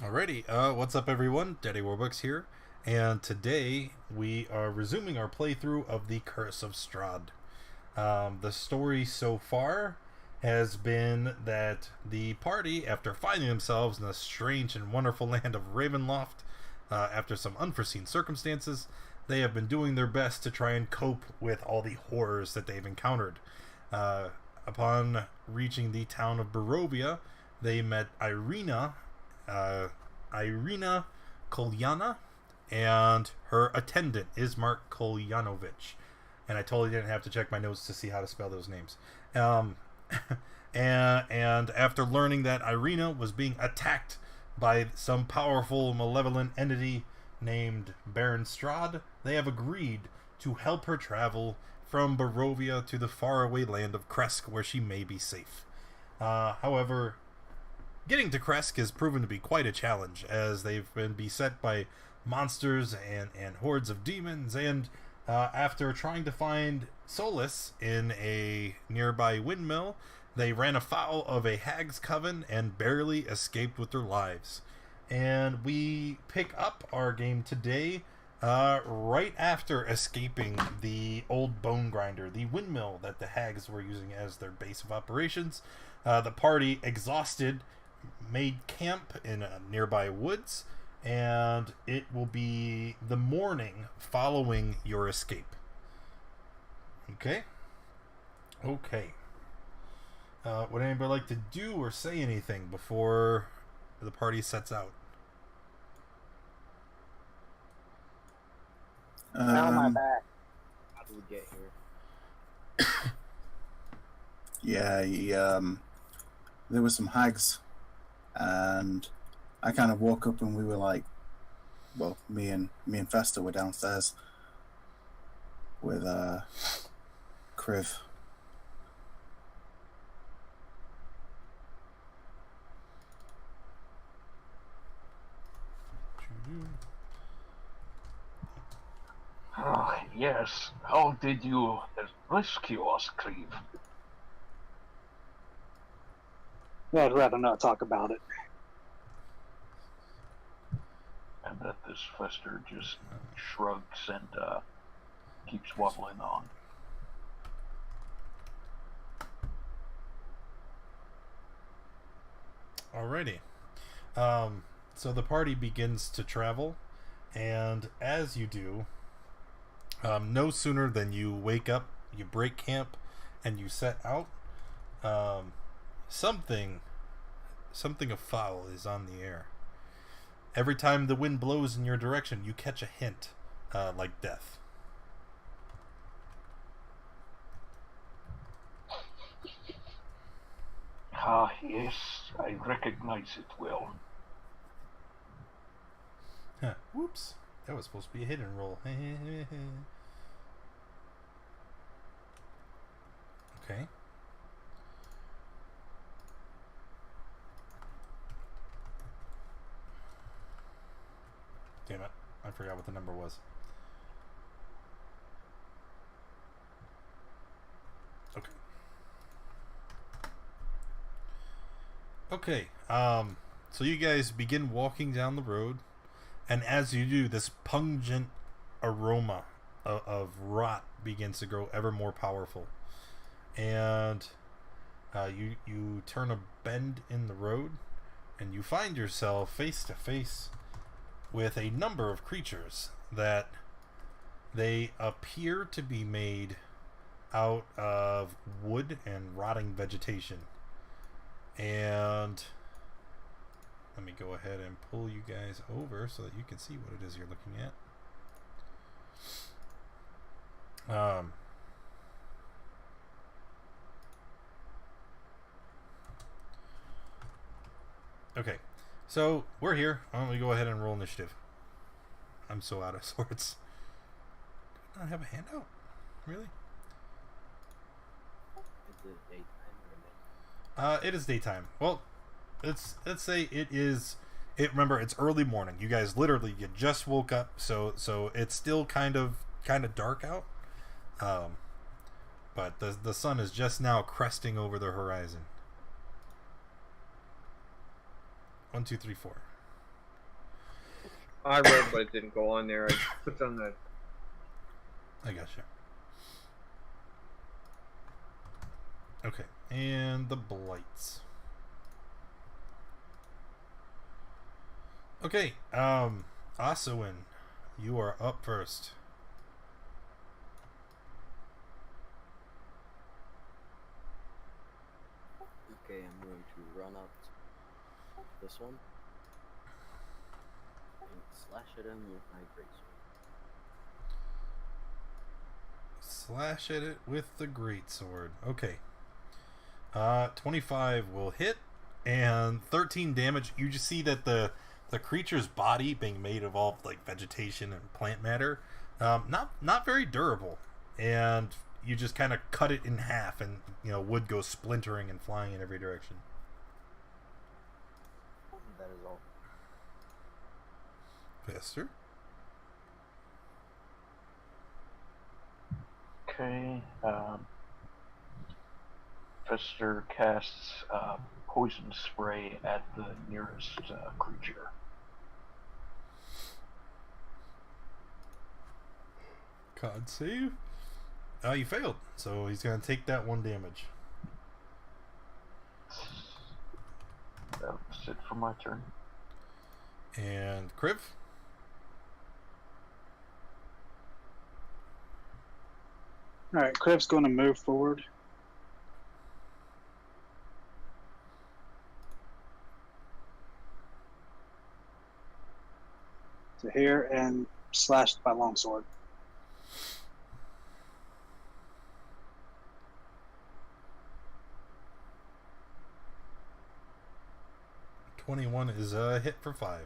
Alrighty, what's up everyone? Daddy Warbucks here, and today we are resuming our playthrough of the Curse of Strahd. The story so far has been that the party, after finding themselves in the strange and wonderful land of Ravenloft, after some unforeseen circumstances, they have been doing their best to try and cope with all the horrors that they've encountered. Uh, Upon reaching the town of Barovia, they met uh, Irina Kolyana and her attendant, Ismark Kolyanovich. And I totally didn't have to check my notes to see how to spell those names. Um, and after learning that Irina was being attacked by some powerful, malevolent entity named Baron Strahd, they have agreed to help her travel from Barovia to the faraway land of Kresk, where she may be safe. However, getting to Kresk has proven to be quite a challenge, as they've been beset by monsters and hordes of demons, and after trying to find solace in a nearby windmill, they ran afoul of a hag's coven and barely escaped with their lives. And we pick up our game today right after escaping the old bone grinder, the windmill that the hags were using as their base of operations. The party, exhausted, made camp in nearby woods, and it will be the morning following your escape. Okay? Okay. Would anybody like to do or say anything before the party sets out? Ow, my Um, back. How did we get here? yeah, there were some hags, and I kind of woke up and we were like, well, me and Festa were downstairs with Kriv. Ah, yes. How did you rescue us, Creve? I'd rather not talk about it. And that this Fester just shrugs and keeps waddling on. Alrighty. So the party begins to travel, and as you do, no sooner than you wake up, you break camp, and you set out, um, something afoul is on the air. Every time the wind blows in your direction, you catch a hint, like death. Ah, yes, I recognize it well. Whoops. That was supposed to be a hit and roll. Okay. Damn it. I forgot what the number was. Okay. Okay. So you guys begin walking down the road, and as you do, this pungent aroma of rot begins to grow ever more powerful. And you turn a bend in the road, and you find yourself face to face with a number of creatures that they appear to be made out of wood and rotting vegetation. And let me go ahead and pull you guys over so that you can see what it is you're looking at. Okay, so we're here. Why don't we go ahead and roll initiative? I'm so out of sorts. Do I not have a handout? Really? Is it daytime or night? It is daytime. Well, let's say it is. Remember, it's early morning. You guys literally you just woke up, so it's still kind of dark out. But the sun is just now cresting over the horizon. 1, 2, 3, 4. I rolled, but it didn't go on there. I put it on the. I gotcha. Okay, and the blights. Okay, Asuin, you are up first. Okay, I'm going to run up to this one and slash at him with my greatsword. Slash at it with the greatsword. Okay. 25 will hit, and 13 damage. You just see that the creature's body, being made of all like vegetation and plant matter, not very durable, and you just kind of cut it in half, and wood goes splintering and flying in every direction. That is all. Faster. Okay. Fester casts poison spray at the nearest creature. Con save. You failed, so he's gonna take that 1 damage. That's it for my turn. And Kriv. Alright, Crib's going to move forward. To here and slashed by longsword. .21 is a hit for 5.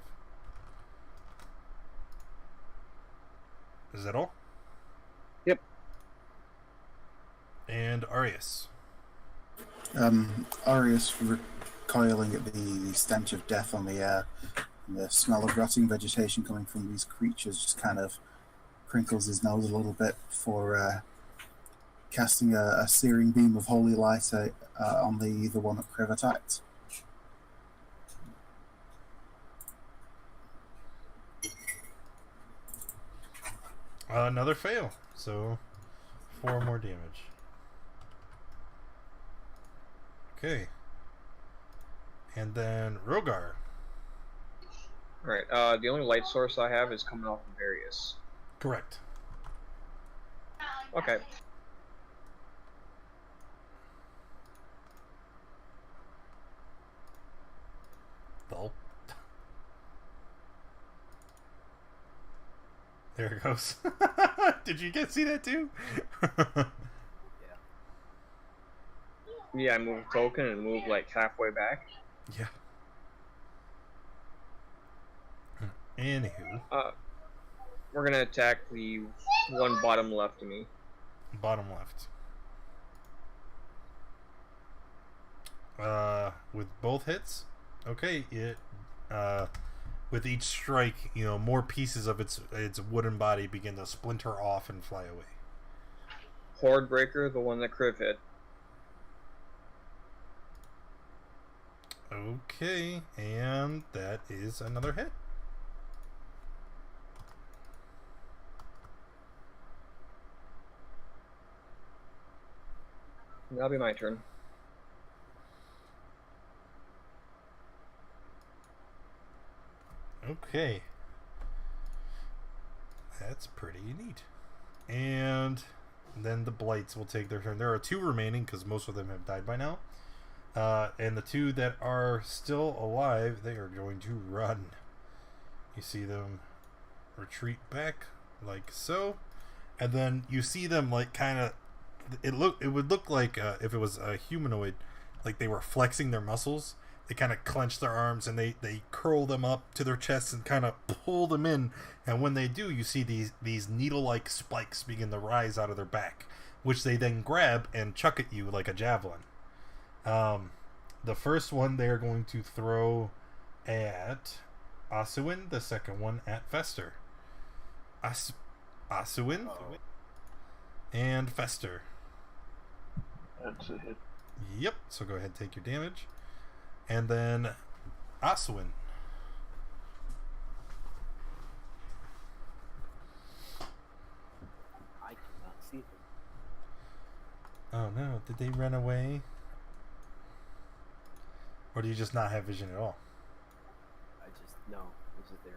Is that all? Yep. And Arius. Arius recoiling at the stench of death on the air, and the smell of rotting vegetation coming from these creatures, just kind of crinkles his nose a little bit before casting a searing beam of holy light on the one that Kriv attacked. Another fail, so 4 more damage. Okay. And then Rogar. Alright, the only light source I have is coming off of Various. Correct. Okay. Well. There it goes. Did you see that too? Yeah, I moved token and moved like halfway back. Yeah. Anywho. We're gonna attack the one bottom left of me. Bottom left. With both hits? Okay, it with each strike, more pieces of its wooden body begin to splinter off and fly away. Horde Breaker, the one that Kriv hit. Okay, and that is another hit. That'll be my turn. Okay. That's pretty neat. And then the blights will take their turn. There are 2 remaining because most of them have died by now. And the 2 that are still alive, they are going to run. You see them retreat back like so. And then you see them like kind of... It would look like if it was a humanoid, like they were flexing their muscles. They kind of clench their arms and they curl them up to their chests and kind of pull them in. And when they do, you see these needle-like spikes begin to rise out of their back, which they then grab and chuck at you like a javelin. The first one they are going to throw at Asuin. The second one at Fester. Asuin and Fester. That's a hit. Yep. So go ahead and take your damage. And then Asuin. see them. Oh no, did they run away? Or do you just not have vision at all? No, it's just there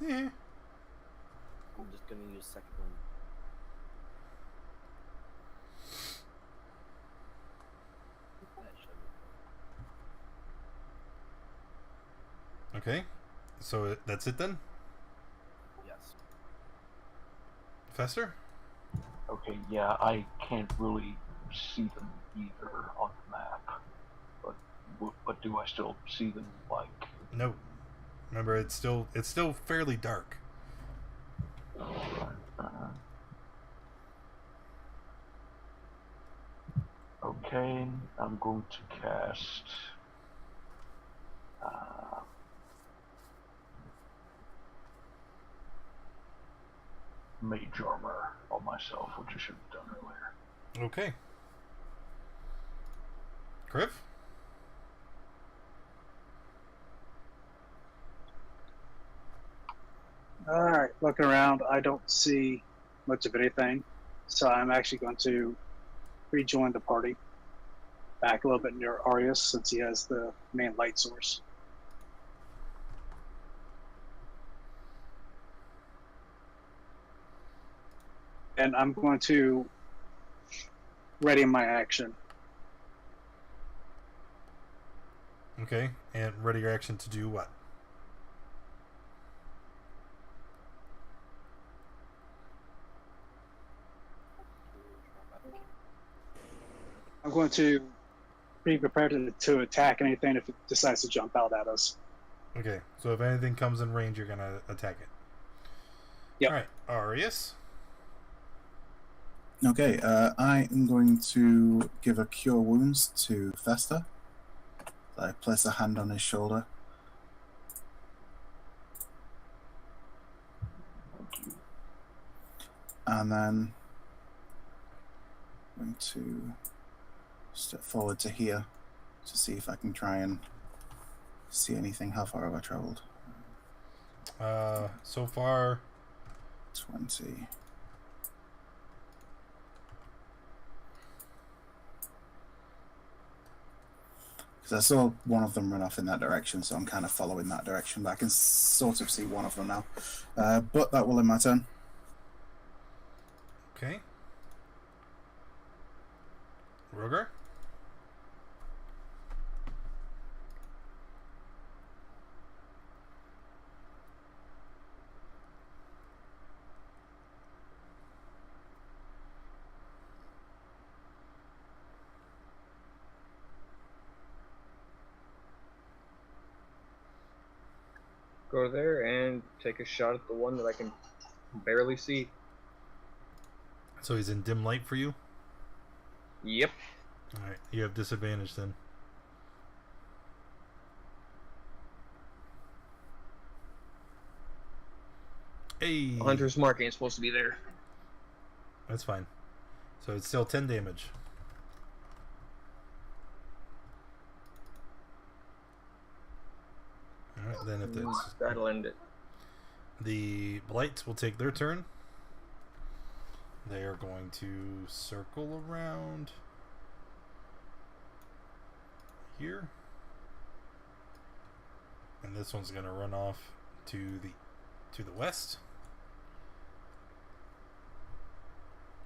anyway. Yeah. I'm just gonna use second one. That should Okay. So that's it then? yes. Fester? Okay, yeah, I can't really see them either on the map, but do I still see them? Like, No. Remember, it's still fairly dark. okay, I'm going to cast uh, Mage Armor on myself, which I should have done earlier. Okay. Kriv? Alright, looking around, I don't see much of anything. So I'm actually going to rejoin the party. Back a little bit near Arius since he has the main light source. And I'm going to ready my action. Okay. And ready your action to do what? I'm going to be prepared to attack anything if it decides to jump out at us. Okay. So if anything comes in range, you're going to attack it. Yep. Alright. Arius? Okay, I am going to give a Cure Wounds to Fester. I place a hand on his shoulder. And then I'm going to step forward to here to see if I can try and see anything. How far have I traveled? So far 20. Because I saw one of them run off in that direction, so I'm kind of following that direction, but I can sort of see one of them now. But that will end my turn. Okay. Roger? Go there and take a shot at the one that I can barely see. So he's in dim light for you? Yep. Alright, you have disadvantage then. Hey! Hunter's Mark ain't supposed to be there. That's fine. So it's still 10 damage. Alright, then if that's... That'll end it. The Blights will take their turn. They are going to circle around here. And this one's going to run off to the west.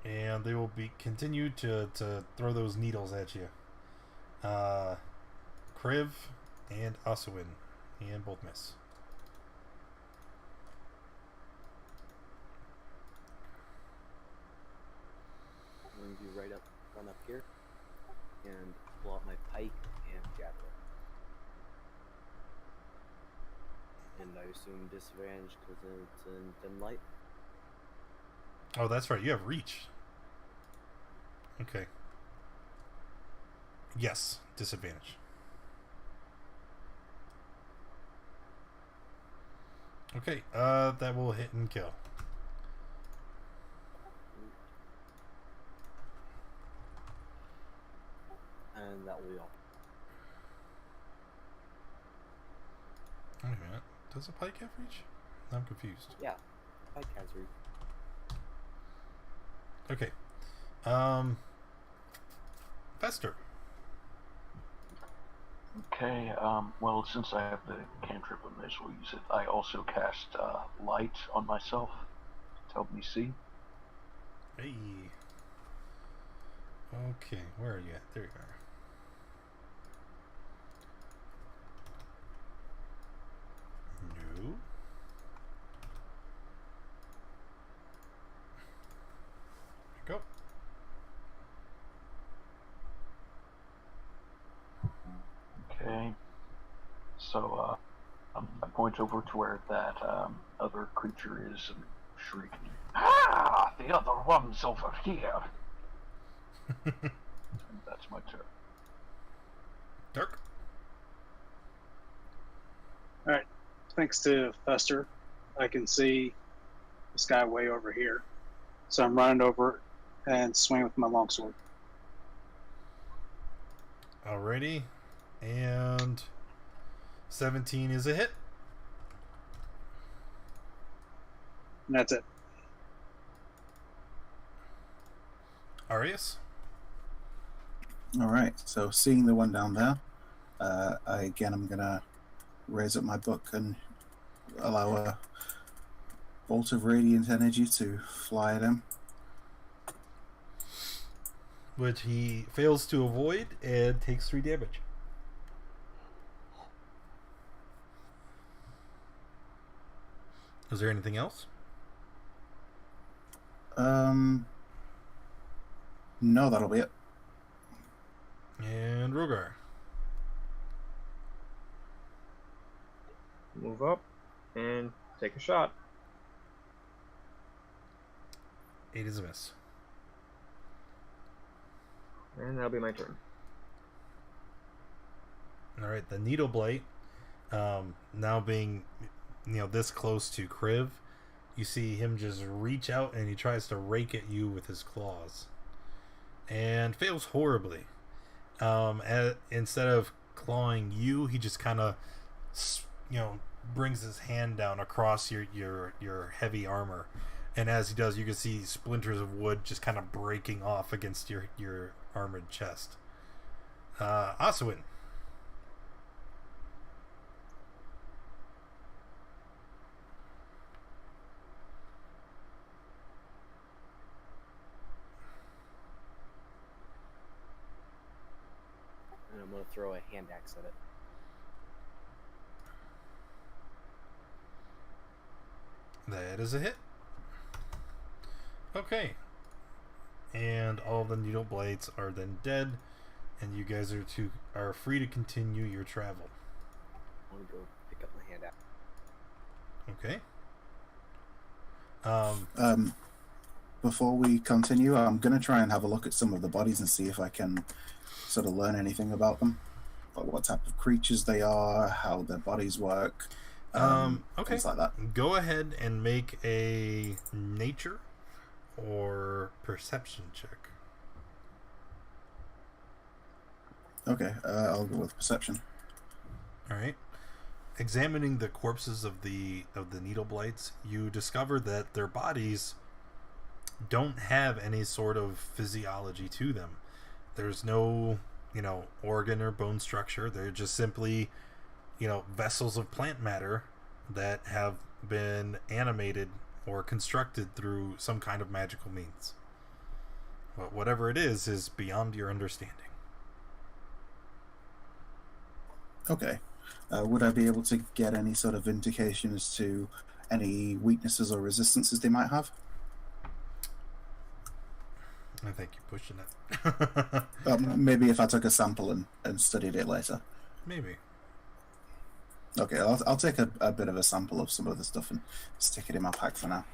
And they will be continue to throw those needles at you. Kriv and Asuin. And both miss. I'm going to run up here, and pull out my pike and javelin. And I assume disadvantage because it's in dim light. Oh, that's right. You have reach. Okay. Yes, disadvantage. Okay, that will hit and kill. And that will be all. Wait a minute. Does a pike have reach? I'm confused. Yeah. Hi, Kazri. Okay. Fester. Okay, well, since I have the cantrip, I may as well use it. I also cast light on myself to help me see. Hey. Okay, where are you at? There you are. No. Go. Okay, so I point over to where that other creature is and shriek, "Ah, the other one's over here!" And that's my turn. Dark. Alright. Thanks to Fester, I can see this guy way over here. So I'm running over and swing with my longsword. Alrighty. And 17 is a hit. And that's it. Arius. All right. So seeing the one down there, I'm gonna raise up my book and allow a bolt of radiant energy to fly at him. Which he fails to avoid and takes 3 damage. Is there anything else? No, that'll be it. And Rogar. Move up and take a shot. 8 is a miss. And that'll be my turn. Alright, the Needle Blight, now being, this close to Kriv, you see him just reach out and he tries to rake at you with his claws. And fails horribly. Instead of clawing you, he just kind of, brings his hand down across your heavy armor. And as he does, you can see splinters of wood just kind of breaking off against your armored chest. Aswin. And I'm going to throw a hand axe at it. That is a hit. Okay. And all the needle blades are then dead, and you guys are free to continue your travel. I'm going to go pick up my hand axe. Okay. Before we continue, I'm gonna try and have a look at some of the bodies and see if I can sort of learn anything about them, like what type of creatures they are, how their bodies work, Okay. things like that. Go ahead and make a nature or perception check. Okay, I'll go with perception. All right. Examining the corpses of the needle blights, you discover that their bodies don't have any sort of physiology to them. There's no, organ or bone structure. They're just simply, vessels of plant matter that have been animated or constructed through some kind of magical means. But whatever it is beyond your understanding. Okay. Would I be able to get any sort of indication as to any weaknesses or resistances they might have? I think you're pushing it. Maybe if I took a sample and studied it later. Maybe. Okay, I'll take a bit of a sample of some of the stuff and stick it in my pack for now.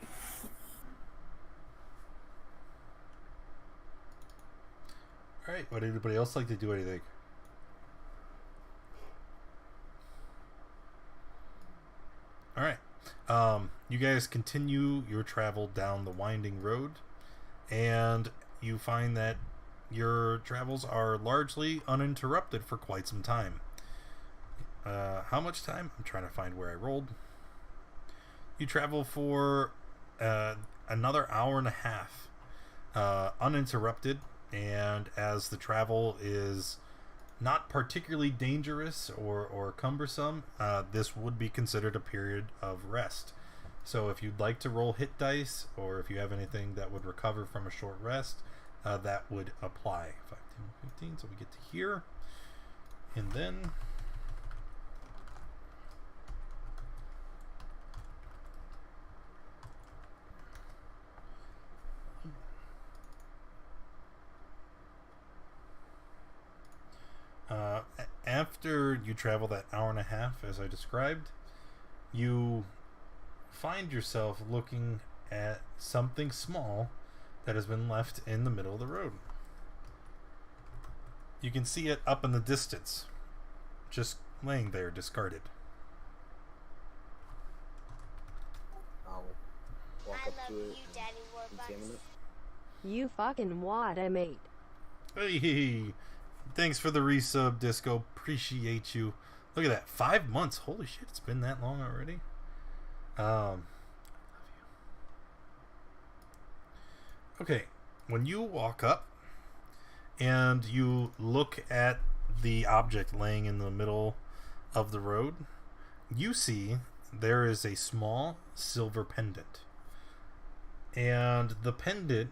Alright, would anybody else like to do anything? Alright. You guys continue your travel down the winding road, and you find that your travels are largely uninterrupted for quite some time. How much time? I'm trying to find where I rolled. You travel for another hour and a half uninterrupted, and as the travel is not particularly dangerous or cumbersome, this would be considered a period of rest. So if you'd like to roll hit dice, or if you have anything that would recover from a short rest, that would apply. 5, 10, 15, so we get to here. And then after you travel that hour and a half, as I described, you find yourself looking at something small that has been left in the middle of the road. You can see it up in the distance, just laying there discarded. I'll walk I up love to you, it Daddy and Warbucks. examine it. You fucking what, mate? Hey, thanks for the resub, Disco. Appreciate you. Look at that, 5 months. Holy shit, it's been that long already. Okay, when you walk up and you look at the object laying in the middle of the road, you see there is a small silver pendant. And the pendant,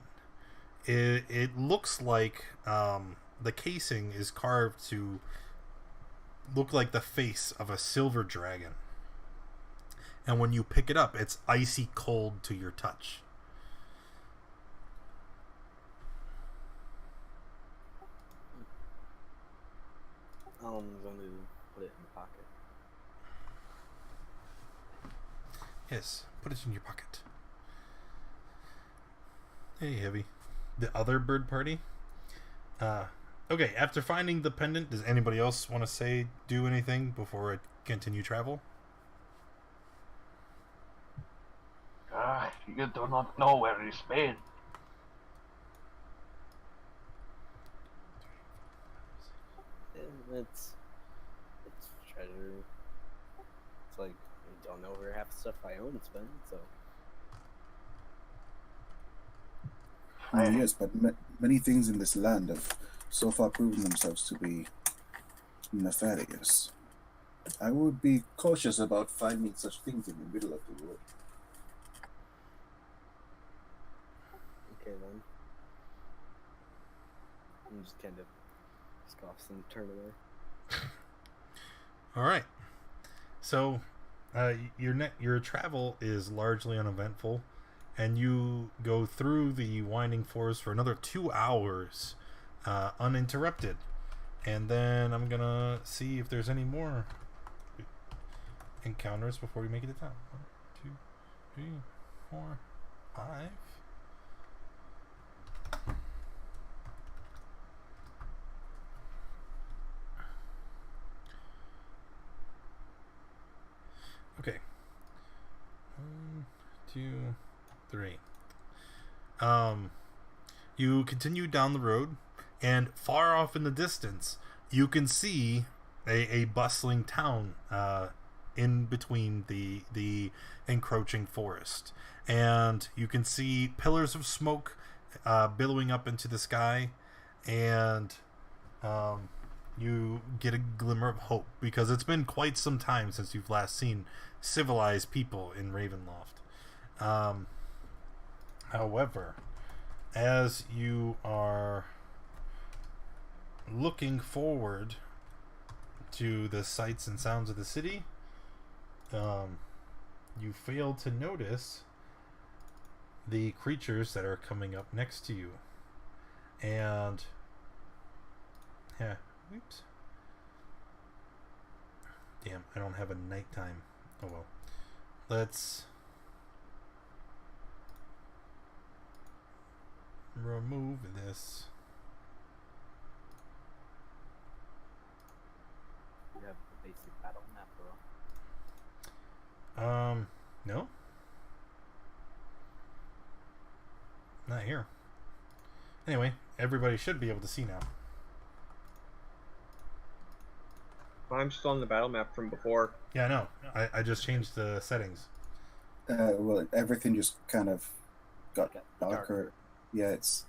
it looks like the casing is carved to look like the face of a silver dragon. And when you pick it up, it's icy cold to your touch. I'm going to put it in the pocket. Yes, put it in your pocket. Hey, Heavy. The other bird party? Okay, after finding the pendant, does anybody else want to do anything before I continue travel? You do not know where he's been. It's treasure. It's like I don't know where half the stuff I own has been, so Yes, but many things in this land have so far proven themselves to be nefarious. I would be cautious about finding such things in the middle of the road. okay then. I'm just kind of scoffs and turn away. All right. So, your travel is largely uneventful, and you go through the winding forest for another 2 hours, uninterrupted. And then I'm gonna see if there's any more encounters before we make it to town. 1, 2, 3, 4, 5. Okay. 1, 2, 3. You continue down the road, and far off in the distance, you can see a bustling town in between the encroaching forest, and you can see pillars of smoke billowing up into the sky, and you get a glimmer of hope, because it's been quite some time since you've last seen civilized people in Ravenloft. However, as you are looking forward to the sights and sounds of the city, you fail to notice the creatures that are coming up next to you. And yeah, oops. Damn, I don't have a nighttime. Oh well. Let's remove this. You have the basic battle map, bro. No. Not here. Anyway, everybody should be able to see now. I'm still on the battle map from before. Yeah, I know. I just changed the settings. Well, everything just kind of got Got darker. Yeah, it's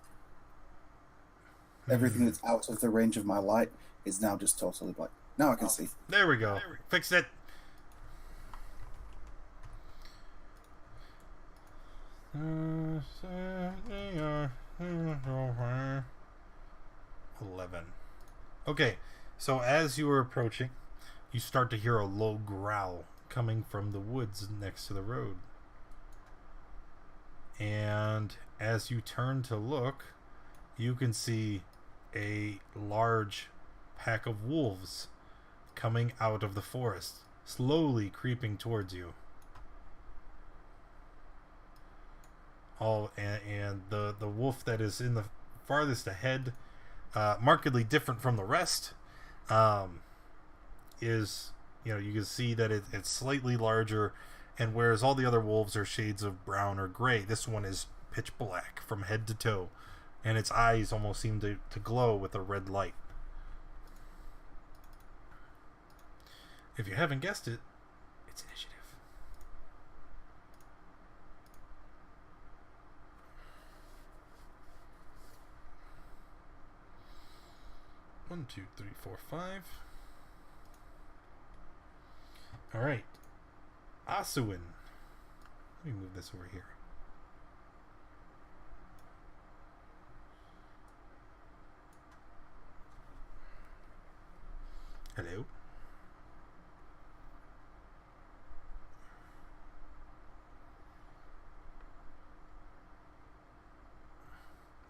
everything that's out of the range of my light is now just totally black. Now I can see. There we go. Fixed it. $11. Okay, so as you are approaching, you start to hear a low growl coming from the woods next to the road. And as you turn to look, you can see a large pack of wolves coming out of the forest, slowly creeping towards you. And the wolf that is in the farthest ahead, markedly different from the rest, is, you can see that it's slightly larger, and whereas all the other wolves are shades of brown or gray, this one is pitch black from head to toe, and its eyes almost seem to glow with a red light. If you haven't guessed it, it's initiative. 1, 2, 3, 4, 5. Alright. Asuin. Let me move this over here. Hello.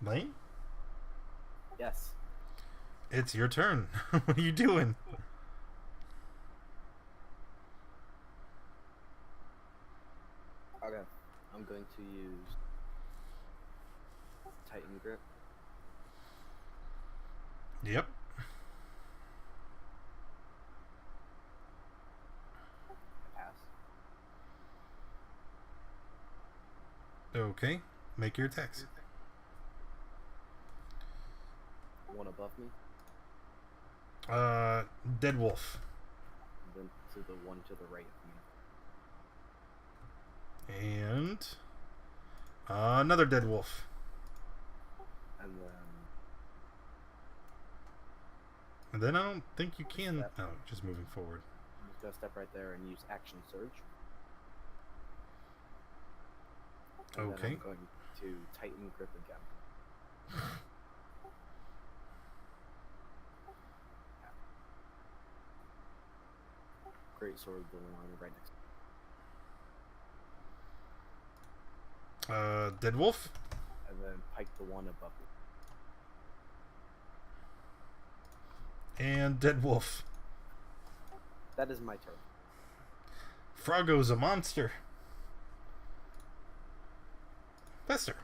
Lane? Yes. It's your turn. What are you doing? Okay. I'm going to use Titan Grip. Yep. Pass. Okay. Make your attacks. One above me, Dead wolf. and then to the one to the right of me. And another dead wolf. And then And then I don't think you can. Step. Oh, just moving forward. I'm just gonna step right there and use Action Surge. And Okay. Then I'm going to Titan Grip again. Great sword, the one right next. Dead wolf. And then pike the one above me. And dead wolf. That is my turn. Froggo's a monster. Fester.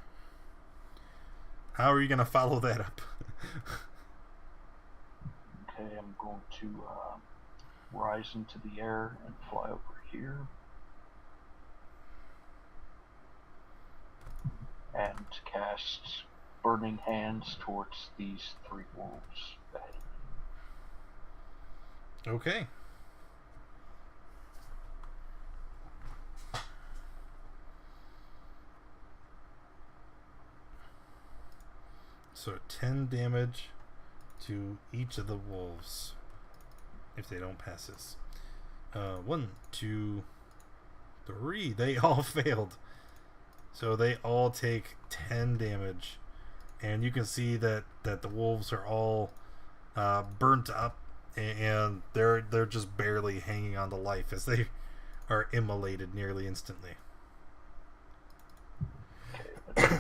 How are you gonna follow that up? Okay, I'm going to rise into the air and fly over here. And cast Burning Hands towards these 3 wolves ahead of me. Okay. So 10 damage to each of the wolves if they don't pass this. 1, 2, 3. They all failed. So they all take 10 damage. And you can see that the wolves are all burnt up, and they're just barely hanging on to life as they are immolated nearly instantly. Okay,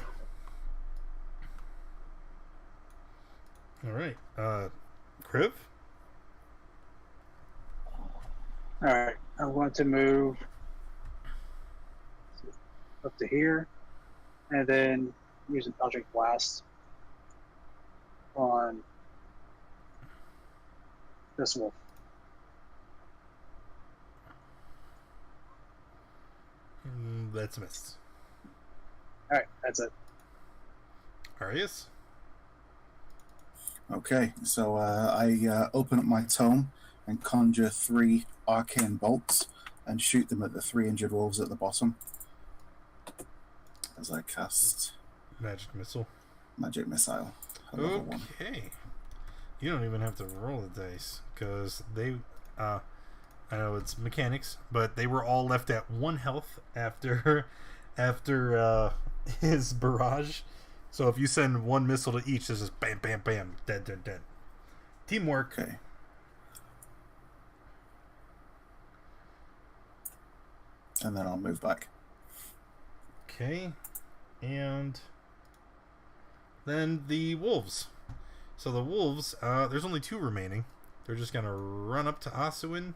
Alright. Kriv? Alright, I want to move up to here, and then use an Eldritch Blast on this wolf. That's a miss. Alright, that's it. Arius? Okay, so I open up my tome and conjure 3 arcane bolts and shoot them at the 3 injured wolves at the bottom. as I cast Magic missile. Magic Missile. at level 1. Okay. You don't even have to roll the dice because they. I know it's mechanics, but they were all left at 1 health after his barrage. So if you send 1 missile to each, this is bam, bam, bam, dead, dead, dead. Teamwork. Okay. And then I'll move back. Okay. And then the wolves. So the wolves, there's only 2 remaining. They're just going to run up to Asuin,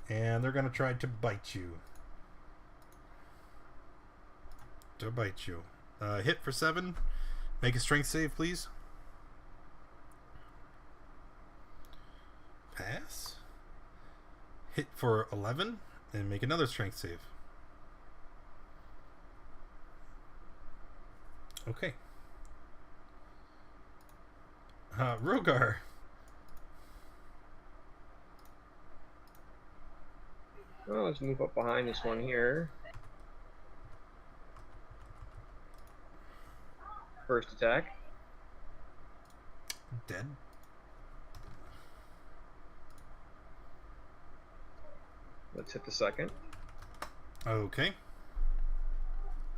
and they're going to try to bite you. Hit for 7. Make a strength save, please. Pass. Hit for 11, and make another strength save. Okay. Rogar. Well, let's move up behind this one here. First attack. Dead. Let's hit the second. Okay.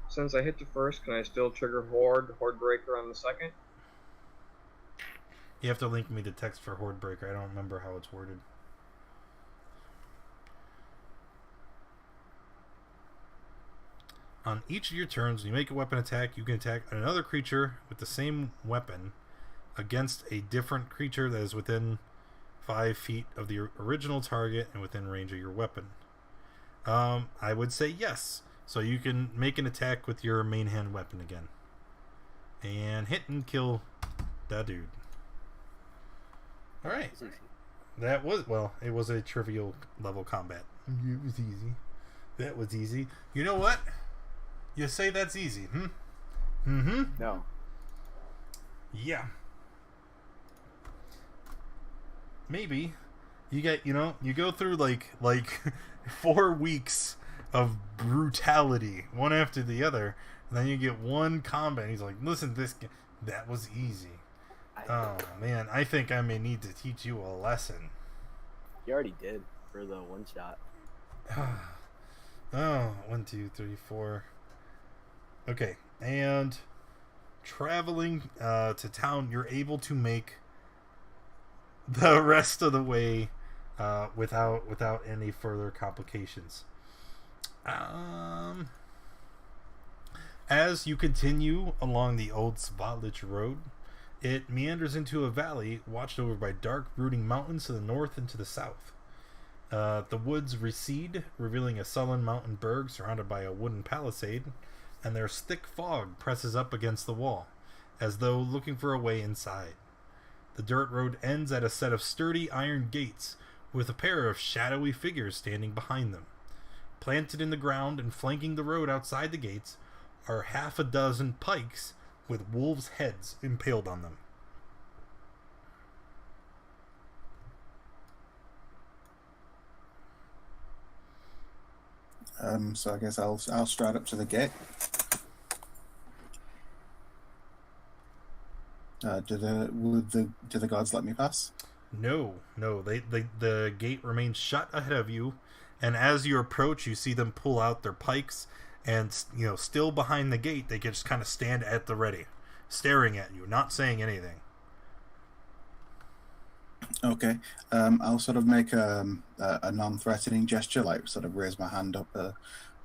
Since I hit the first, can I still trigger Horde Breaker on the second? You have to link me the text for Horde Breaker. I don't remember how it's worded. On each of your turns, when you make a weapon attack, you can attack another creature with the same weapon against a different creature that is within 5 feet of the original target and within range of your weapon. I would say yes. So you can make an attack with your main hand weapon again. And hit and kill that dude. Alright. That was, well, it was a trivial level combat. It was easy. That was easy. You know what? You say that's easy, hmm? Mm-hmm. No. Yeah. Maybe. You get, you go through like 4 weeks of brutality, one after the other, and then you get one combat, and he's like, listen, that was easy. Oh, man, I think I may need to teach you a lesson. You already did for the one shot. Oh, 1, 2, 3, 4. Okay, and traveling to town, you're able to make the rest of the way without any further complications. As you continue along the old Svatlich road, it meanders into a valley watched over by dark, brooding mountains to the north and to the south. The woods recede, revealing a sullen mountain berg surrounded by a wooden palisade, and their thick fog presses up against the wall, as though looking for a way inside. The dirt road ends at a set of sturdy iron gates, with a pair of shadowy figures standing behind them. Planted in the ground and flanking the road outside the gates are 6 pikes with wolves' heads impaled on them. So I guess I'll stride up to the gate. Do the guards let me pass? No. The gate remains shut ahead of you, and as you approach, you see them pull out their pikes, and still behind the gate, they can just kind of stand at the ready, staring at you, not saying anything. Okay. I'll sort of make a non-threatening gesture, like sort of raise my hand up,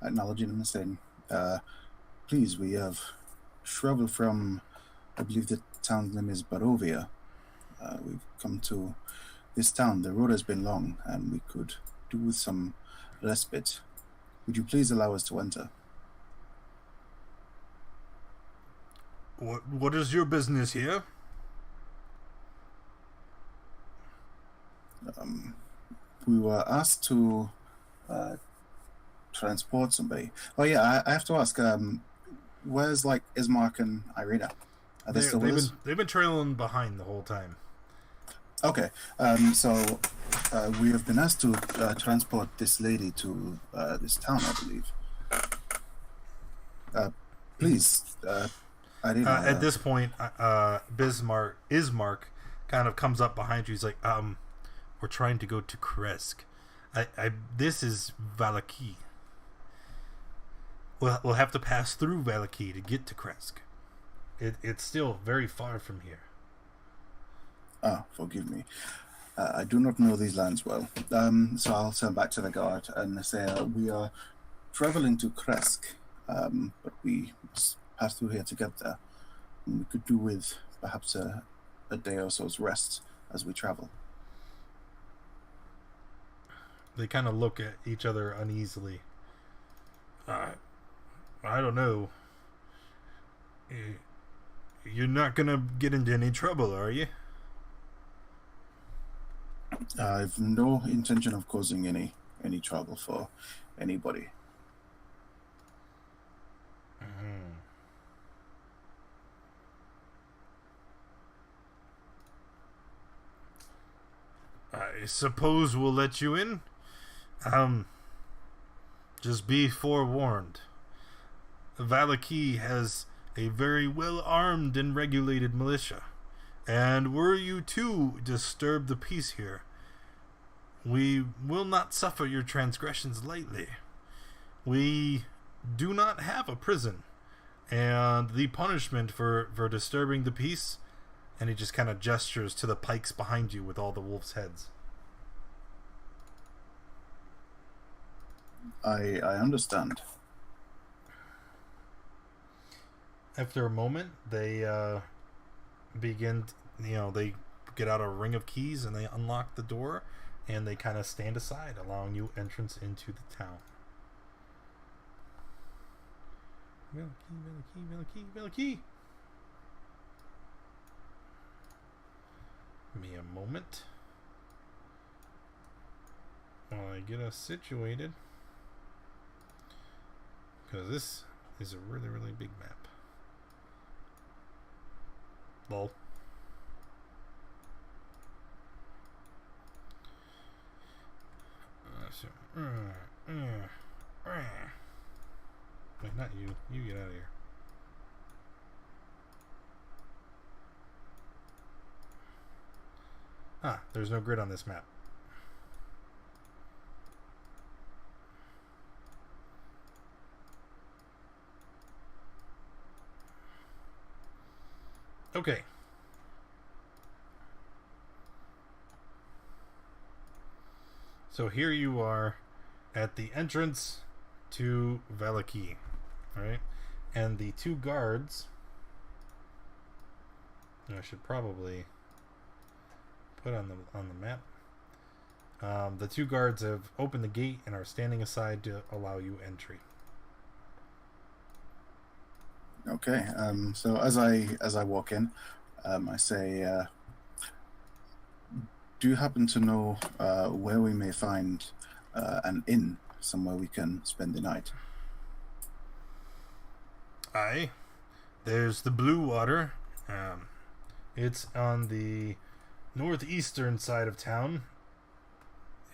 acknowledging them and saying, please, we have traveled from, I believe the town's name is Barovia. We've come to this town. The road has been long, and we could do with some respite. Would you please allow us to enter? What is your business here? We were asked to transport somebody. Oh yeah, I have to ask. Where's Ismark and Irina? Are they still with us? They've been trailing behind the whole time. Okay. So we have been asked to transport this lady to this town, I believe. Please, I didn't. At this point, Ismark kind of comes up behind you. He's like, we're trying to go to Kresk. This is Vallaki. We'll have to pass through Vallaki to get to Kresk. It's still very far from here. Ah, forgive me. I do not know these lands well. So I'll turn back to the guard and say we are traveling to Kresk, but we must pass through here to get there. And we could do with perhaps a day or so's rest as we travel. They kind of look at each other uneasily. I don't know. You're not gonna get into any trouble, are you? I've no intention of causing any trouble for anybody. Mm-hmm. I suppose we'll let you in. Just be forewarned. Vallaki has a very well-armed and regulated militia. And were you to disturb the peace here, we will not suffer your transgressions lightly. We do not have a prison, and the punishment for disturbing the peace, and he just kind of gestures to the pikes behind you with all the wolves' heads. I understand. After a moment, they begin, they get out a ring of keys and they unlock the door, and they kind of stand aside, allowing you entrance into the town. Vallaki. Give me a moment while I get us situated, because this is a really, really big map. Lol. Wait, not you. You get out of here. There's no grid on this map. Okay. So here you are at the entrance to Vallaki, right? And the two guards, I should probably put on the map. The two guards have opened the gate and are standing aside to allow you entry. Okay. So as I walk in, I say, do you happen to know where we may find an inn, somewhere we can spend the night? Aye. There's the Blue Water. It's on the northeastern side of town.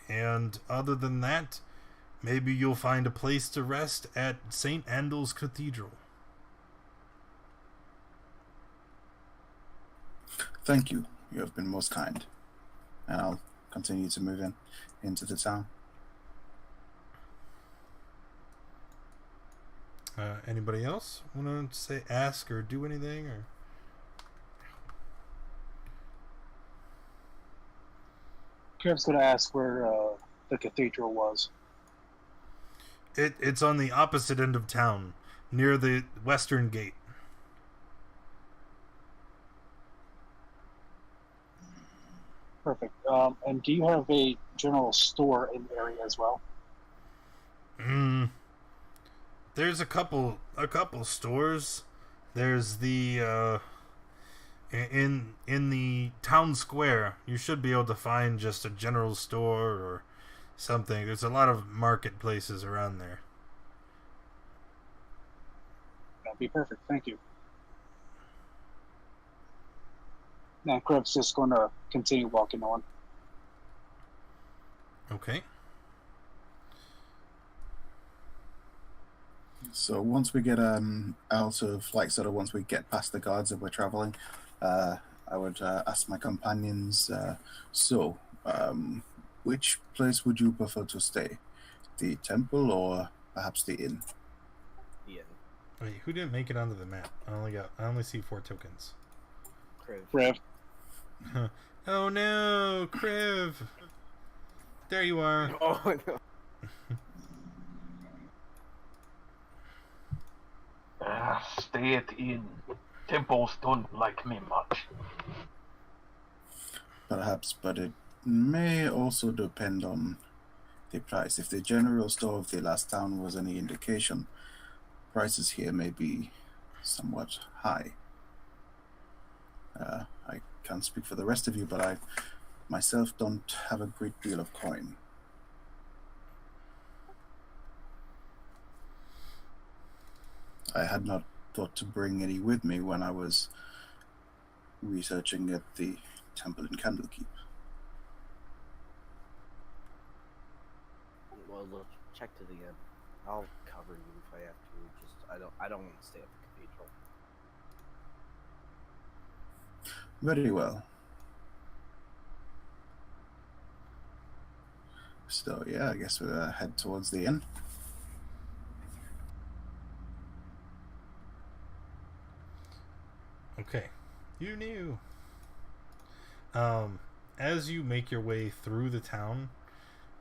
And other than that, maybe you'll find a place to rest at St. Andel's Cathedral. Thank you. You have been most kind. And I'll continue to move into the town. Anybody else want to ask or do anything? Or Kev's going to ask where the cathedral was. It's on the opposite end of town, near the western gate. Perfect. And do you have a general store in the area as well? There's a couple stores. There's the in the town square. You should be able to find just a general store or something. There's a lot of marketplaces around there. That'd be perfect. Thank you. Now, Krebs just going to continue walking on. Okay. So once we get out of once we get past the guards if we're traveling, I would ask my companions. Which place would you prefer to stay? The temple or perhaps the inn? Ian. Wait, who didn't make it onto the map? I only see 4 tokens. Kriv. Rev. Oh no, Kriv! There you are. Oh no. Stay at the inn. Temples don't like me much. Perhaps, but it may also depend on the price. If the general store of the last town was any indication, prices here may be somewhat high. I can't speak for the rest of you, but I myself don't have a great deal of coin. I had not thought to bring any with me when I was researching at the temple in Candlekeep. Well, look, check to the end. I'll cover you if I have to. Just I don't want to stay at the cathedral. Very well. So yeah, I guess we'll head towards the inn. Okay, you knew. As you make your way through the town,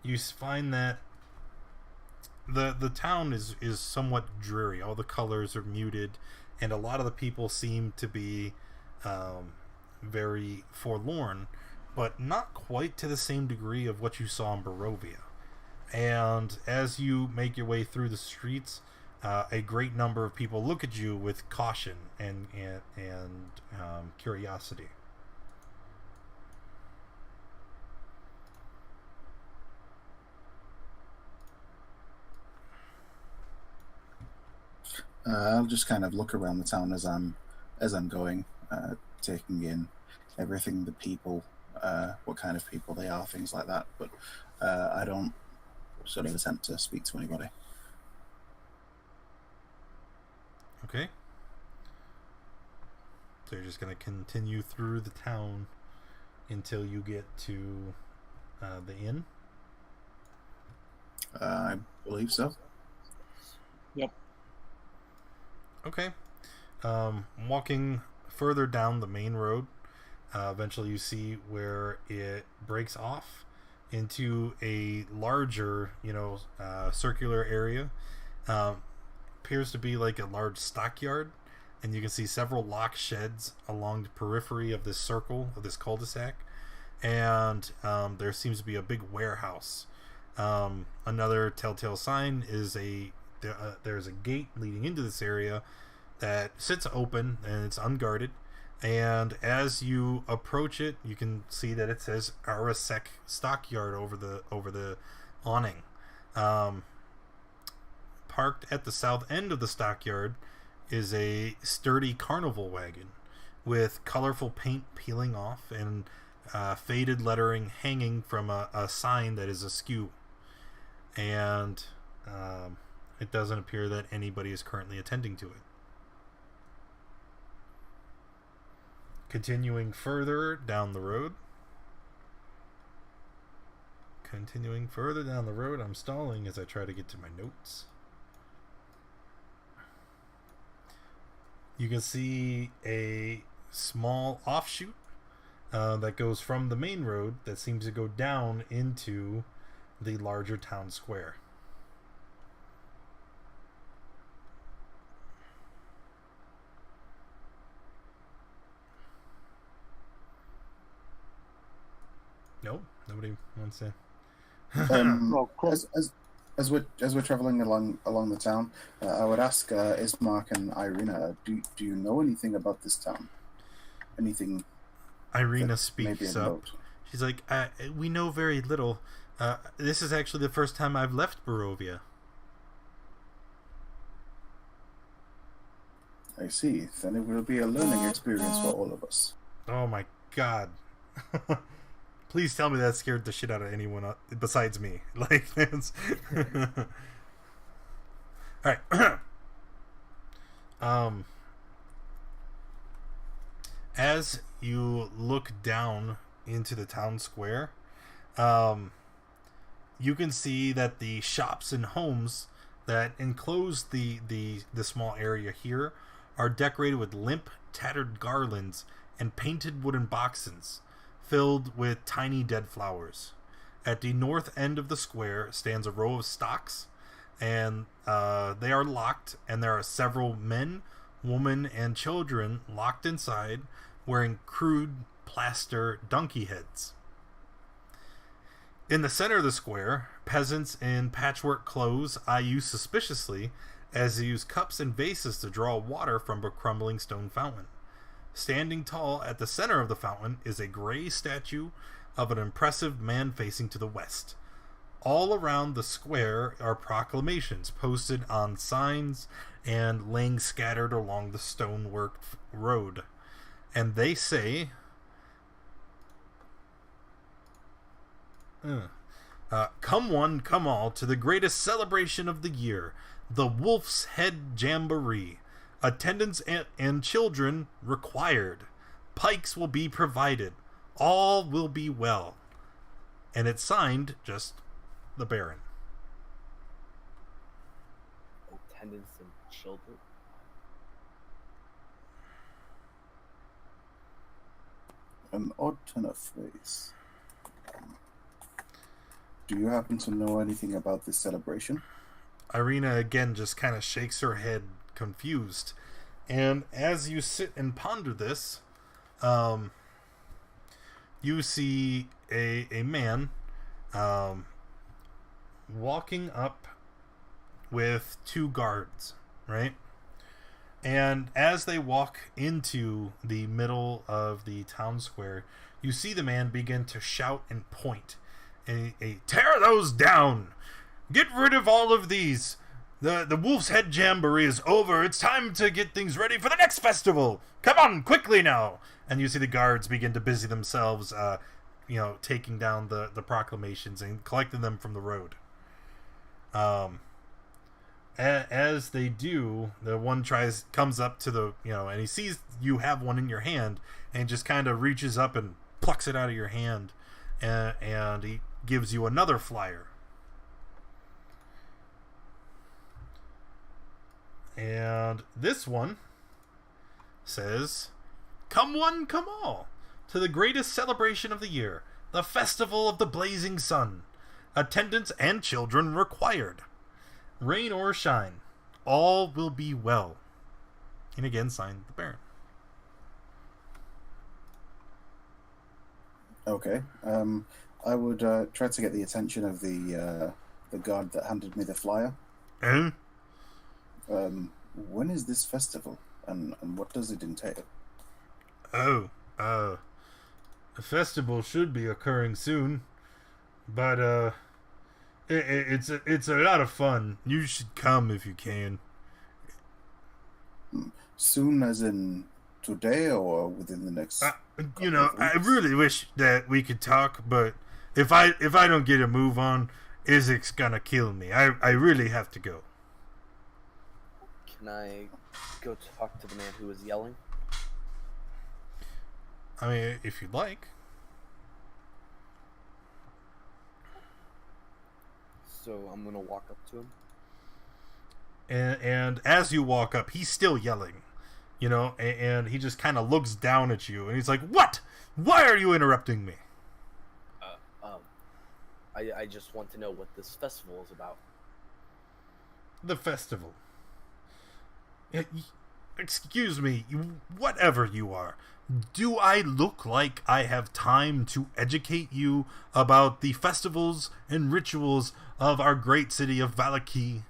you find that the town is somewhat dreary. All the colors are muted, and a lot of the people seem to be very forlorn, but not quite to the same degree of what you saw in Barovia. And as you make your way through the streets, a great number of people look at you with caution and curiosity. I'll just kind of look around the town as I'm going, taking in everything, the people, what kind of people they are, things like that. But I don't sort of attempt to speak to anybody. Okay. So you're just going to continue through the town until you get to the inn? I believe so. Yep. Okay. Walking further down the main road, eventually you see where it breaks off into a larger, circular area. Appears to be like a large stockyard, and you can see several locked sheds along the periphery of this circle, of this cul-de-sac, and there seems to be a big warehouse. Another telltale sign is there's a gate leading into this area that sits open and it's unguarded, and as you approach it, you can see that it says Arasek Stockyard over the awning. Parked at the south end of the stockyard is a sturdy carnival wagon with colorful paint peeling off and faded lettering hanging from a sign that is askew. And it doesn't appear that anybody is currently attending to it. Continuing further down the road. I'm stalling as I try to get to my notes. You can see a small offshoot that goes from the main road that seems to go down into the larger town square. Nope, nobody wants to. Well, As we're traveling along the town, I would ask Ismark and Irina, do you know anything about this town? Anything? Irina speaks up. She's like, we know very little. This is actually the first time I've left Barovia. I see. Then it will be a learning experience for all of us. Oh my god. Please tell me that scared the shit out of anyone besides me. Like, that's... Alright. Um, as you look down into the town square, you can see that the shops and homes that enclose the small area here are decorated with limp, tattered garlands and painted wooden boxes filled with tiny dead flowers. At the north end of the square stands a row of stocks, and they are locked, and there are several men, women, and children locked inside, wearing crude plaster donkey heads. In the center of the square, peasants in patchwork clothes eye you suspiciously as they use cups and vases to draw water from a crumbling stone fountain. Standing tall at the center of the fountain is a gray statue of an impressive man facing to the west. All around the square are proclamations posted on signs and laying scattered along the stonework road. And they say, come one, come all, to the greatest celebration of the year, the Wolf's Head Jamboree. Attendants and children required. Pikes will be provided. All will be well. And it's signed just the Baron. Attendants and children. An odd turn of phrase. Do you happen to know anything about this celebration? Irina again just kind of shakes her head, confused. And as you sit and ponder this, you see a man walking up with two guards, right? And as they walk into the middle of the town square, you see the man begin to shout and point. Tear those down! Get rid of all of these! The Wolf's Head Jamboree is over. It's time to get things ready for the next festival. Come on, quickly now! And you see the guards begin to busy themselves, taking down the proclamations and collecting them from the road. As they do, the one comes up to the, and he sees you have one in your hand, and just kind of reaches up and plucks it out of your hand, and he gives you another flyer. And this one says, come one, come all, to the greatest celebration of the year, the Festival of the Blazing Sun. Attendants and children required. Rain or shine, all will be well. And again, signed the Baron. Okay. I would try to get the attention of the guard that handed me the flyer. When is this festival, and what does it entail? The festival should be occurring soon, but it's a lot of fun. You should come if you can. Soon, as in today, or within the next? I really wish that we could talk, but if I don't get a move on, Isaac's gonna kill me. I really have to go. Can I go talk to the man who was yelling? I mean, if you'd like. So I'm gonna walk up to him. And as you walk up, he's still yelling, and he just kind of looks down at you, and he's like, "What? Why are you interrupting me?" I just want to know what this festival is about. The festival. Excuse me, whatever you are. Do I look like I have time to educate you about the festivals and rituals of our great city of Vallaki?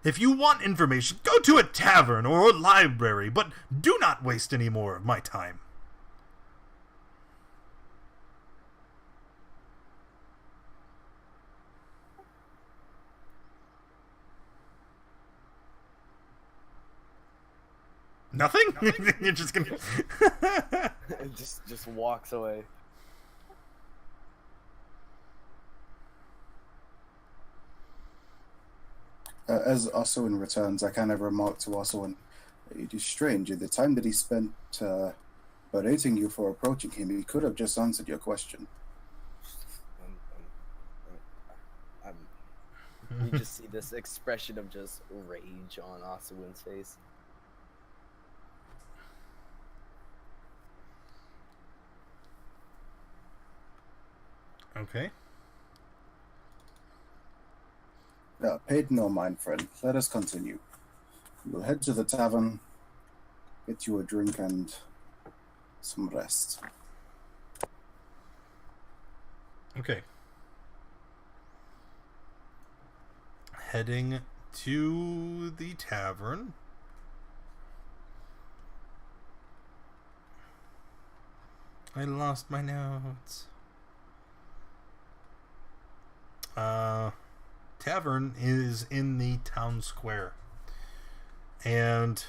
If you want information, go to a tavern or a library, but do not waste any more of my time. Nothing? You're just gonna just walks away. As Oswin returns, I kind of remark to Oswin, It is strange. In the time that he spent berating you for approaching him, he could have just answered your question. You just see this expression of just rage on Asuwin's face. Okay. Paid no mind, friend. Let us continue. We'll head to the tavern, get you a drink and some rest. Okay. Heading to the tavern. I lost my notes. Tavern is in the town square. And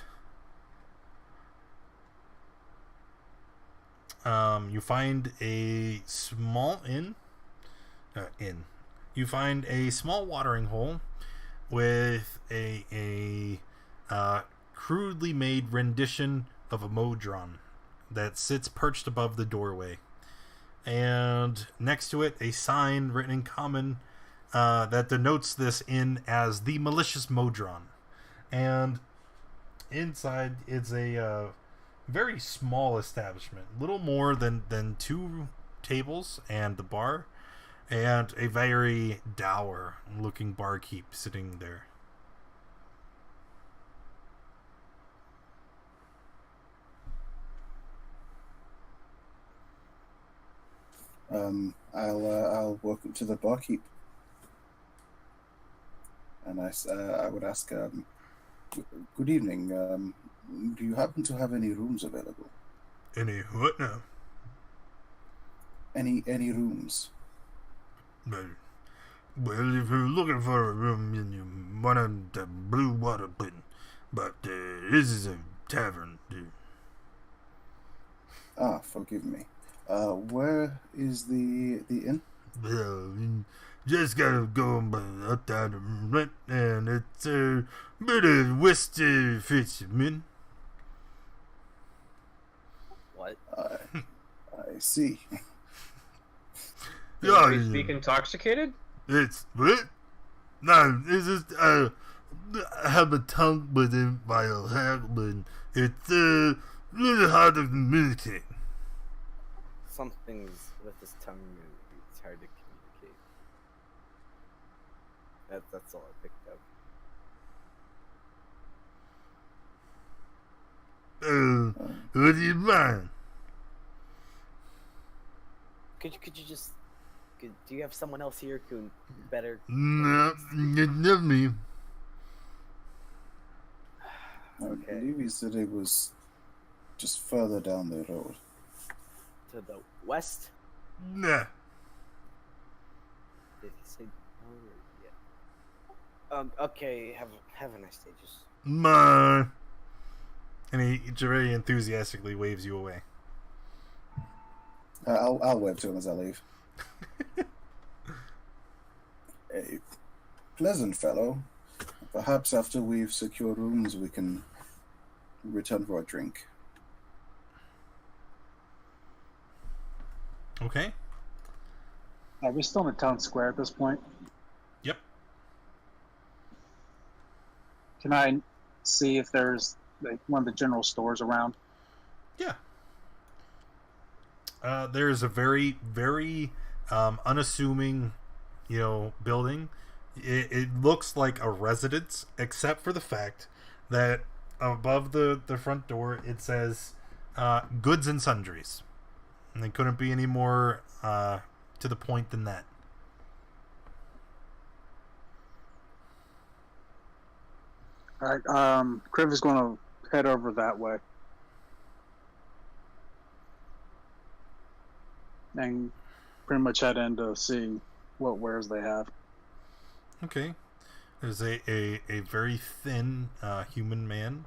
you find a small inn. You find a small watering hole with a crudely made rendition of a modron that sits perched above the doorway. And next to it, a sign written in common that denotes this inn as the Malicious Modron. And inside, it's a very small establishment, little more than 2 tables and the bar, and a very dour looking barkeep sitting there. I'll walk up to the barkeep, and I would ask, good evening. Do you happen to have any rooms available? Any what now? Any rooms? Well, if you're looking for a room, then you want the Blue Water Pin. But this is a tavern, dude. Ah, forgive me. Where is the inn? Well, you just gotta go up down the rent, and it's a bit of West Fisherman. What? I see. Yeah, we speak intoxicated? It's what? No, it's just I have a tongue within my head, but it's really hard to communicate. Something's with this tongue. It's hard to communicate. That's all I picked up. What do you mind? Could you just? Do you have someone else here who can better? No, not me. I Okay. believe he said it was just further down the road. To the west? Nah. Did he say? Oh, yeah. Okay. Have a nice day. Just. Mine. And he very enthusiastically waves you away. I'll wave to him as I leave. A pleasant fellow. Perhaps after we've secured rooms, we can return for a drink. Okay. Are we still in the town square at this point? Yep. Can I see if there's like one of the general stores around? Yeah. There's a very, very unassuming, building. It looks like a residence, except for the fact that above the front door it says goods and sundries. And they couldn't be any more to the point than that. All right. Kriv is going to head over that way. And pretty much head in to see what wares they have. Okay. There's a very thin human man.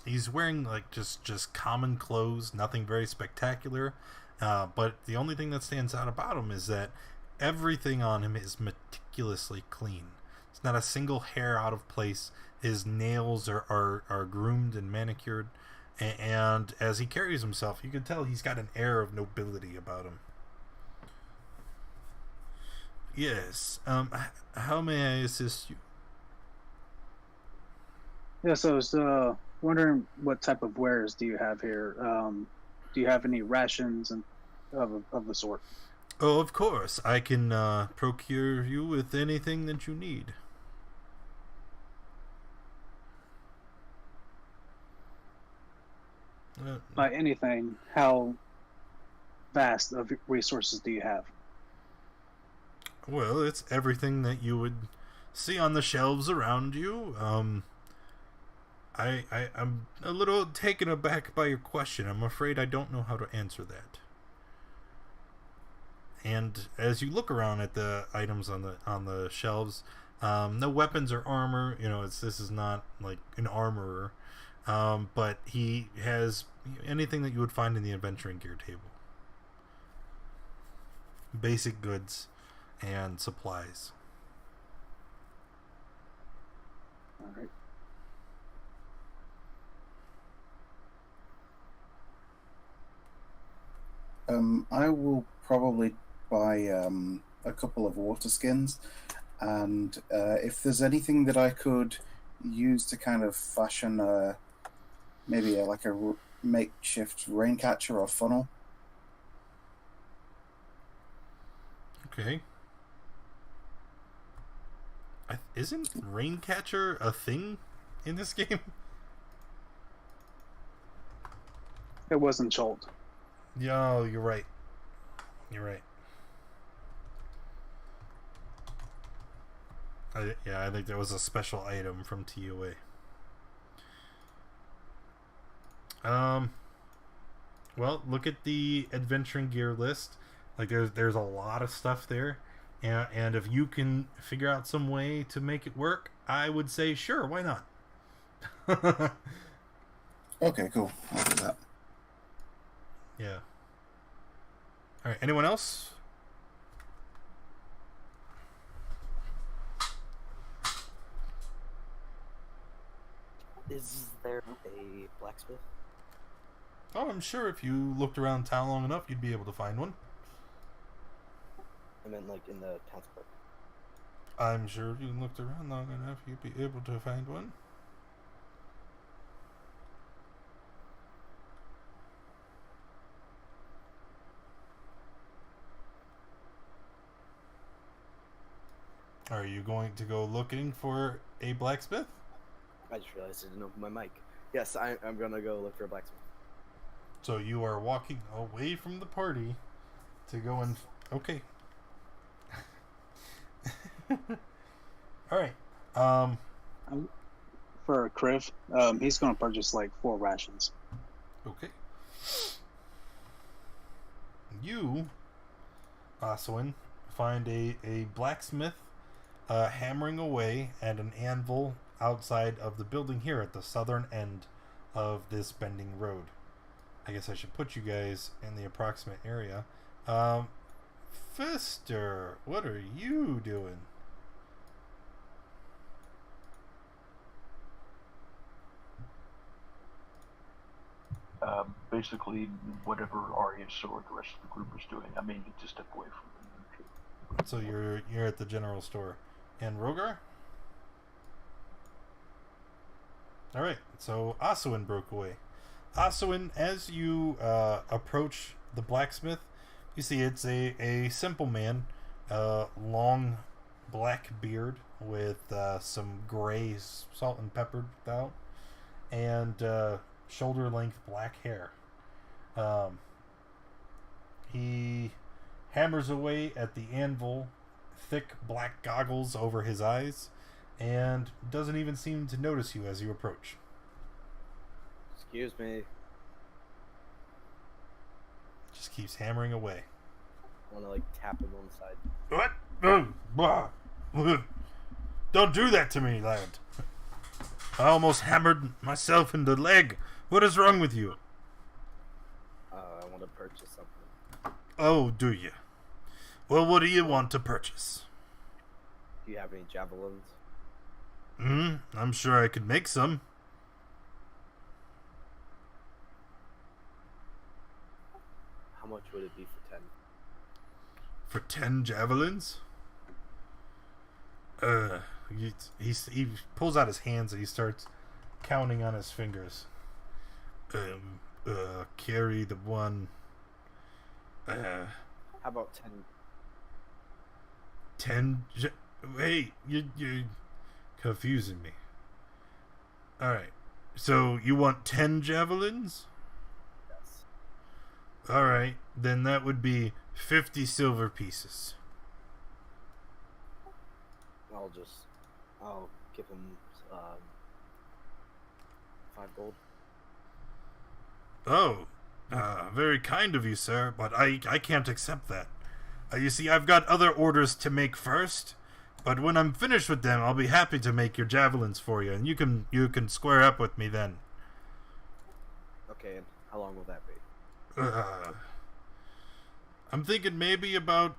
He's wearing like just common clothes, nothing very spectacular. But the only thing that stands out about him is that everything on him is meticulously clean. There's not a single hair out of place. His nails are groomed and manicured. And as he carries himself, you can tell he's got an air of nobility about him. Yes. How may I assist you? Yes, I was wondering what type of wares do you have here? Do you have any rations and of the sort? Oh, of course. I can procure you with anything that you need. By anything, how vast of resources do you have? Well, it's everything that you would see on the shelves around you. I'm a little taken aback by your question. I'm afraid I don't know how to answer that. And as you look around at the items on the shelves, no weapons or armor. You know, this is not like an armorer, but he has anything that you would find in the adventuring gear table. Basic goods and supplies. All right. I will probably buy a couple of water skins, and if there's anything that I could use to kind of fashion maybe like a makeshift rain catcher or funnel. Okay. Isn't Raincatcher a thing in this game? It wasn't Jolt. Yeah, you're right. You're right. I think there was a special item from TOA. Well, look at the adventuring gear list. Like there's a lot of stuff there, and if you can figure out some way to make it work, I would say sure, why not? Okay, cool. I'll do that. Yeah. All right. Anyone else? Is there a blacksmith? Oh, I'm sure if you looked around town long enough, you'd be able to find one. I meant like in the town square. I'm sure if you looked around long enough, you'd be able to find one. Are you going to go looking for a blacksmith? I just realized I didn't open my mic. Yes, I'm gonna go look for a blacksmith. So you are walking away from the party to go and... Okay. Alright. For Kriv, he's going to purchase like 4 rations. Okay. You, Aswin, find a blacksmith hammering away at an anvil outside of the building here at the southern end of this bending road. I guess I should put you guys in the approximate area. Fister, what are you doing? Basically, whatever Arius or the rest of the group is doing, I may need to step away from them. So you're at the general store. And Rogar? Alright, so Aswin broke away. Aswin, as you approach the blacksmith, you see it's a simple man, long black beard with some gray salt and pepper out, and shoulder-length black hair. He hammers away at the anvil, thick black goggles over his eyes, and doesn't even seem to notice you as you approach. Excuse me. Just keeps hammering away. I want to like tap him on the side. What? Don't do that to me, lad. I almost hammered myself in the leg. What is wrong with you? I want to purchase something. Oh, do you? Well, what do you want to purchase? Do Do you have any javelins? I'm sure I could make some. How much would it be for 10? For 10 javelins? He pulls out his hands and he starts counting on his fingers. Carry the one. How about 10. 10? Hey, you're confusing me. Alright. So you want 10 javelins? Yes. Alright. Then that would be 50 silver pieces. I'll give him 5 gold. Oh, very kind of you, sir, but I can't accept that. You see, I've got other orders to make first, but when I'm finished with them, I'll be happy to make your javelins for you, and you can square up with me then. Okay, and how long will that be? I'm thinking maybe about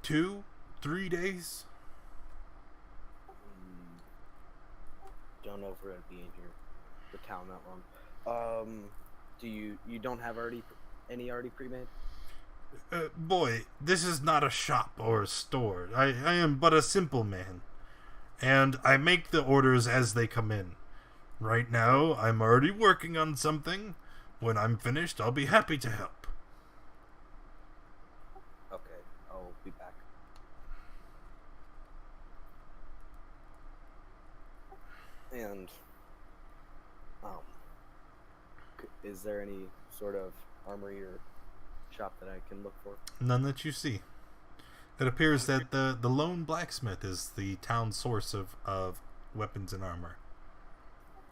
2-3 days. Don't know if we're gonna be in here, the town that long. Do you don't have any already pre-made? Boy, this is not a shop or a store. I am but a simple man, and I make the orders as they come in. Right now, I'm already working on something. When I'm finished, I'll be happy to help. Okay, I'll be back. And is there any sort of armory or shop that I can look for? None that you see. It appears that the lone blacksmith is the town source of weapons and armor.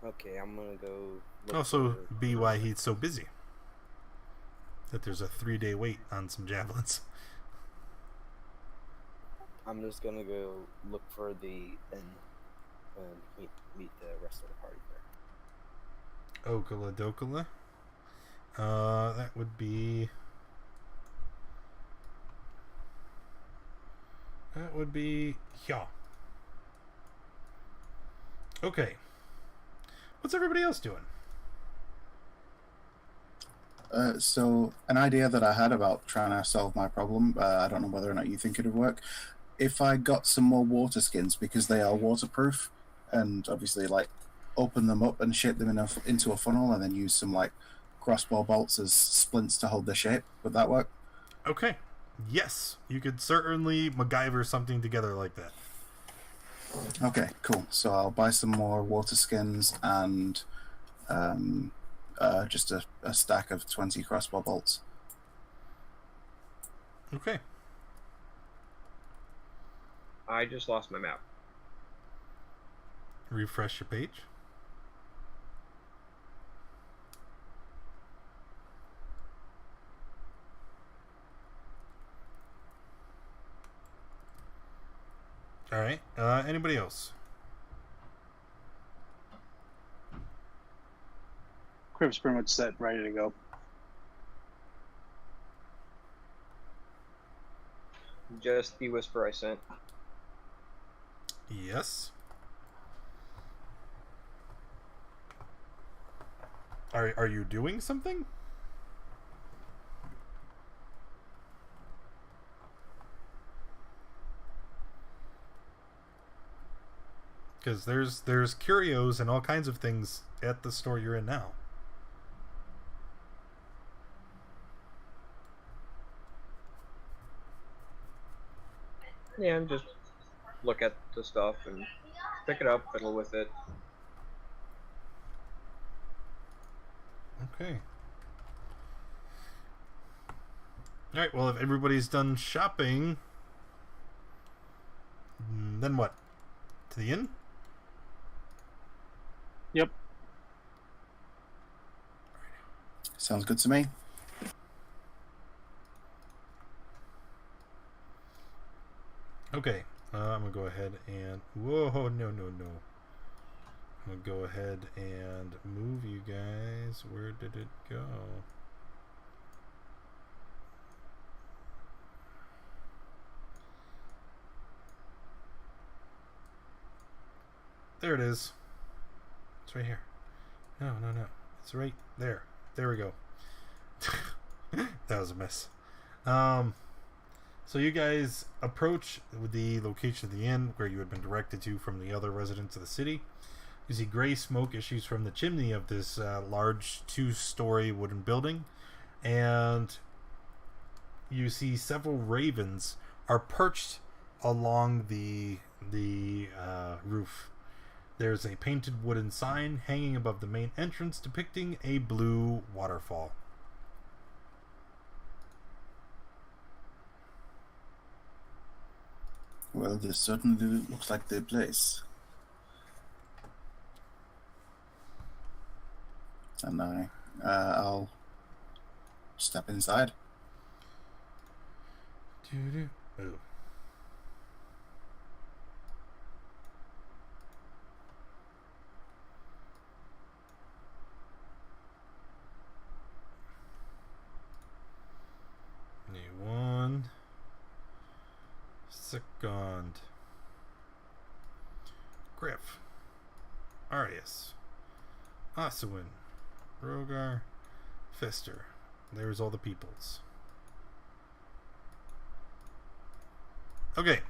Okay, I'm gonna go look Also, for- be why he's so busy. That there's a 3-day wait on some javelins. I'm just gonna go look for the inn and meet the rest of the party there. Okala Dokala. That would be... yeah. Okay. What's everybody else doing? So, an idea that I had about trying to solve my problem, I don't know whether or not you think it would work. If I got some more water skins, because they are waterproof, and obviously, like, open them up and shape them into a funnel, and then use some, like, crossbow bolts as splints to hold their shape, would that work? Okay. Yes, you could certainly MacGyver something together like that. Okay, cool. So I'll buy some more water skins and just a stack of 20 crossbow bolts. Okay. I just lost my map. Refresh your page. All right. Anybody else? Crib's pretty much set, ready to go. Just the whisper I sent. Yes. Are you doing something? Because there's curios and all kinds of things at the store you're in now. Yeah, I'm just look at the stuff and pick it up, fiddle with it. Okay. Alright, well, if everybody's done shopping, then what? To the inn? Yep. Sounds good to me. Okay, I'm gonna go ahead and... Whoa, no. I'm gonna go ahead and move you guys. Where did it go? There it is. It's right here. No. It's right there. There we go. That was a mess. So you guys approach the location of the inn where you had been directed to from the other residents of the city. You see gray smoke issues from the chimney of this large 2-story wooden building, and you see several ravens are perched along the roof. There's a painted wooden sign hanging above the main entrance depicting a blue waterfall. Well, this certainly looks like the place. And I'll step inside. Oh. One second. Griff, Arius, Asuin, Rogar, Fester. There's all the peoples. Okay.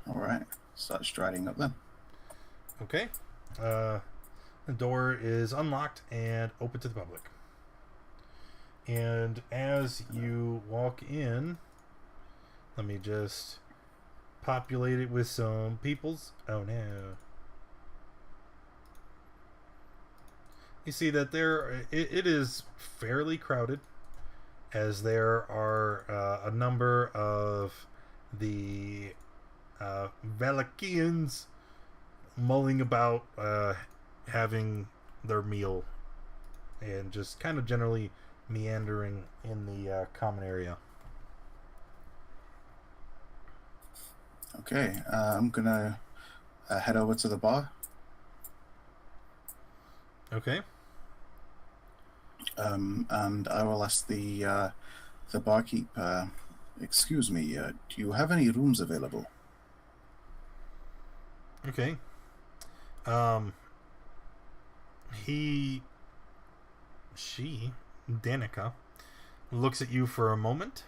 All right. Start striding up then. Okay. The door is unlocked and open to the public. And as you walk in, let me just populate it with some peoples. Oh no. You see that it is fairly crowded, as there are a number of the Vallakians mulling about having their meal and just kind of generally meandering in the common area. Okay, I'm gonna head over to the bar. Okay. And I will ask the barkeep, excuse me, do you have any rooms available? Okay. She, Danica, looks at you for a moment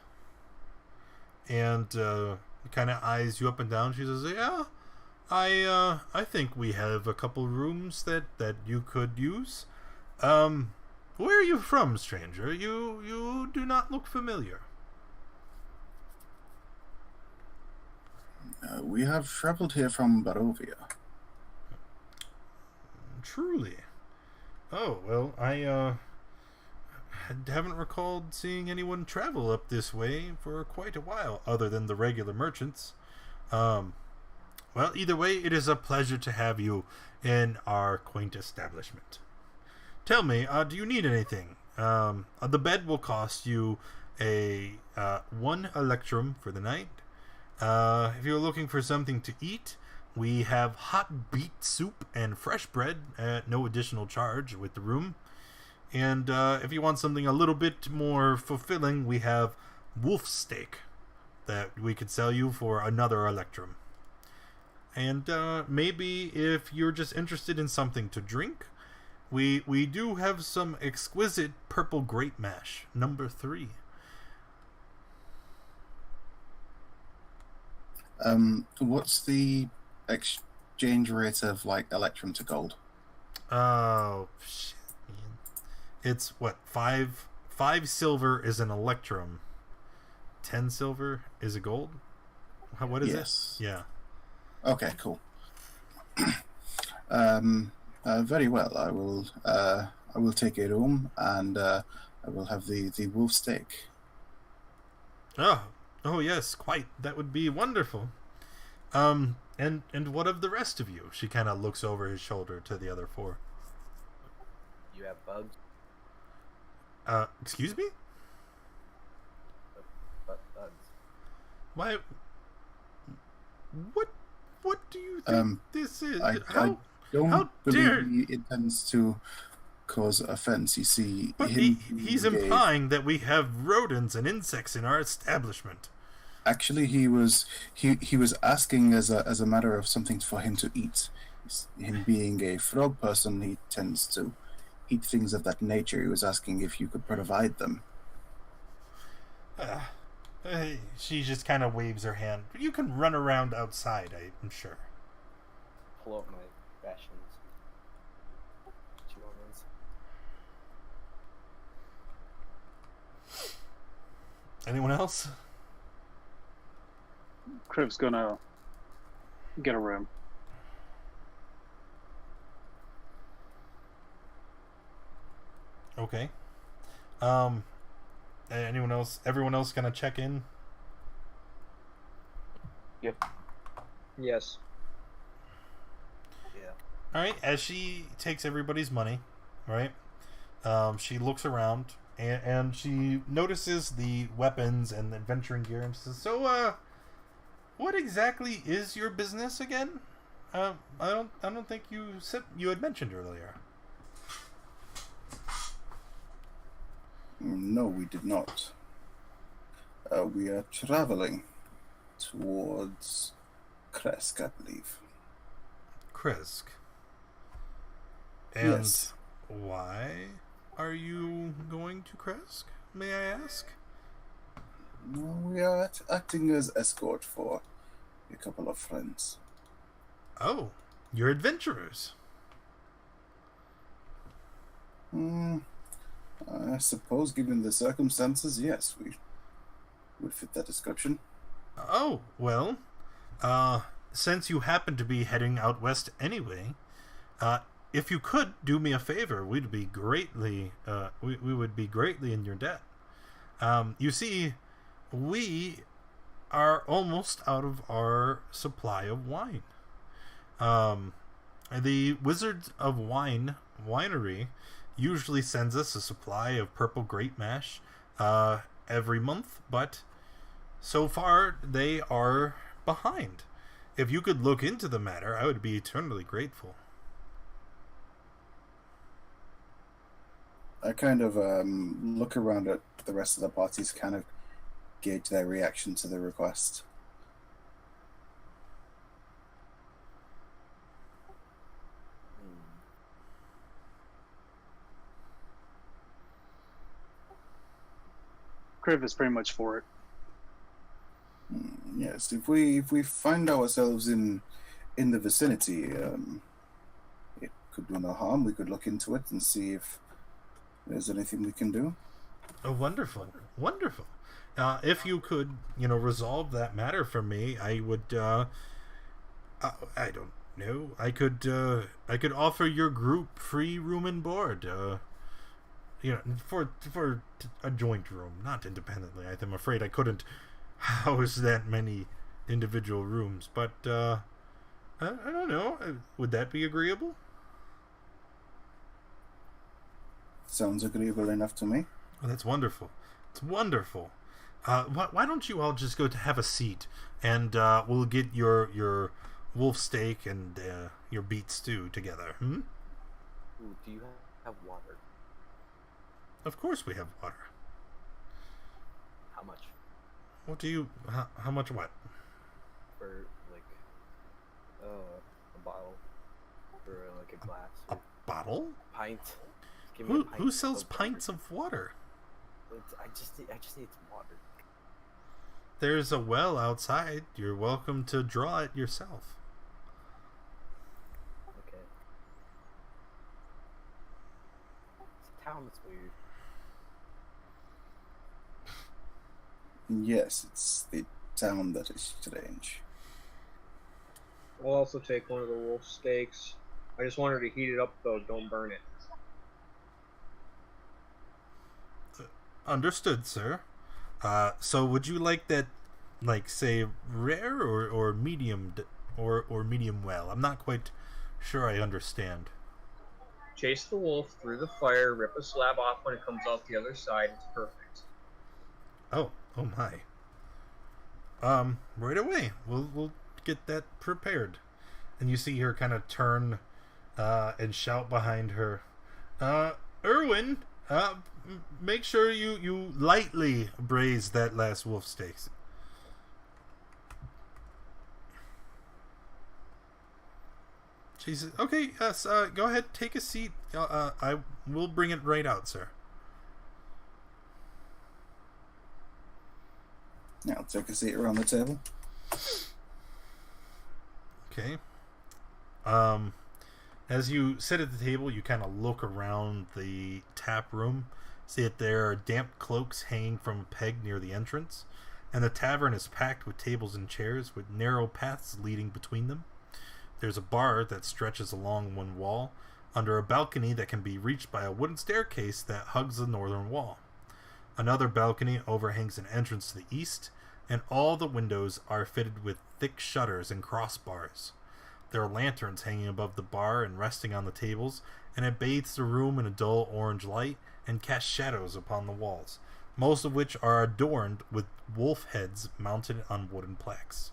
and kind of eyes you up and down. She says, "Yeah, I think we have a couple rooms that you could use. Where are you from, stranger? You do not look familiar." We have traveled here from Barovia. Truly. Oh, well, I haven't recalled seeing anyone travel up this way for quite a while, other than the regular merchants. Well, either way, it is a pleasure to have you in our quaint establishment. Tell me, do you need anything? The bed will cost you a 1 electrum for the night. If you're looking for something to eat, we have hot beet soup and fresh bread at no additional charge with the room. And if you want something a little bit more fulfilling, we have wolf steak that we could sell you for another electrum. And maybe if you're just interested in something to drink, we do have some exquisite purple grape mash, number 3. What's the exchange rate of like electrum to gold? Oh shit, man. It's what, 5 silver is an electrum. 10 silver is a gold? What is Yes. it? Yeah. Okay, cool. Very well. I will take a room and I will have the wolf steak. Oh yes, quite. That would be wonderful. And what of the rest of you? She kind of looks over his shoulder to the other 4. You have bugs? Excuse me? Bugs. Why? What do you think this is? I don't how believe dare he intends to cause offense. You see, But he's implying that we have rodents and insects in our establishment. Actually, he was asking as a matter of something for him to eat. Him being a frog person, he tends to eat things of that nature. He was asking if you could provide them. She just kind of waves her hand. You can run around outside, I'm sure. Pull out my rations. Anyone else? Crib's gonna get a room. Okay. Anyone else? Everyone else gonna check in? Yep. Yes. Yeah. All right. As she takes everybody's money, right? She looks around and she notices the weapons and the adventuring gear and says, "So, what exactly is your business again? I don't think you had mentioned earlier." No, we did not. We are traveling towards Kresk, I believe. Kresk. And Yes. why are you going to Kresk, may I ask? We are acting as escort for a couple of friends. Oh, you're adventurers. I suppose, given the circumstances, yes, we would fit that description. Oh, well, since you happen to be heading out west anyway, if you could do me a favor, we'd be greatly, we would be greatly in your debt. You see, we are almost out of our supply of wine. The Wizards of Wine winery usually sends us a supply of purple grape mash every month, but so far they are behind. If you could look into the matter, I would be eternally grateful. I kind of look around at the rest of the parties, kind of gauge their reaction to the request. Criv is pretty much for it. Yes, if we find ourselves in the vicinity, it could do no harm. We could look into it and see if there's anything we can do. Oh, wonderful, wonderful. If you could, resolve that matter for me, I would. I don't know. I could offer your group free room and board. For a joint room, not independently. I'm afraid I couldn't house that many individual rooms, but I don't know. Would that be agreeable? Sounds agreeable enough to me. Oh, that's wonderful. It's wonderful. Why don't you all just go to have a seat, and we'll get your wolf steak and your beet stew together. Ooh, do you have water? Of course we have water. How much? What do you? How much what? For a bottle, or like a glass. A bottle? A pint. Give me a pint Who sells of water. pints of water? I just need some water. There's a well outside. You're welcome to draw it yourself. Okay. This town is weird. Yes, it's the town that is strange. I'll also take one of the wolf steaks. I just want her to heat it up, though. Don't burn it. Understood, sir. So would you like that, say, rare or medium, or medium well? I'm not quite sure I understand. Chase the wolf through the fire, rip a slab off when it comes out the other side. It's perfect. Oh my. Right away. We'll get that prepared. And you see her kind of turn and shout behind her. Erwin, make sure you lightly braise that last wolf steak. She says, okay, yes, go ahead, take a seat. I will bring it right out, sir. Yeah, I'll take a seat around the table. Okay. As you sit at the table, you kind of look around the tap room, see that there are damp cloaks hanging from a peg near the entrance, and the tavern is packed with tables and chairs with narrow paths leading between them. There's a bar that stretches along one wall, under a balcony that can be reached by a wooden staircase that hugs the northern wall. Another balcony overhangs an entrance to the east, and all the windows are fitted with thick shutters and crossbars. There are lanterns hanging above the bar and resting on the tables, and it bathes the room in a dull orange light and casts shadows upon the walls, most of which are adorned with wolf heads mounted on wooden plaques.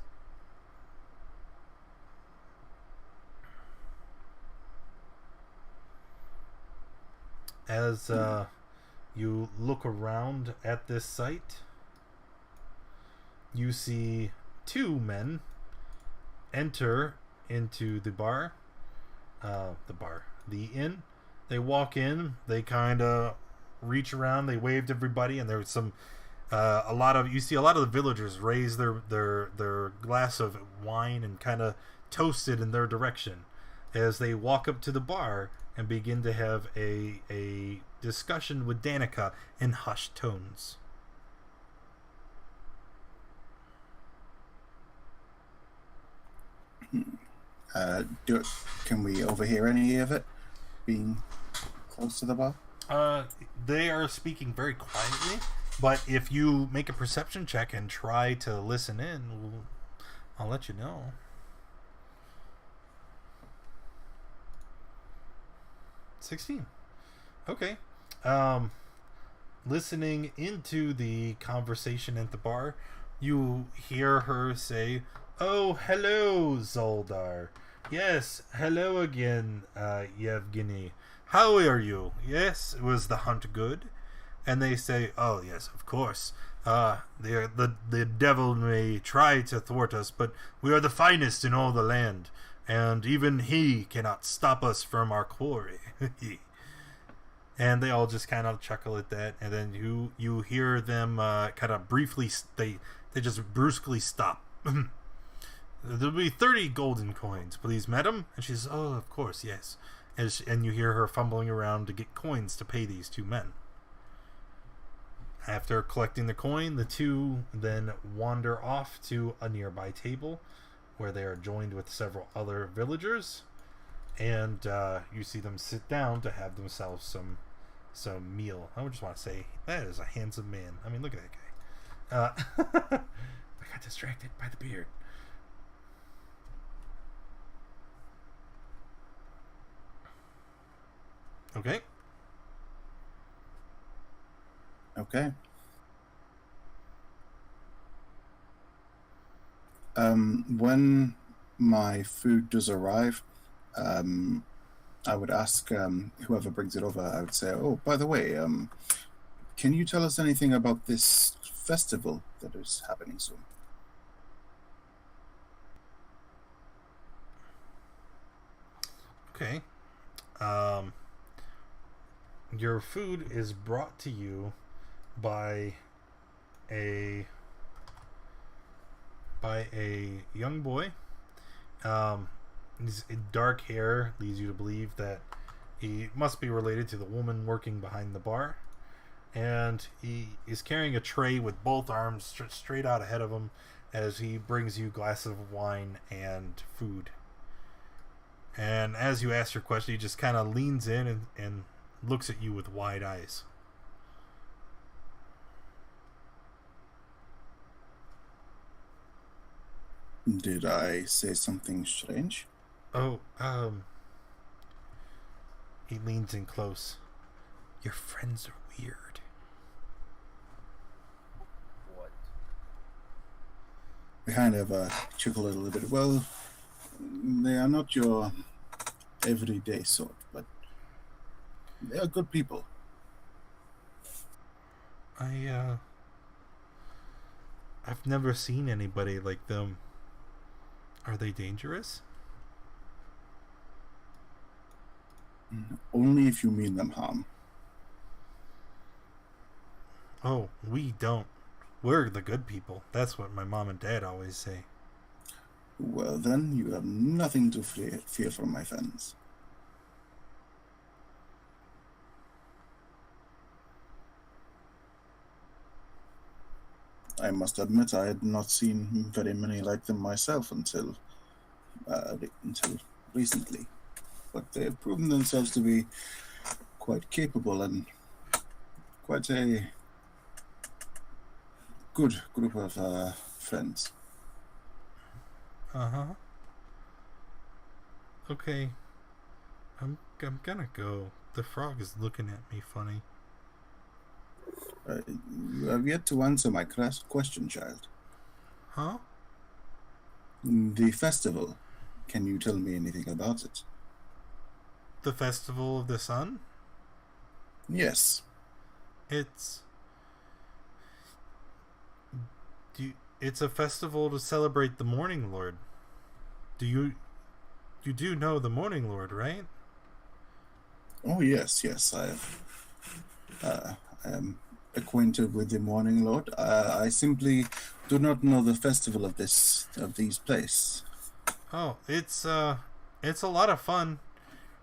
As you look around at this site, you see two men enter into the inn. They walk in, they kind of reach around, they waved everybody, and there's some you see a lot of the villagers raise their glass of wine and kind of toast it in their direction as they walk up to the bar and begin to have a discussion with Danica in hushed tones. Can we overhear any of it being close to the bar? They are speaking very quietly, but if you make a perception check and try to listen in, I'll let you know. 16. Okay. Listening into the conversation at the bar, you hear her say, "Oh, hello, Zoldar. Yes, hello again, Yevgeny. How are you? Yes, was the hunt good?" And they say, "Oh, yes, of course. The devil may try to thwart us, but we are the finest in all the land, and even he cannot stop us from our quarry." And they all just kind of chuckle at that, and then you hear them kind of briefly, they just brusquely stop. "There'll be 30 golden coins, please, madam." And she says, "Oh, of course, yes." And you hear her fumbling around to get coins to pay these two men. After collecting the coin, the two then wander off to a nearby table where they are joined with several other villagers, and you see them sit down to have themselves some meal. I would just want to say, that is a handsome man. I mean, look at that guy. I got distracted by the beard. Okay. Okay. When my food does arrive, I would ask whoever brings it over, I would say, "Oh, by the way, can you tell us anything about this festival that is happening soon?" Okay. Your food is brought to you by a young boy. His dark hair leads you to believe that he must be related to the woman working behind the bar, and he is carrying a tray with both arms straight out ahead of him as he brings you glasses of wine and food. And as you ask your question, he just kind of leans in and looks at you with wide eyes. Did I say something strange? Oh, he leans in close. Your friends are weird. What? I kind of chuckle a little bit. Well, they are not your everyday sort, but They are good people. I've never seen anybody like them. Are they dangerous? Only if you mean them harm. Oh, we don't. We're the good people. That's what my mom and dad always say. Well then, you have nothing to fear from my friends. I must admit I had not seen very many like them myself until recently. But they have proven themselves to be quite capable and quite a good group of friends. Uh-huh. Okay. I'm gonna go. The frog is looking at me funny. You have yet to answer my question, child. Huh? The festival. Can you tell me anything about it? The Festival of the Sun? Yes. It's a festival to celebrate the Morning Lord. You do know the Morning Lord, right? Oh yes, I am acquainted with the Morning Lord. I simply do not know the festival of these place. Oh, it's a lot of fun.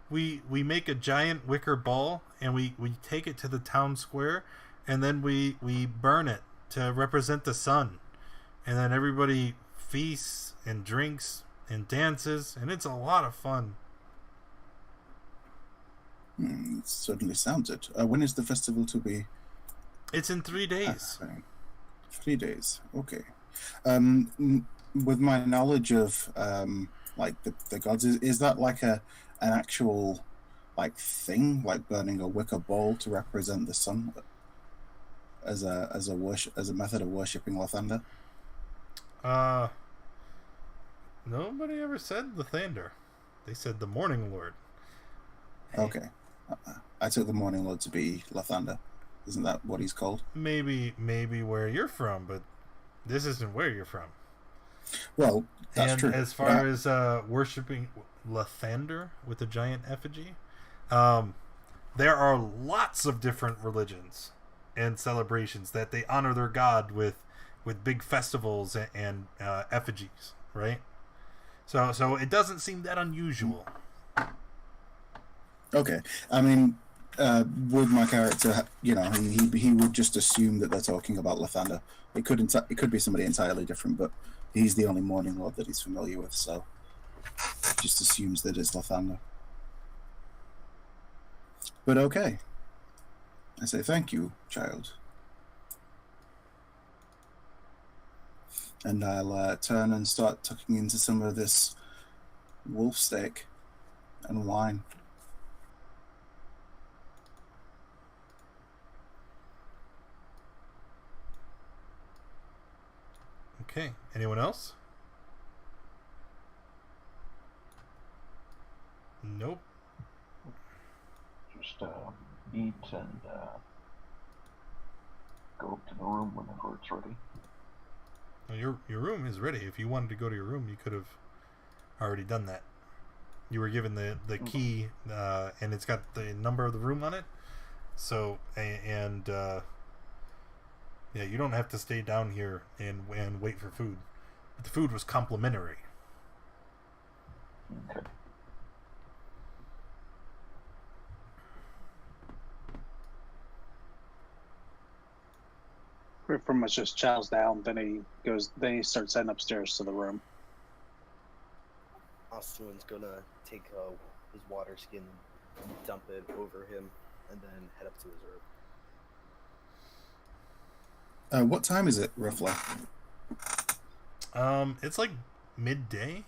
We make a giant wicker ball and we take it to the town square and then we burn it to represent the sun. And then everybody feasts and drinks and dances and it's a lot of fun. It certainly sounds it. When is the festival to be? It's in 3 days. 3 days. Okay. With my knowledge of like the gods, is that like an actual like thing, like burning a wicker ball to represent the sun as a method of worshipping Lathander? Nobody ever said the Thunder. They said the Morning Lord. Okay. I took the Morning Lord to be Lathander. Isn't that what he's called? Maybe where you're from, but this isn't where you're from. Well, that's and true. As far as worshipping Lathander with a giant effigy, there are lots of different religions and celebrations that they honor their god with big festivals and effigies, right? So it doesn't seem that unusual. Okay, I mean, with my character, you know, he would just assume that they're talking about Lathander. It could be somebody entirely different, but he's the only Morning Lord that he's familiar with, so just assumes that it's Lathander. But okay, I say thank you, child, and I'll turn and start tucking into some of this wolf steak and wine. Okay. Anyone else? Nope. Just eat and go up to the room whenever it's ready. Well, your room is ready. If you wanted to go to your room, you could have already done that. You were given the key, and it's got the number of the room on it. So yeah, you don't have to stay down here and wait for food. But the food was complimentary. Okay. Pretty much just chows down. Then he starts heading upstairs to the room. Ostuin's gonna take his water skin, dump it over him, and then head up to his room. What time is it, roughly? It's like midday.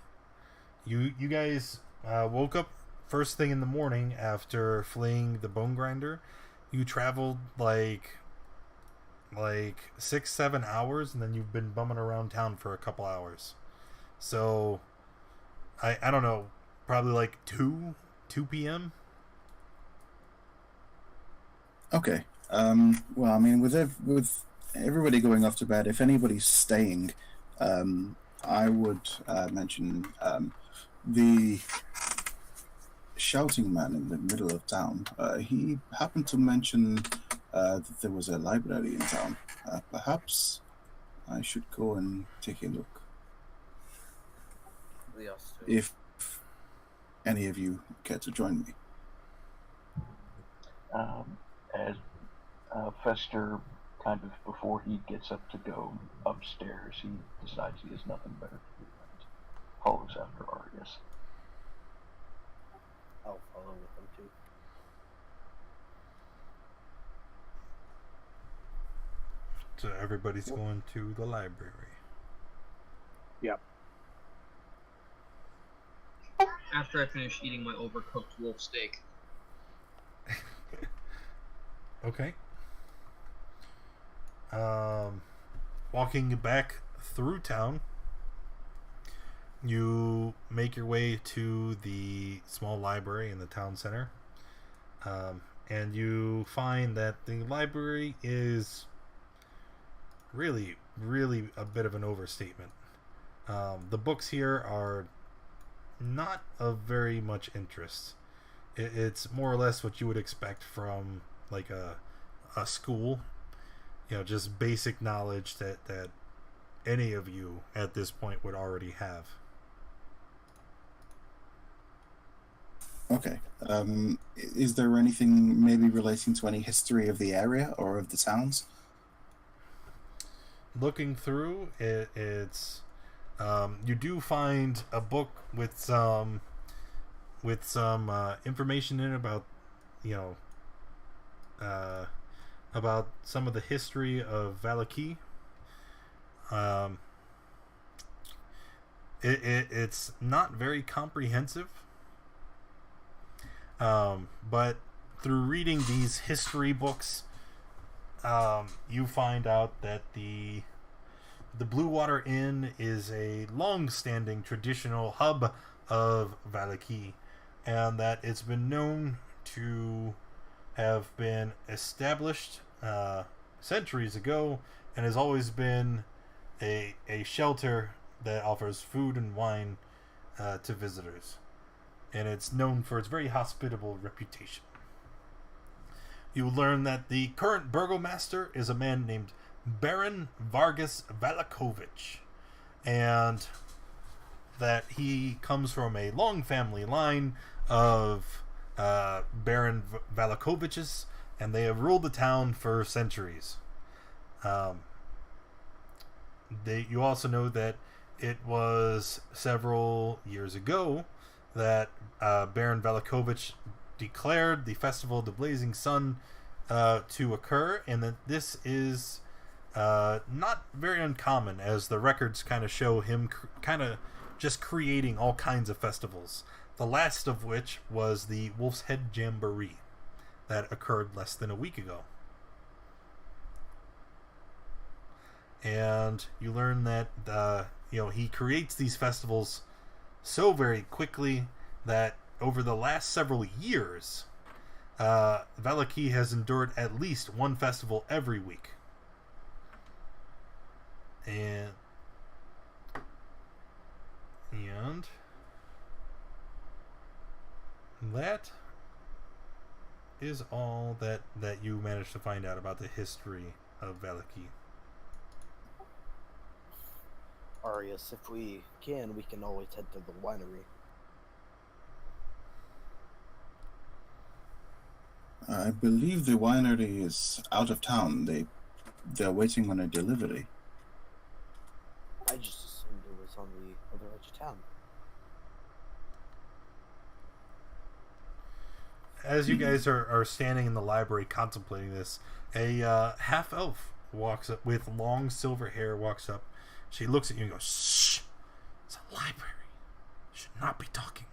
You guys woke up first thing in the morning after fleeing the bone grinder. You traveled like 6-7 hours, and then you've been bumming around town for a couple hours. So I don't know, probably like 2 p.m. Okay. Well, I mean, with everybody going off to bed, if anybody's staying, I would mention the shouting man in the middle of town. He happened to mention that there was a library in town. Perhaps I should go and take a look. We also If any of you care to join me. As Fester, kind of before he gets up to go upstairs, he decides he has nothing better to do and follows after Arius. I'll follow with them too. So everybody's going to the library. Yep. After I finish eating my overcooked wolf steak. Okay. Walking back through town, you make your way to the small library in the town center, and you find that the library is really a bit of an overstatement. The books here are not of very much interest. It's more or less what you would expect from like a school, just basic knowledge that any of you at this point would already have. Okay. Is there anything maybe relating to any history of the area or of the towns? Looking through it's you do find a book with some information in it about some of the history of Vallaki. It's not very comprehensive, but through reading these history books, you find out that the Blue Water Inn is a long-standing traditional hub of Vallaki, and that it's been known to have been established centuries ago and has always been a shelter that offers food and wine to visitors, and it's known for its very hospitable reputation. You learn that the current burgomaster is a man named Baron Vargas Valakovich, and that he comes from a long family line of Baron Valakoviches, and they have ruled the town for centuries. You also know that it was several years ago that Baron Valakovich declared the Festival of the Blazing Sun to occur, and that this is not very uncommon, as the records kind of show him kind of just creating all kinds of festivals. The last of which was the Wolf's Head Jamboree that occurred less than a week ago. And you learn that he creates these festivals so very quickly that over the last several years, Vallaki has endured at least one festival every week. And that is all that you managed to find out about the history of Vallaki. Arius, if we can always head to the winery. I believe the winery is out of town. They're waiting on a delivery. I just assumed it was on the other edge of town. As you guys are standing in the library contemplating this, a half-elf walks up with long silver hair, walks up. She looks at you and goes, "Shh! It's a library. You should not be talking."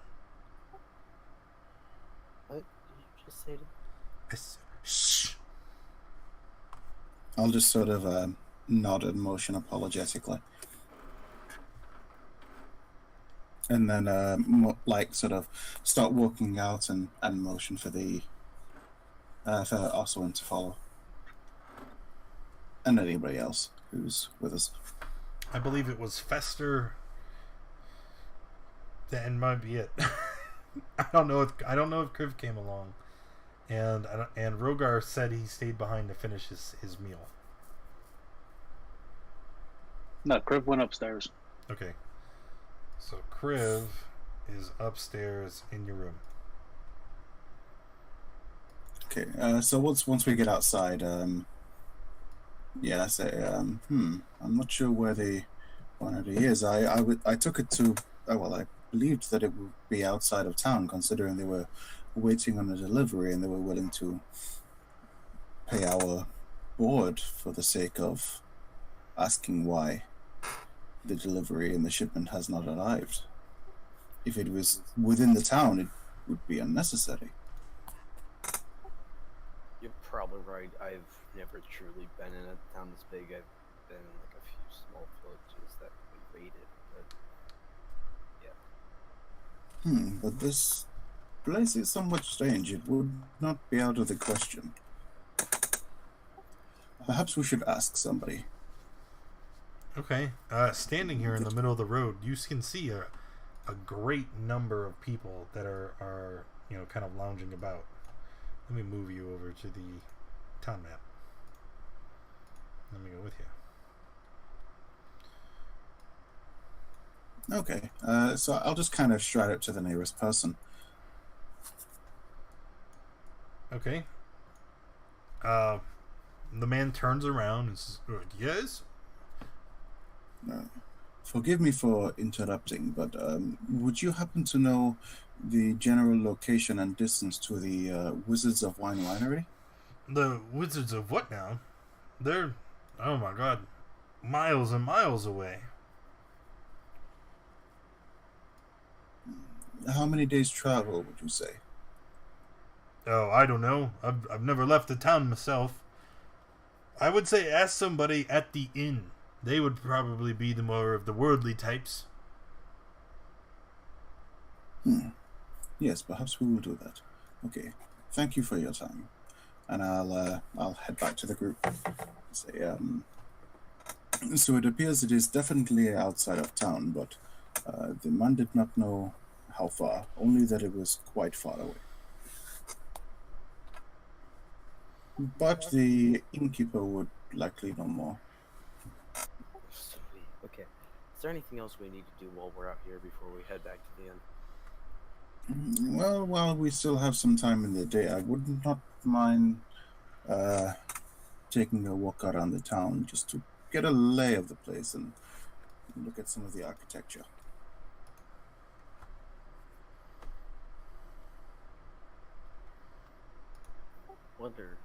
What did you just say to me? Shh! I'll just sort of nod and motion apologetically. And then, sort of start walking out and motion for the for Oswin to follow. And anybody else who's with us. I believe it was Fester. That might be it. I don't know if Kriv came along, and Rogar said he stayed behind to finish his meal. No, Crib went upstairs. Okay, so Kriv is upstairs in your room. Okay, so once we get outside, yeah, I say, I'm not sure where the quantity is. I took it to, well, I believed that it would be outside of town, considering they were waiting on a delivery and they were willing to pay our board for the sake of asking why the delivery and the shipment has not arrived. If it was within the town, it would be unnecessary. You're probably right. I've never truly been in a town this big. I've been in like a few small villages that we raided, but yeah. But this place is somewhat strange. It would not be out of the question. Perhaps we should ask somebody. Okay. Standing here in the middle of the road, you can see a great number of people that are kind of lounging about. Let me move you over to the town map. Let me go with you. Okay. So I'll just kind of stride up to the nearest person. Okay. The man turns around and says, "Yes." Forgive me for interrupting, but would you happen to know the general location and distance to the Wizards of Wine Winery? The Wizards of what now? They're, oh my god, miles and miles away. How many days travel would you say? Oh, I don't know. I've never left the town myself. I would say ask somebody at the inn. They would probably be the more of the worldly types. Yes, perhaps we will do that. Okay. Thank you for your time. And I'll head back to the group. Say, so it appears it is definitely outside of town, but the man did not know how far, only that it was quite far away. But the innkeeper would likely know more. Sweet. Okay. Is there anything else we need to do while we're out here before we head back to the inn? Well, while we still have some time in the day, I would not mind taking a walk around the town just to get a lay of the place and look at some of the architecture. Wonder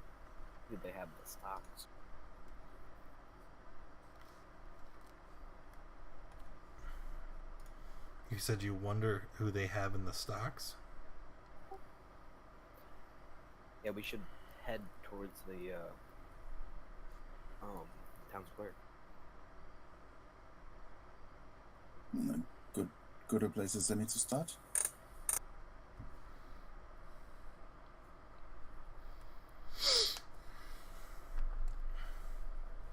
who they have the stocks. You said you wonder who they have in the stocks? Yeah, we should head towards the town square. Good a place as any to start.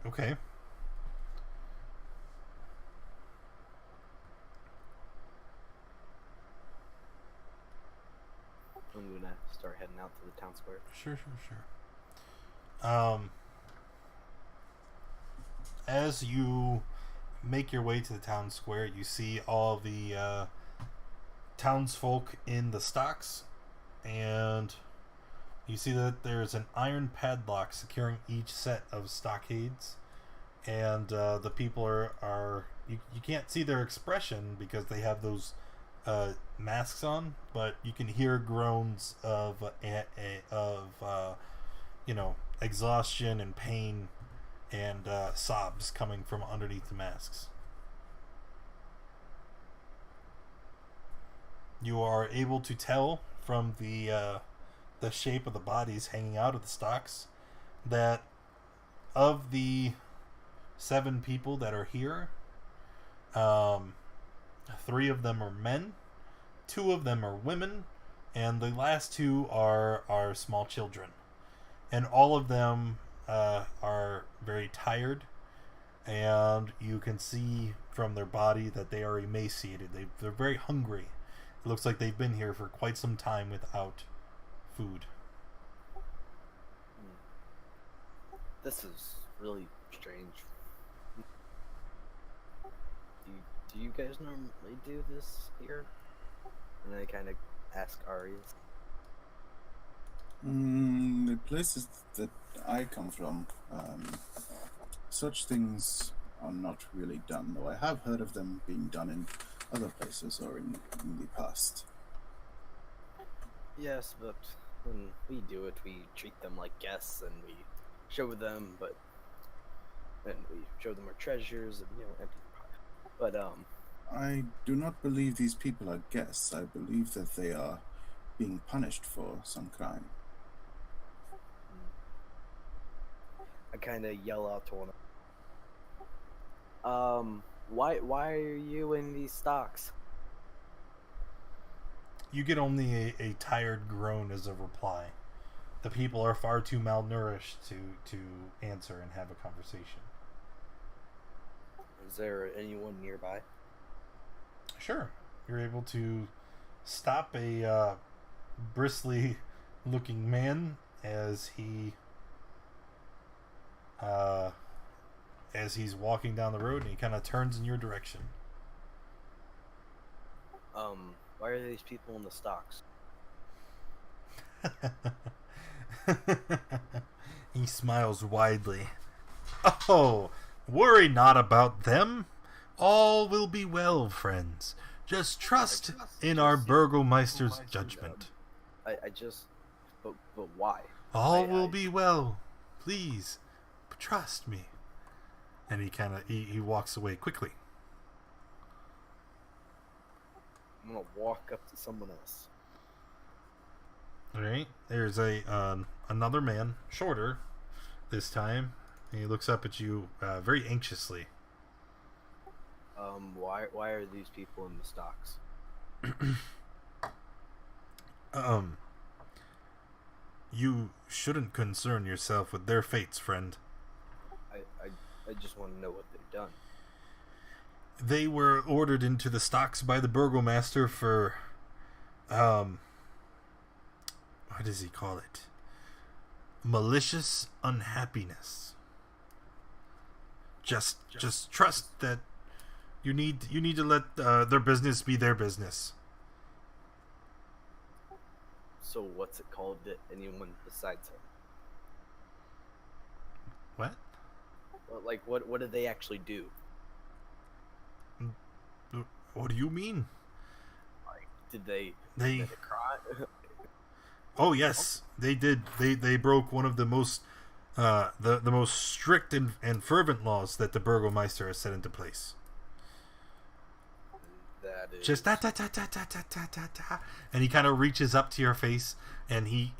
Okay. I'm gonna start heading out to the town square. Sure. As you make your way to the town square, you see all the townsfolk in the stocks, and you see that there's an iron padlock securing each set of stockades, and the people are you can't see their expression because they have those masks on, but you can hear groans of exhaustion and pain and sobs coming from underneath the masks. You are able to tell from the shape of the bodies hanging out of the stocks that of the 7 people that are here, 3 of them are men, 2 of them are women, and the last 2 are small children. and all of them are very tired, and you can see from their body that they are emaciated. They're very hungry. It looks like they've been here for quite some time without food. This is really strange. Do you guys normally do this here? And I kind of ask Arias. The places that I come from, such things are not really done, though I have heard of them being done in other places or in the past. Yes, but when we do it, we treat them like guests, and we show them, and we show them our treasures, and empty. But I do not believe these people are guests. I believe that they are being punished for some crime. I kind of yell out to one of them. Why are you in these stocks? You get only a tired groan as a reply. The people are far too malnourished to answer and have a conversation. Is there anyone nearby? Sure. You're able to stop a bristly looking man as he's walking down the road, and he kind of turns in your direction. Why are these people in the stocks? He smiles widely. Oh, worry not about them. All will be well, friends. Just trust in our Burgomeister's judgment. But why? All will be well. Please, trust me. And he walks away quickly. I'm gonna walk up to someone else. All right. There's another man, shorter this time. And he looks up at you very anxiously. Why are these people in the stocks? You shouldn't concern yourself with their fates, friend. I just want to know what they've done. They were ordered into the stocks by the Burgomaster for, what does he call it? Malicious unhappiness. Just trust that you need to let their business be their business. So what's it called to anyone besides him? What? Well, like, what do they actually do? What do you mean? Like, did they cry? Oh yes, they did. They broke one of the most the most strict and fervent laws that the Burgomeister has set into place. That is Just da da da da da da da da da, and he kind of reaches up to your face, and he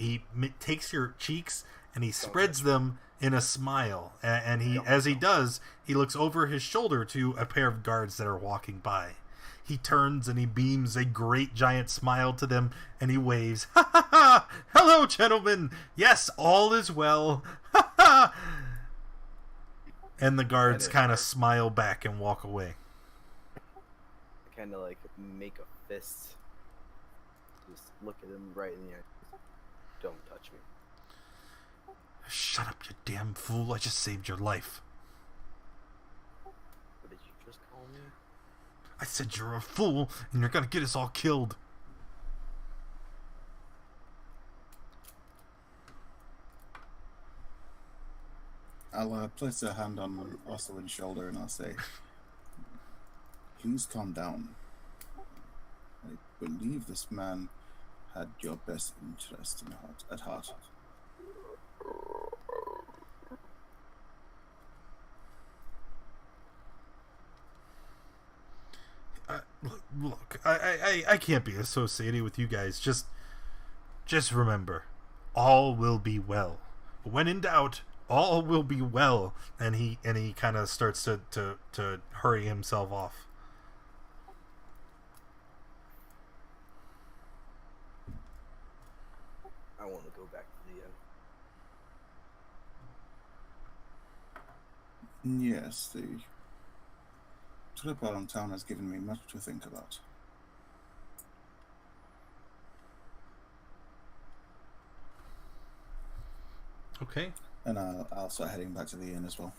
takes your cheeks and he spreads them in a smile, and as he does, he looks over his shoulder to a pair of guards that are walking by. He turns and he beams a great giant smile to them, and he waves. Ha ha ha! Hello, gentlemen. Yes, all is well. Ha ha! And the guards kind of smile back and walk away. kind of like make a fist. Just look at him right in the eye. Don't touch me. Shut up, you damn fool. I just saved your life. What did you just call me? I said you're a fool, and you're gonna get us all killed. I'll place a hand on Ocelyn's shoulder and I'll say, please calm down. I believe this man had your best interest at heart. Look, I can't be associated with you guys. Just remember, all will be well. When in doubt, all will be well. And he kind of starts to hurry himself off. I want to go back to the inn. Yes, the trip around town has given me much to think about. Okay. And I'll start heading back to the inn as well.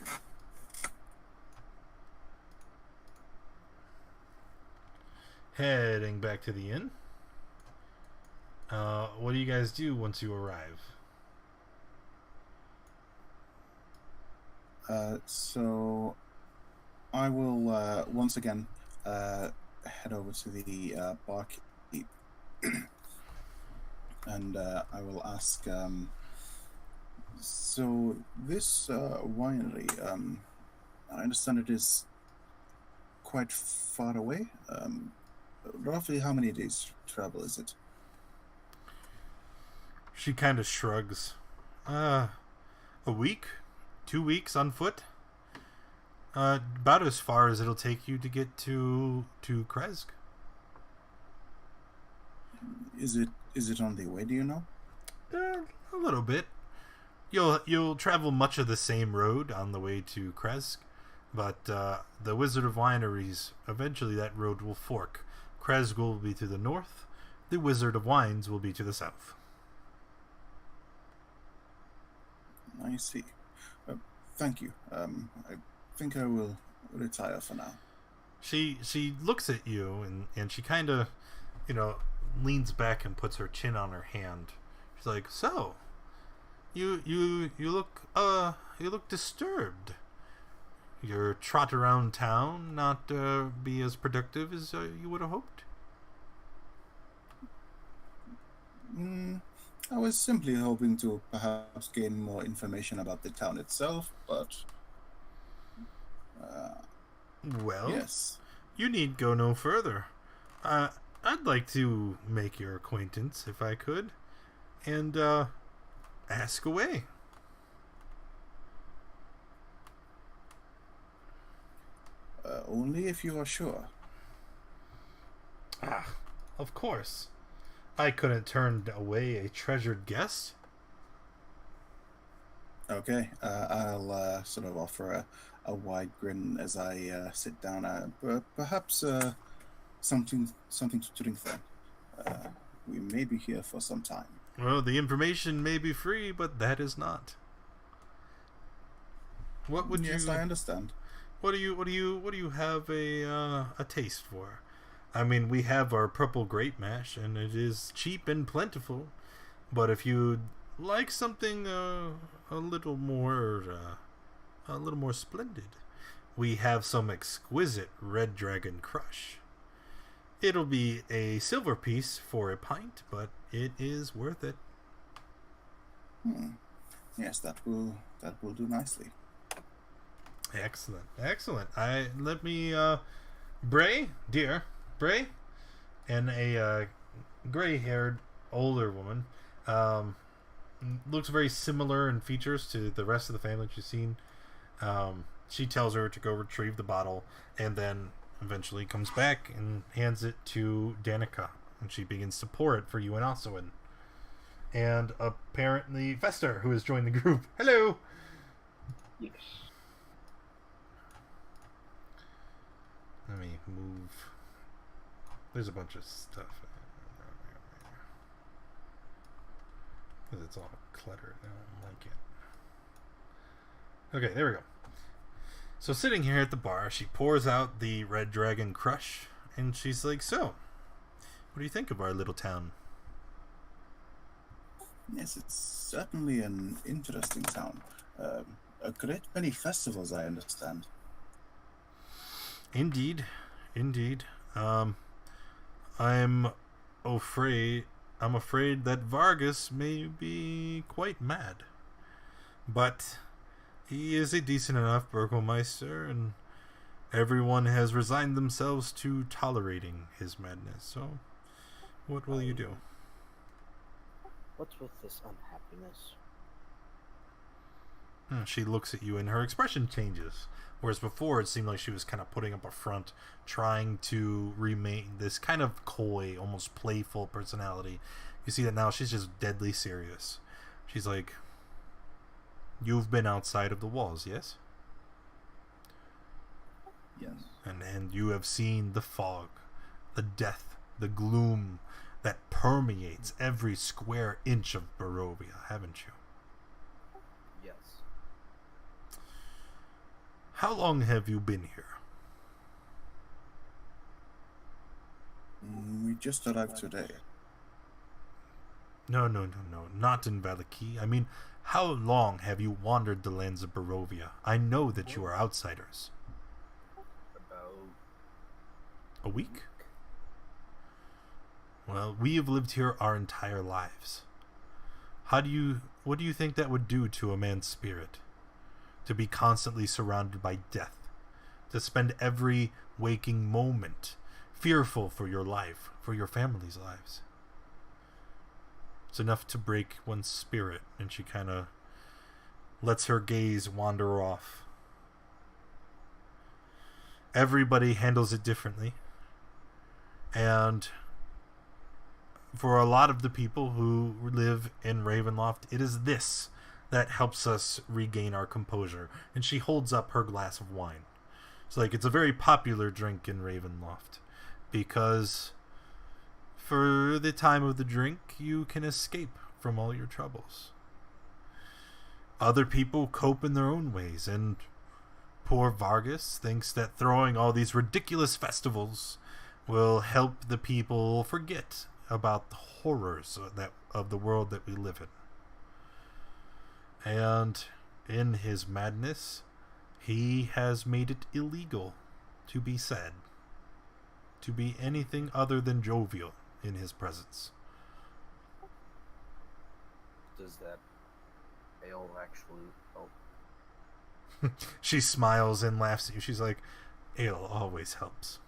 Heading back to the inn. What do you guys do once you arrive? So I will once again head over to the barkeep, and I will ask. So this winery, I understand it is quite far away. Roughly how many days travel is it? She kind of shrugs. A week? 2 weeks on foot? About as far as it'll take you to get to Kresk. Is it on the way? Do you know? A little bit. You'll travel much of the same road on the way to Kresk, but the Wizard of Wineries, eventually that road will fork. Kresk will be to the north. The Wizard of Wines will be to the south. I see. Thank you. I think I will retire for now. She looks at you and she kind of, leans back and puts her chin on her hand. She's like, "So, you look disturbed. Your trot around town not be as productive as you would have hoped." I was simply hoping to perhaps gain more information about the town itself, but Well, yes. You need go no further. I'd like to make your acquaintance if I could, and ask away. Only if you are sure. Of course. I couldn't turn away a treasured guest. Okay, I'll sort of offer a wide grin as I sit down. Perhaps something to drink then. We may be here for some time. Well, the information may be free, but that is not. What would Yes, you? I understand. What do you have a taste for? I mean, we have our purple grape mash, and it is cheap and plentiful. But if you'd like something a little more splendid, we have some exquisite red dragon crush. It'll be a silver piece for a pint, but it is worth it. Yes, that will do nicely. Excellent. Let me Bray, and a gray-haired older woman, looks very similar in features to the rest of the family she's seen. She tells her to go retrieve the bottle, and then eventually comes back and hands it to Danica, and she begins to pour it for you and Oswin. And apparently Fester, who has joined the group. Hello. Yes. Let me move. There's a bunch of stuff. Because it's all cluttered. I don't like it. Okay, there we go. So sitting here at the bar, she pours out the Red Dragon Crush, and she's like, "So, what do you think of our little town?" Yes, it's certainly an interesting town. A great many festivals, I understand. Indeed. I'm afraid that Vargas may be quite mad. But he is a decent enough burgomeister, and everyone has resigned themselves to tolerating his madness. So, what will you do? What's with this unhappiness? She looks at you, and her expression changes. Whereas before, it seemed like she was kind of putting up a front, trying to remain this kind of coy, almost playful personality. You see that now she's just deadly serious. She's like, "You've been outside of the walls, yes?" And you have seen the fog, the death, the gloom that permeates every square inch of Barovia, haven't you? Yes. How long have you been here? We just arrived today. No, not in Vallaki. I mean, how long have you wandered the lands of Barovia? I know that you are outsiders. About A week? Well, we have lived here our entire lives. What do you think that would do to a man's spirit? To be constantly surrounded by death. To spend every waking moment fearful for your life, for your family's lives. It's enough to break one's spirit, and she kind of lets her gaze wander off. Everybody handles it differently, and for a lot of the people who live in Ravenloft, it is this that helps us regain our composure. And she holds up her glass of wine. It's a very popular drink in Ravenloft, because for the time of the drink, you can escape from all your troubles. Other people cope in their own ways, and poor Vargas thinks that throwing all these ridiculous festivals will help the people forget about the horrors of the world that we live in. And in his madness, he has made it illegal to be sad, to be anything other than jovial in his presence. Does that ale actually help? She smiles and laughs at you. She's like, ale always helps.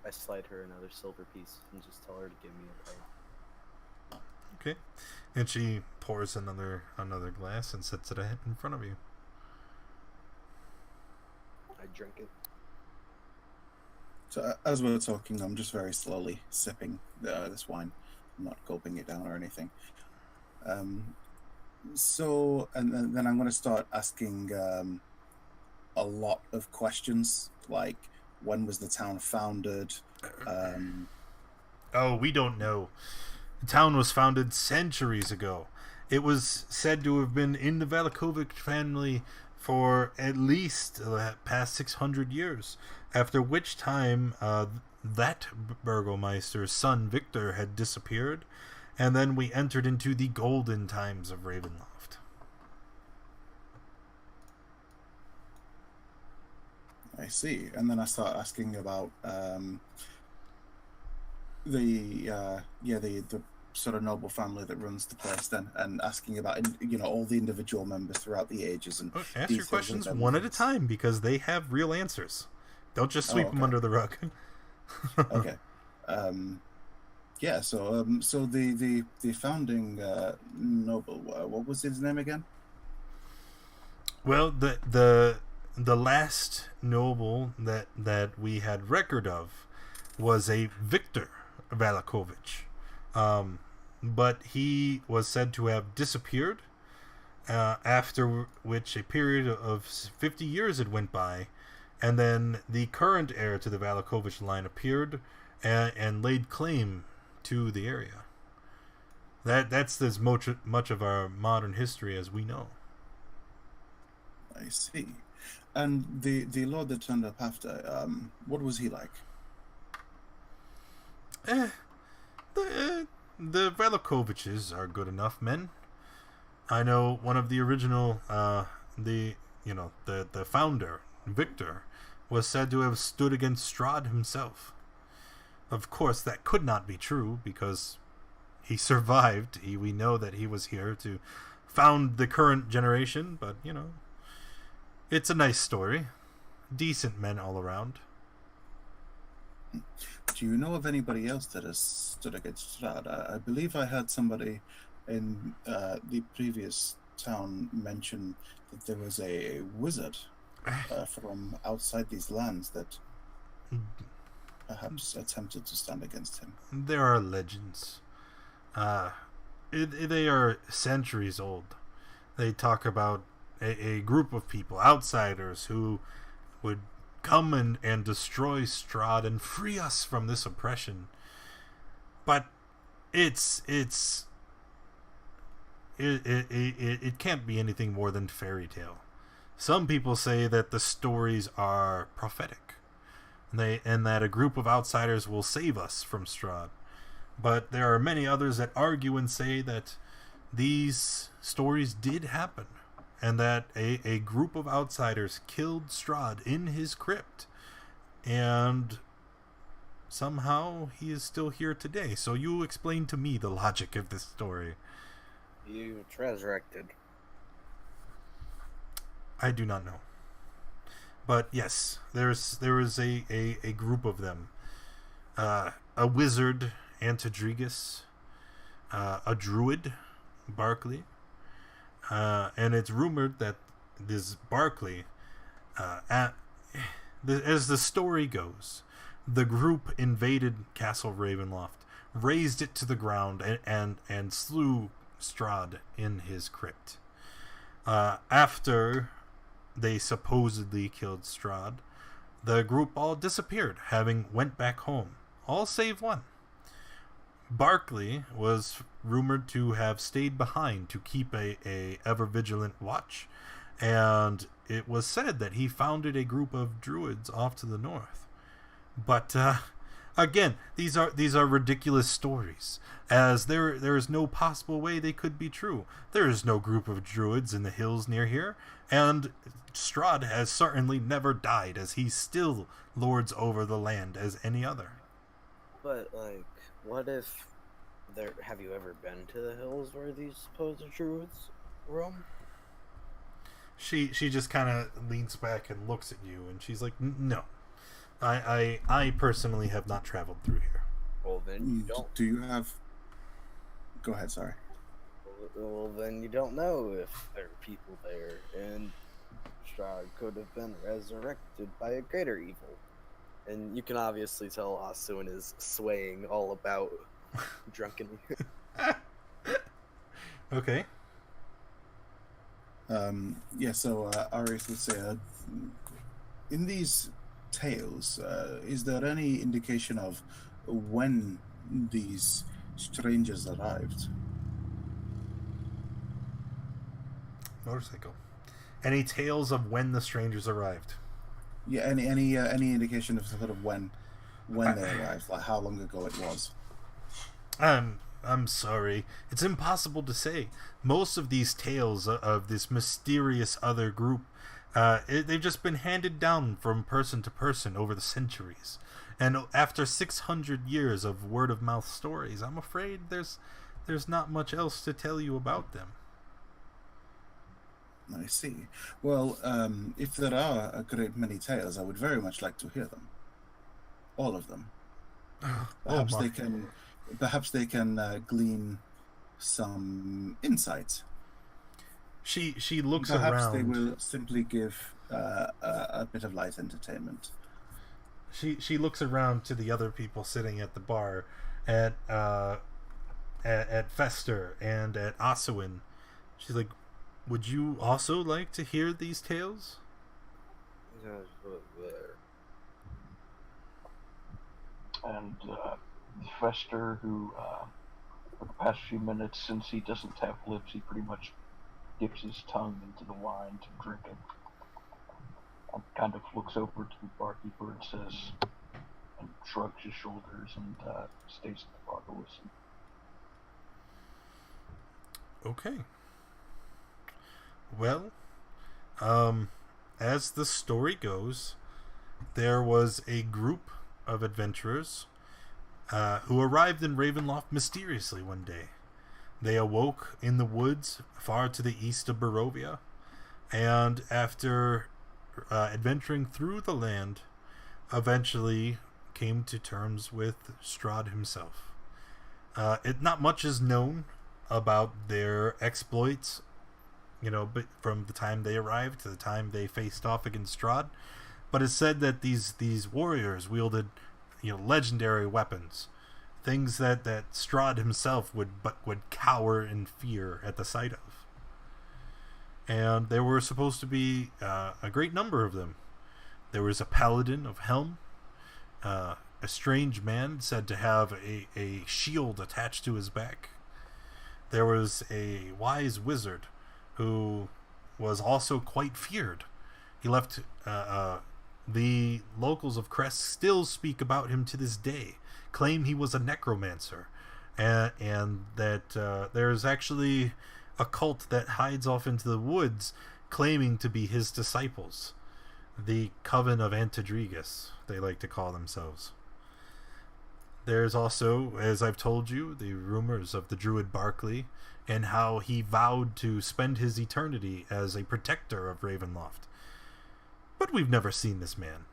I slide her another silver piece and just tell her to give me a pint. Okay. And she pours another glass and sets it in front of you. I drink it. So as we're talking, I'm just very slowly sipping this wine. I'm not gulping it down or anything. So, and then I'm going to start asking a lot of questions, like when was the town founded? Oh, we don't know. The town was founded centuries ago. It was said to have been in the Valakovic family for at least the past 600 years, after which time that Burgomeister's son Victor had disappeared, and then we entered into the golden times of Ravenloft. I see. And then I start asking about the sort of noble family that runs the place then, and asking about all the individual members throughout the ages. And ask your questions one at a time, because they have real answers. Don't just sweep them under the rug. Okay. Yeah, so the founding noble, what was his name again? Well, the last noble that we had record of was a Victor Valakovich. But he was said to have disappeared, after which a period of 50 years had went by, and then the current heir to the Valakovich line appeared and laid claim to the area. That's as much of our modern history as we know. I see. And the lord that turned up after, what was he like? The Valakoviches are good enough men. I know one of the original, the founder, Victor, was said to have stood against Strahd himself. Of course, that could not be true, because he survived. We know that he was here to found the current generation, but, it's a nice story. Decent men all around. Do you know of anybody else that has stood against Strahd? I believe I heard somebody in the previous town mention that there was a wizard from outside these lands that perhaps attempted to stand against him. There are legends. They are centuries old. They talk about a group of people, outsiders, who would come and destroy Strahd and free us from this oppression. But it can't be anything more than fairy tale. Some people say that the stories are prophetic, and that a group of outsiders will save us from Strahd. But there are many others that argue and say that these stories did happen, and that a group of outsiders killed Strahd in his crypt, and somehow he is still here today. So you explain to me the logic of this story. You resurrected. I do not know. But yes, there was a group of them. A wizard, Antidrigus, a druid, Barkley, and it's rumored that this Barkley, as the story goes, the group invaded Castle Ravenloft, razed it to the ground, and slew Strahd in his crypt. After they supposedly killed Strahd, the group all disappeared, having went back home, all save one. Barkley was rumored to have stayed behind to keep a ever-vigilant watch, and it was said that he founded a group of druids off to the north. But again, these are ridiculous stories, as there is no possible way they could be true. There is no group of druids in the hills near here, and Strahd has certainly never died, as he still lords over the land as any other. But, like, what if have you ever been to the hills where these supposed druids roam? She just kind of leans back and looks at you, and she's like, no. I personally have not traveled through here. Well, then you don't. Do you have... Go ahead, sorry. Well, then you don't know if there are people there, and Strahd could have been resurrected by a greater evil. And you can obviously tell Asuin is swaying all about drunkenly. Okay. So Arius would say, in these tales, is there any indication of when these strangers arrived? Motorcycle. Any tales of when the strangers arrived? Yeah, any indication of sort of when they arrived, like how long ago it was? I'm sorry. It's impossible to say. Most of these tales of this mysterious other group, they've just been handed down from person to person over the centuries. And after 600 years of word-of-mouth stories, I'm afraid there's not much else to tell you about them. I see. Well, if there are a great many tales, I would very much like to hear them. All of them. Perhaps they can glean some insight. She looks Perhaps around. They will simply give a bit of light entertainment. She looks around to the other people sitting at the bar, at Fester and at Asuin. She's like, would you also like to hear these tales? And Fester, who for the past few minutes, since he doesn't have lips, he pretty much dips his tongue into the wine to drink it. And kind of looks over to the barkeeper and says, and shrugs his shoulders and stays at the bar to listen. Okay. Well, as the story goes, there was a group of adventurers who arrived in Ravenloft mysteriously one day. They awoke in the woods far to the east of Barovia, and after adventuring through the land, eventually came to terms with Strahd himself. Not much is known about their exploits, but from the time they arrived to the time they faced off against Strahd. But it's said that these warriors wielded, legendary weapons, things that Strahd himself would cower in fear at the sight of. And there were supposed to be a great number of them. There was a paladin of Helm, a strange man said to have a shield attached to his back. There was a wise wizard who was also quite feared. He left. The locals of Crest still speak about him to this day, claim he was a necromancer, and that there's actually a cult that hides off into the woods claiming to be his disciples. The Coven of Antidrigus, they like to call themselves. There's also, as I've told you, the rumors of the druid Barkley and how he vowed to spend his eternity as a protector of Ravenloft. But we've never seen this man.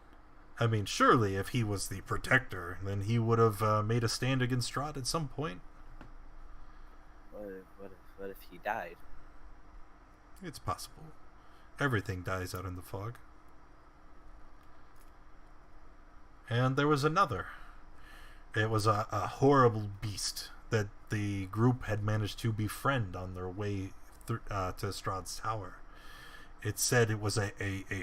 I mean, surely if he was the protector, then he would have made a stand against Strahd at some point. What if he died? It's possible. Everything dies out in the fog. And there was another. It was a horrible beast that the group had managed to befriend on their way to Strahd's tower. It said it was a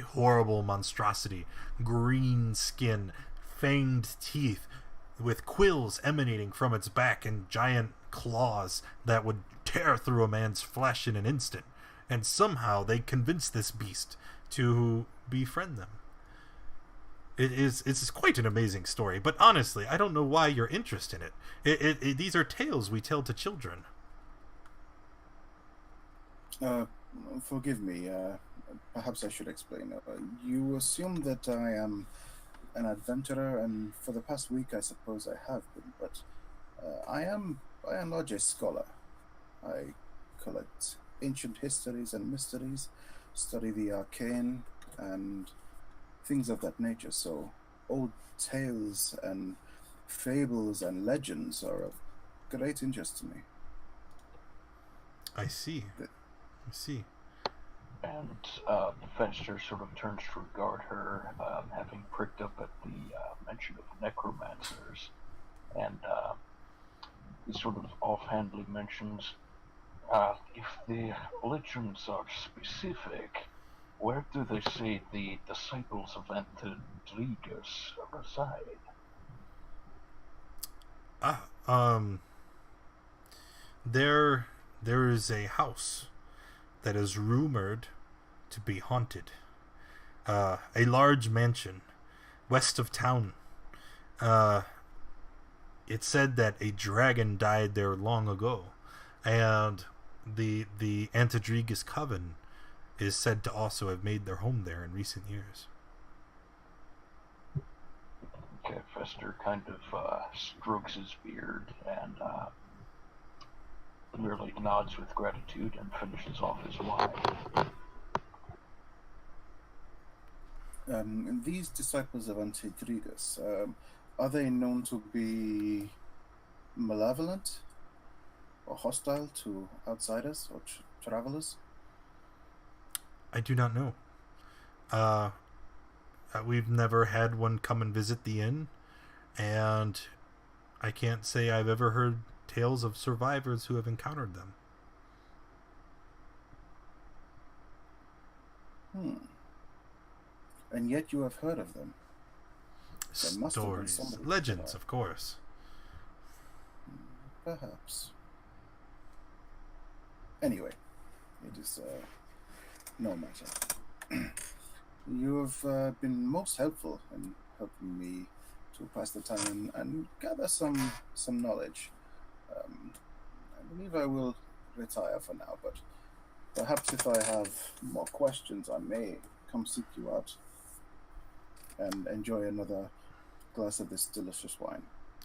horrible monstrosity, green skin, fanged teeth, with quills emanating from its back and giant claws that would tear through a man's flesh in an instant. And somehow they convinced this beast to befriend them. It's quite an amazing story, but honestly, I don't know why you're interested in it. These are tales we tell to children. Forgive me. Perhaps I should explain. You assume that I am an adventurer, and for the past week, I suppose I have been. But I am, by and large, a scholar. I collect ancient histories and mysteries, study the arcane, and things of that nature. So old tales and fables and legends are of great interest to me. I see. And Fenster sort of turns to regard her, having pricked up at the mention of necromancers, and he sort of offhandedly mentions, if the legends are specific, where do they say the disciples of Antidrigus reside? There is a house that is rumored to be haunted. A large mansion west of town. It said that a dragon died there long ago, and the Antidrigus Coven is said to also have made their home there in recent years. Okay, Fester kind of strokes his beard and merely nods with gratitude and finishes off his wine. These disciples of Antidrigus, are they known to be malevolent or hostile to outsiders or travelers? I do not know. We've never had one come and visit the inn, and I can't say I've ever heard tales of survivors who have encountered them. And yet you have heard of them. Stories, legends, of course. Perhaps. Anyway, it is no matter. You have been most helpful in helping me to pass the time and gather some knowledge. I believe I will retire for now, but perhaps if I have more questions, I may come seek you out and enjoy another glass of this delicious wine.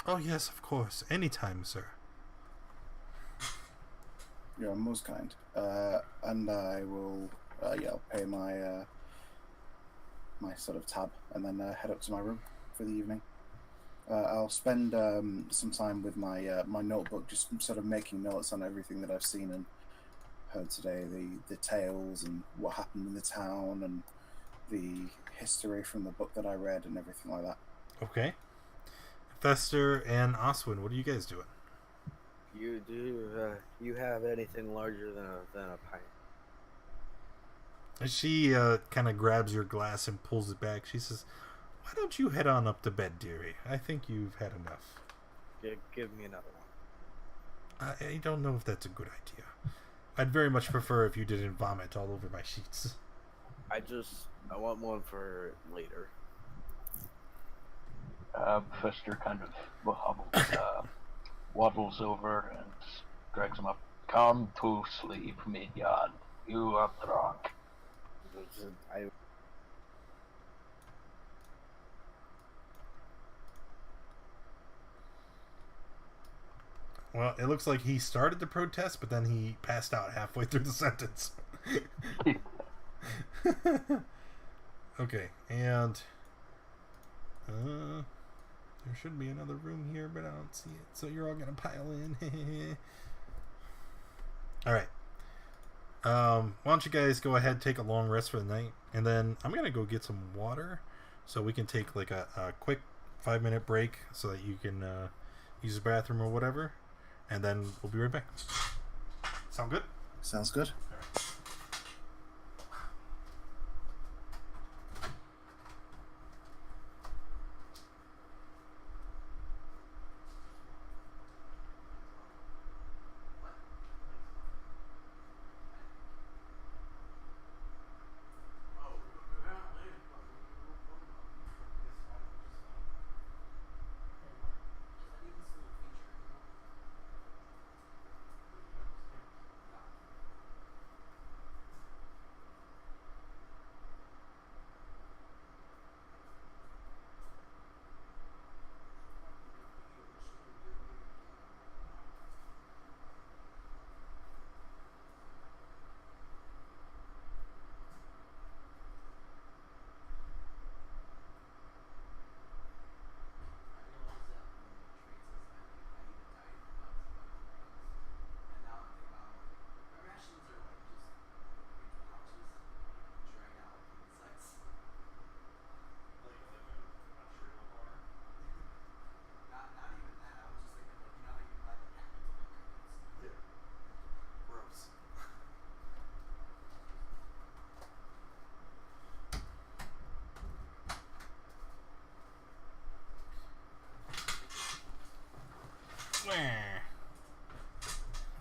Oh yes, of course. Anytime, sir. You're most kind. And I will I'll pay my my sort of tab and then head up to my room for the evening. I'll spend some time with my my notebook, just sort of making notes on everything that I've seen and heard today, the tales and what happened in the town and the history from the book that I read and everything like that. Okay. Fester and Oswin, what are you guys doing? You have anything larger than a pint? She kind of grabs your glass and pulls it back. She says, "Why don't you head on up to bed, dearie? I think you've had enough." Give me another one. I don't know if that's a good idea. I'd very much prefer if you didn't vomit all over my sheets. I want one for later. Fester kind of waddles over and drags him up. Come to sleep, minion. You are drunk. Well, it looks like he started the protest, but then he passed out halfway through the sentence. Okay, and there should be another room here, but I don't see it. So you're all gonna pile in. All right. Why don't you guys go ahead, take a long rest for the night, and then I'm gonna go get some water, so we can take like a quick 5-minute break, so that you can use the bathroom or whatever, and then we'll be right back. Sound good? Sounds good.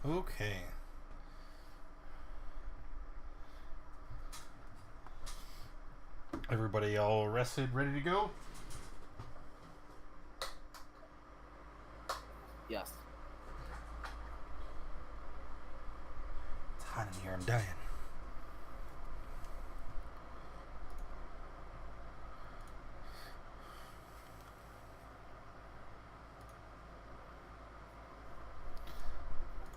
Okay. Everybody all rested, ready to go? Yes. It's hot in here, I'm dying.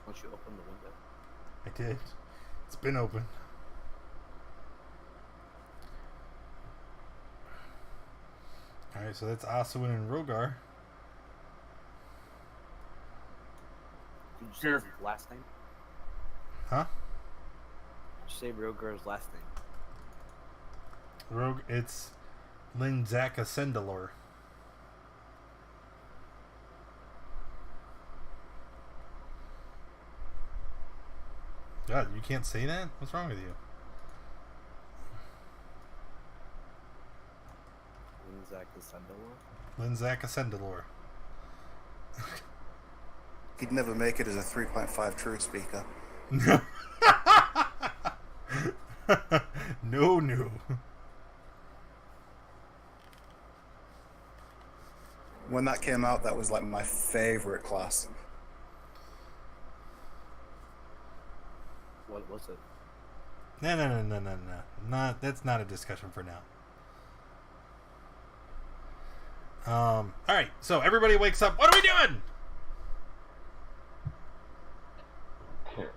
Once you open the window. I did. It's been open. Alright, so that's Asuin and Rogar. Did you say his last name? Huh? Did you say Rogar's last name? It's Linzaka Sendalor. God, you can't say that? What's wrong with you? Linzaka Sendalor. He'd never make it as a 3.5 true speaker. No. No. When that came out, that was like my favorite class. What was it? No. That's not a discussion for now. Alright, so everybody wakes up. What are we doing? Okay.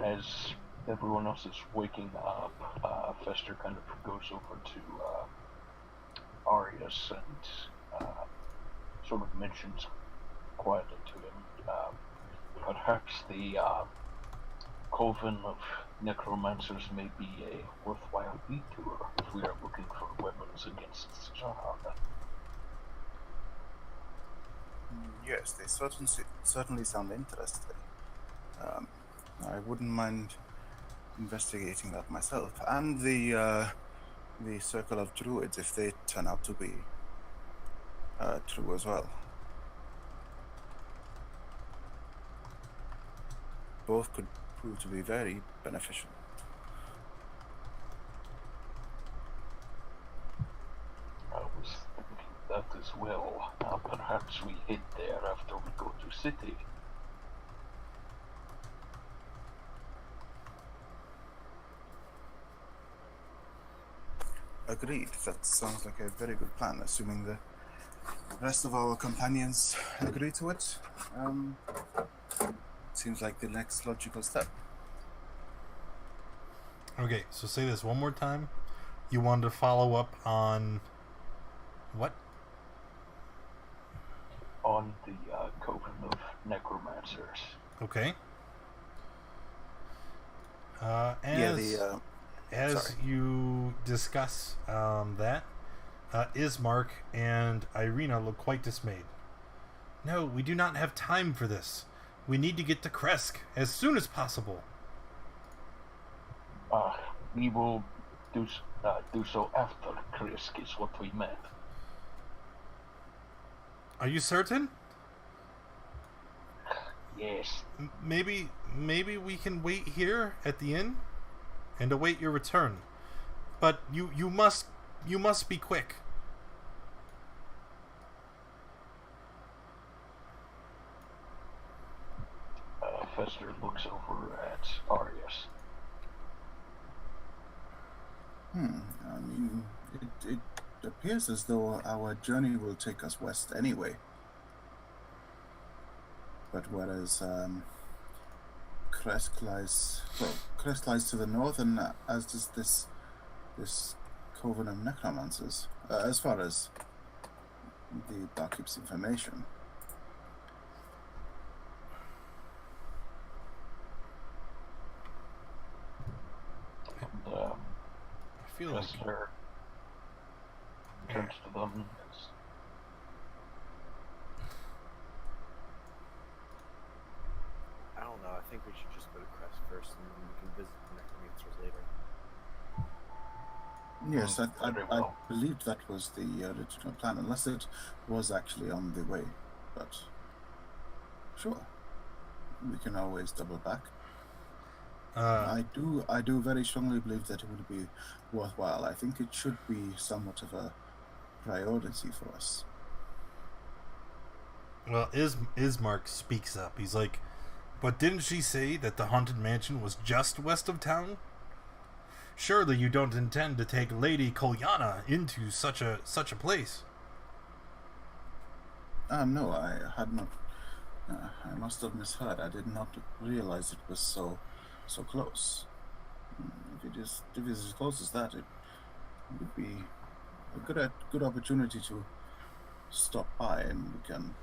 As everyone else is waking up, Fester kind of goes over to Arius and sort of mentions quietly to him, perhaps the Coven of Necromancers may be a worthwhile detour if we are looking for weapons against Strahd. Yes, they certainly sound interesting. I wouldn't mind investigating that myself, and the circle of druids, if they turn out to be true as well. Both could prove to be very beneficial. I was thinking that as well. Perhaps we head there after we go to city. Agreed. That sounds like a very good plan, assuming the rest of our companions agree to it. Seems like the next logical step. Okay, so say this one more time. You wanted to follow up on what? On the Coven of Necromancers. Okay. As sorry. you discuss that, Ismark and Irina look quite dismayed. No, we do not have time for this. We need to get to Kresk as soon as possible. We will do so after Krisk is what we meant. Are you certain? Yes. Maybe we can wait here at the inn and await your return. But you must be quick. Fester looks over at Arius. I mean, it appears as though our journey will take us west anyway. But whereas Kresk lies to the north, and as does this Coven of Necromancers, as far as the barkeep's information. And I feel like Fester turns to them. I don't know. I think we should just go to Crest first, and then we can visit the Necromancers later. Yes, Very I well. believed that was the original plan, unless it was actually on the way. But sure, we can always double back. I do very strongly believe that it would be worthwhile. I think it should be somewhat of a priority for us. Well, Ismark speaks up. He's like, but didn't she say that the haunted mansion was just west of town? Surely you don't intend to take Lady Kolyana into such a place. No, I had not. I must have misheard. I did not realize it was so close. If it is as close as that, it would be a good opportunity to stop by, and we can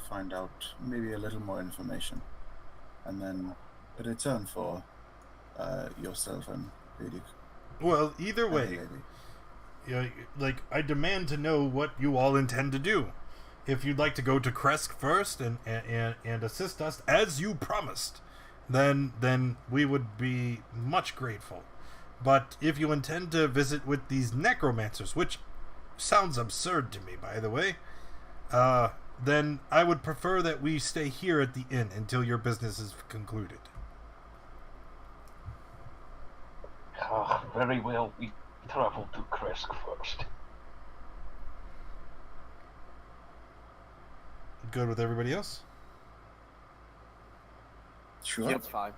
find out maybe a little more information, and then return for yourself and Lady. Well, either way, I demand to know what you all intend to do. If you'd like to go to Kresk first and assist us as you promised, then we would be much grateful. But if you intend to visit with these necromancers, which sounds absurd to me, by the way, then I would prefer that we stay here at the inn until your business is concluded. Very well, we travel to Kresk first. Good with everybody else? Sure. Yeah, it's fine.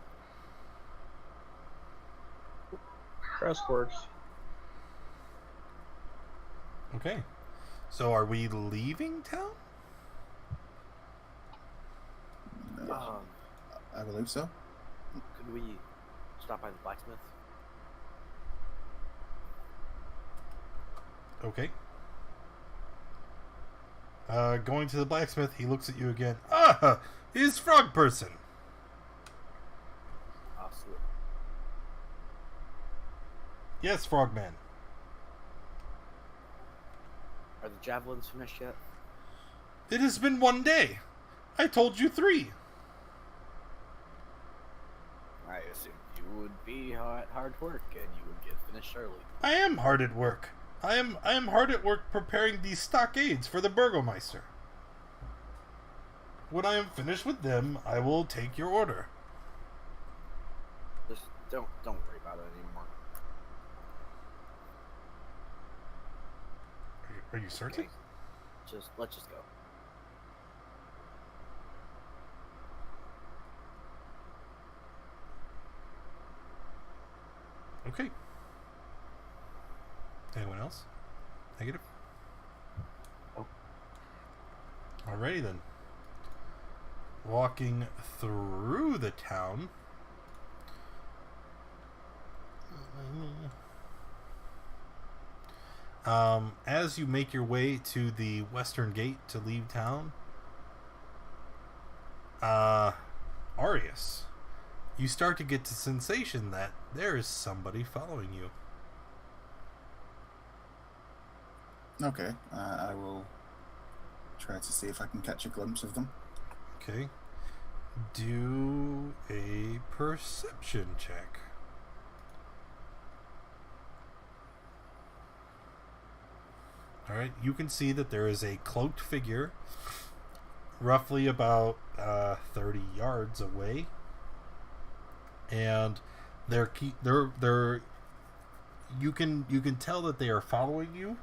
Crest works. Okay. So are we leaving town? I believe so. Could we stop by the blacksmith? Okay. Going to the blacksmith, he looks at you again. Ah! He's Frog Person! Absolutely. Yes, Frogman. Are the javelins finished yet? It has been 1 day. I told you 3. assumed you would be hard work and you would get finished early. I am hard at work. I am hard at work preparing these stockades for the Burgomeister. When I am finished with them, I will take your order. Just don't worry about it anymore. Are you certain? Okay. Let's just go. Okay. Anyone else? Negative? Oh. Alrighty then. Walking through the town. As you make your way to the western gate to leave town, Arius, you start to get the sensation that there is somebody following you. Okay, I will try to see if I can catch a glimpse of them. Okay. Do a perception check. Alright, you can see that there is a cloaked figure roughly about 30 yards away. And they're you can tell that they are following you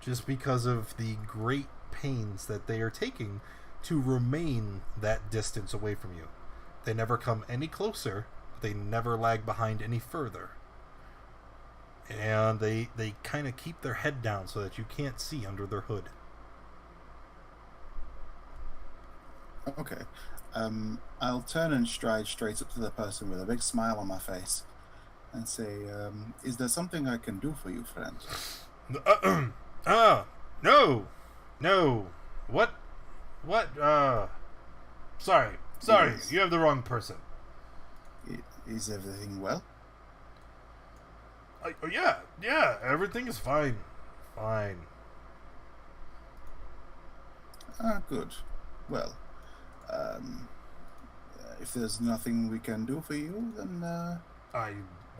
just because of the great pains that they are taking to remain that distance away from you. They never come any closer, they never lag behind any further. And they kind of keep their head down so that you can't see under their hood. Okay. I'll turn and stride straight up to the person with a big smile on my face and say, is there something I can do for you, friend? No. What? Sorry, Yes. you have the wrong person. Is everything well? Yeah, everything is fine. Fine. Good. Well, if there's nothing we can do for you, then, I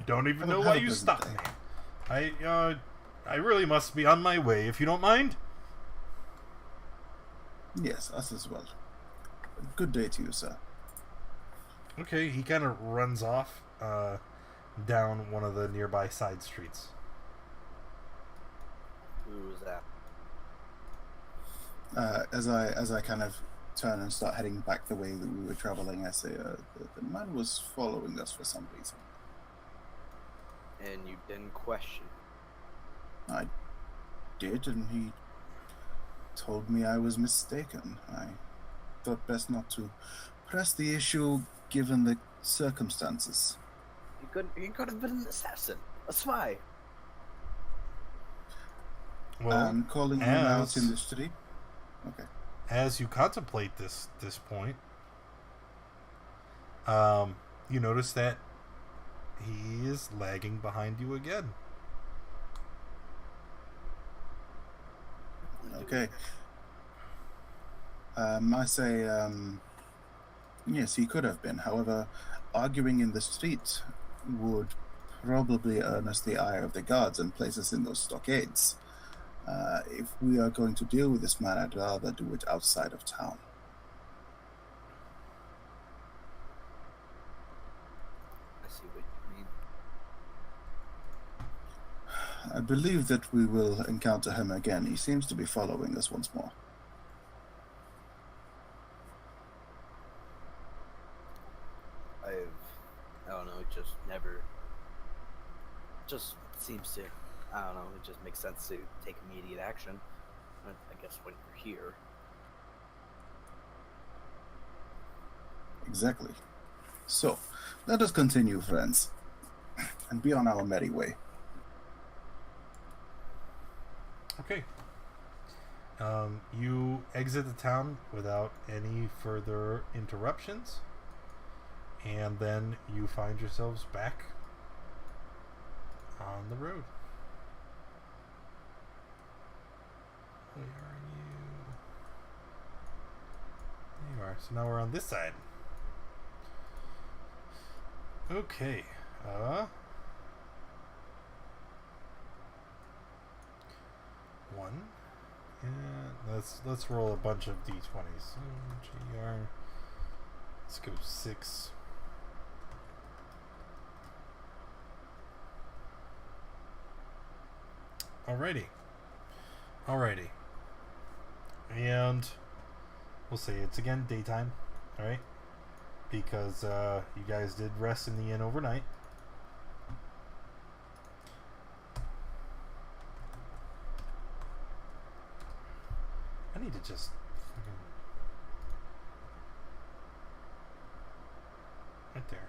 don't even Well, know have why a you pleasant stopped day. me. I really must be on my way, if you don't mind. yes, us as well. Good day to you, sir. Okay, he kind of runs off down one of the nearby side streets. Who was that? As I kind of turn and start heading back the way that we were traveling, I say, the man was following us for some reason. And you didn't question. I did, and he told me I was mistaken. I thought best not to press the issue given the circumstances. He could have been an assassin, a spy. Well, And calling him out in the street. Okay. as you contemplate this point, you notice that he is lagging behind you again. Okay. I say, yes, he could have been. However, arguing in the street would probably earn us the ire of the guards and place us in those stockades. If we are going to deal with this man, I'd rather do it outside of town. I see what you mean. I believe that we will encounter him again. He seems to be following us once more. I don't know, it just seems to, I don't know, it just makes sense to take immediate action. I guess when you're here. Exactly. So, let us continue, friends, and be on our merry way. Okay. You exit the town without any further interruptions, and then you find yourselves back on the road. Where are you? There you are. So now we're on this side. Okay. One. And let's roll a bunch of d20s. GR. Let's go 6. Alrighty. And we'll say it's again daytime, alright? Because you guys did rest in the inn overnight. I need to just fucking... Right there.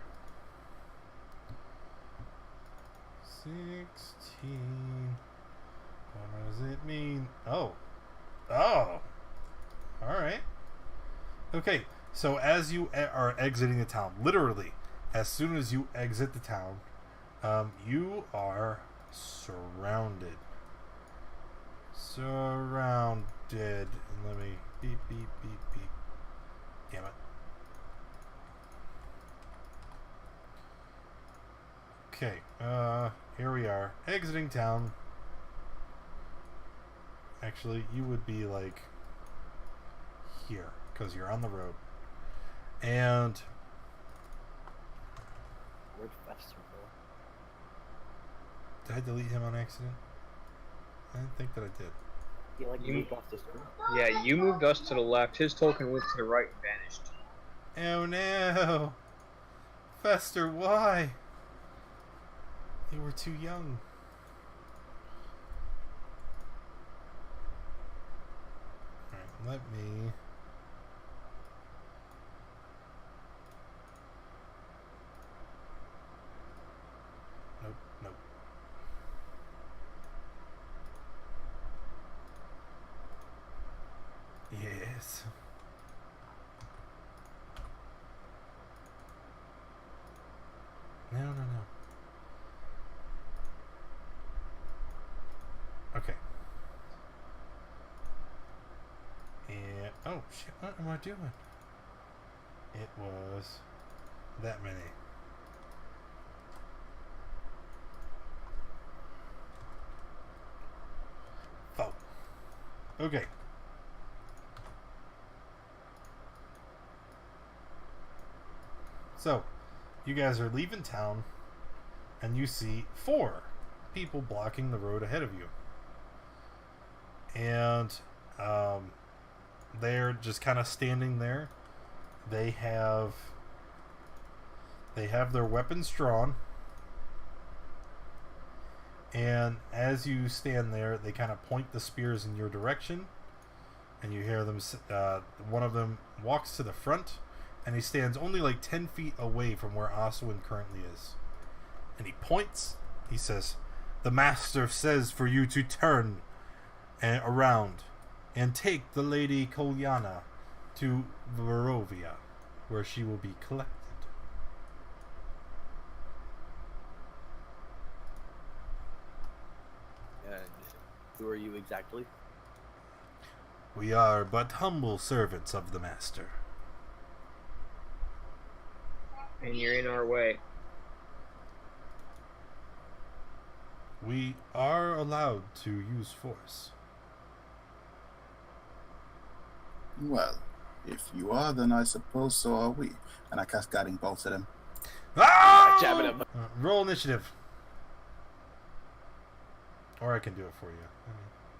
16. What does it mean? Oh. Alright. Okay, so as you are exiting the town, literally, as soon as you exit the town, you are surrounded. And let me beep, beep, beep, beep. Damn it. Okay, here we are, exiting town. Actually, you would be like here, because you're on the road. And Where'd Fester go? did I delete him on accident? I didn't think that I did. He like You- moved off the screen. Yeah, you moved us to the left. His token went to the right and vanished. Oh no! Fester, why? You were too young. Alright, let me... Nope. Yes. No. Okay. And oh shit, what am I doing? It was that many. Oh. Okay. So, you guys are leaving town, and you see 4 people blocking the road ahead of you. And they're just kind of standing there. They have their weapons drawn. And as you stand there, they kind of point the spears in your direction. And you hear them, one of them walks to the front, and he stands only like 10 feet away from where Oswin currently is. And he points, he says, "The master says for you to turn around and take the Lady Kolyana to Varovia, where she will be collected." And who are you exactly? We are but humble servants of the master. And you're in our way. We are allowed to use force. Well, if you are, then I suppose so are we. And I cast Guiding Bolt at him. Ah! Jabbing him. Roll initiative. Or I can do it for you.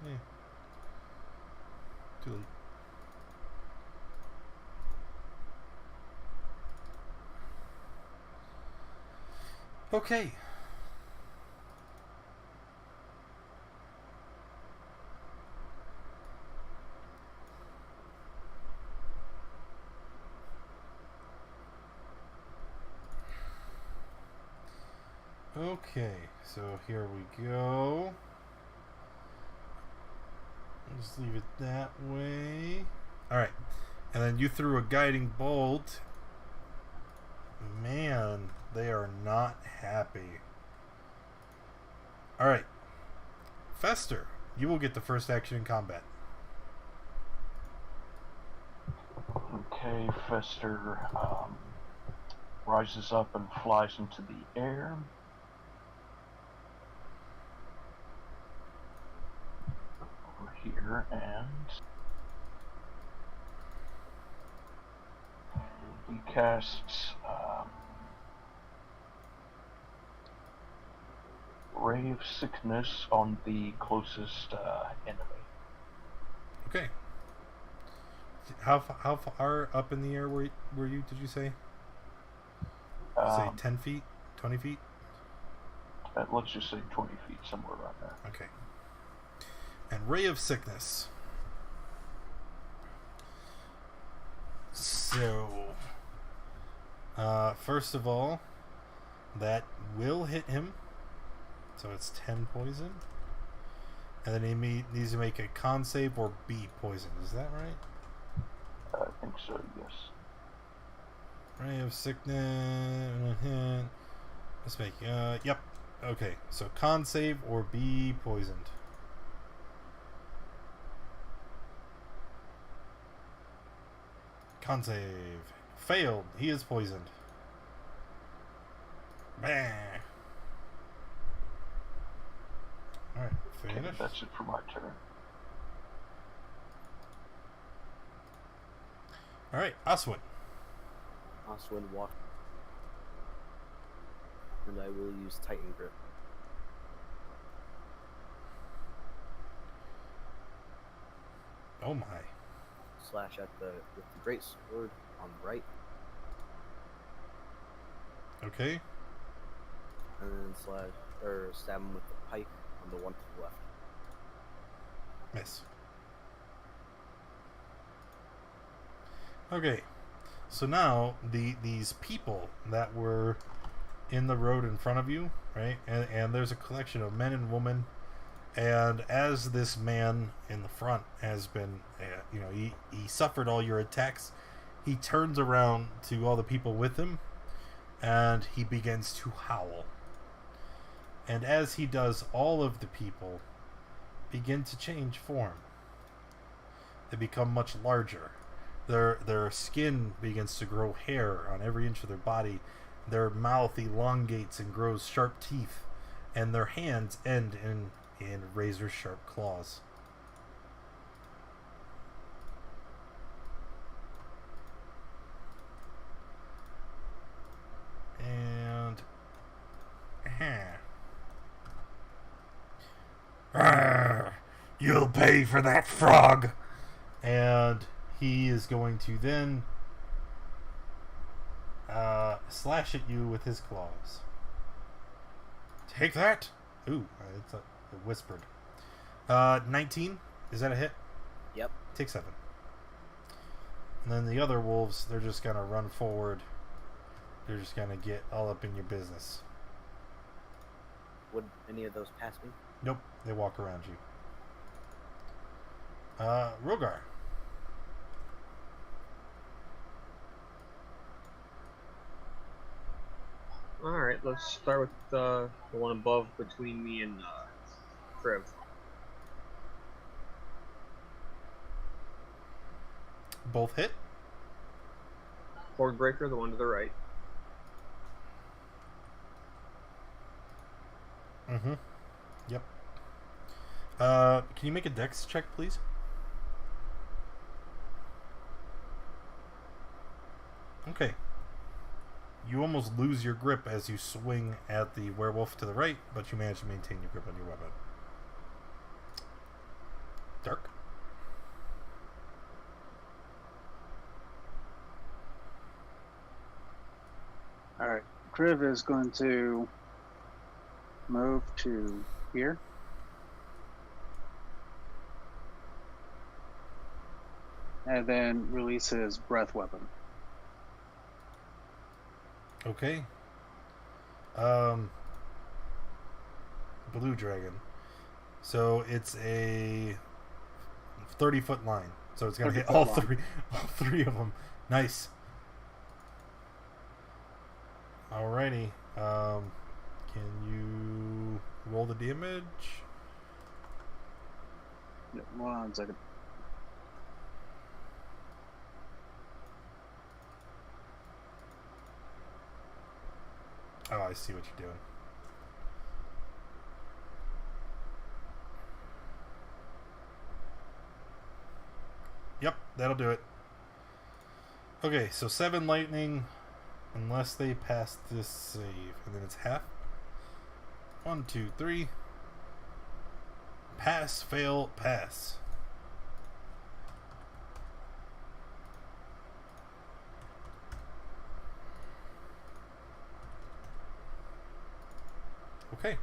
Yeah. Too late. Okay. Okay, so here we go. Just leave it that way. Alright. And then you threw a guiding bolt. Man, they are not happy. Alright. Fester, you will get the first action in combat. Okay, Fester rises up and flies into the air. Over here, and he casts Ray of Sickness on the closest enemy. Okay. How far up in the air were you? Did you say? Say 10 feet, 20 feet. Let's just say 20 feet, somewhere around there. Okay. And Ray of Sickness. So, first of all, that will hit him. So it's 10 poison. And then he needs to make a con save or be poisoned. Is that right? I think so, yes. Ray of Sickness. Let's make. Yep. Okay. So con save or be poisoned. Con save. Failed. He is poisoned. Bah. Alright, Okay, finish. that's it for my turn. Alright, Oswin. Oswin walk. And I will use Titan Grip. Oh my. Slash at with the great sword on the right, Okay. and then stab him with the pike on the one to the left. Miss. Okay. So now these people that were in the road in front of you, right? And there's a collection of men and women. And as this man in the front has been, he suffered all your attacks, he turns around to all the people with him, and he begins to howl. And as he does, all of the people begin to change form. They become much larger. Their skin begins to grow hair on every inch of their body. Their mouth elongates and grows sharp teeth, and their hands end in razor sharp claws. And you'll pay for that, frog. And he is going to then slash at you with his claws. Take that. Ooh, it whispered. 19. Is that a hit? Yep. Take 7. And then the other wolves, they're just gonna run forward. They're just gonna get all up in your business. Would any of those pass me? Nope, they walk around you. Rogar. Alright, let's start with the one above between me and Trev. Both hit. Horde Breaker, the one to the right. Mm-hmm. Yep. Can you make a dex check, please? Okay. You almost lose your grip as you swing at the werewolf to the right, but you manage to maintain your grip on your weapon. Dark. Alright. Kriv is going to move to here. And then release his breath weapon. Okay. Blue dragon. So it's a 30-foot line. So it's gonna hit all three of them. Nice. Alrighty. Can you roll the damage? Yeah, 1 second. Oh, I see what you're doing. Yep, that'll do it. Okay, so 7 lightning, unless they pass this save, and then it's half. 1, 2, 3. Pass, fail, pass. Okay.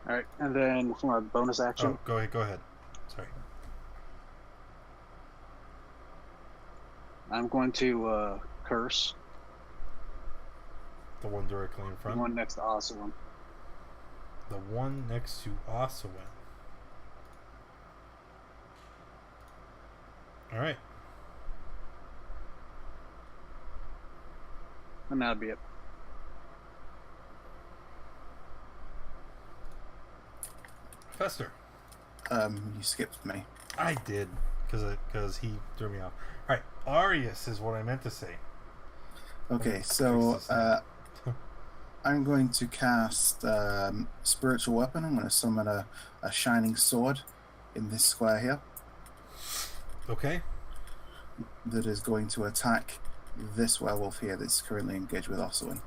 All right, and then for my bonus action, Oh, go ahead. Sorry. I'm going to curse The one directly in the front. one next to Ocelot. The one next to Ocelot. Alright. And that'd be it. Fester. You skipped me. I did, because he threw me off. Alright, Arius is what I meant to say. Okay, so I'm going to cast Spiritual Weapon. I'm going to summon a shining sword in this square here Okay. that is going to attack this werewolf here that's currently engaged with Oswin.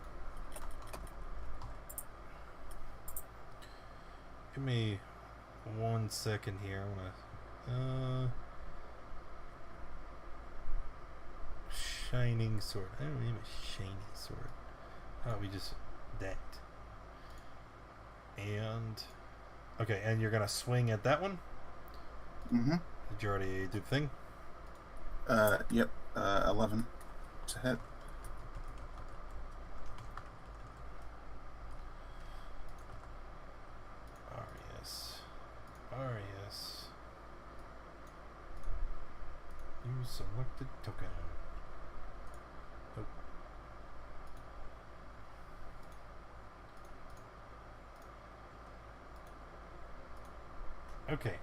Give me 1 second here. I want to... Shining sword. I don't need a shiny sword. How about we just... that. And... Okay, and you're going to swing at that one? Mm-hmm. Did you already do the thing? Yep. 11 to hit. Arius. Use selected token. Nope. Okay.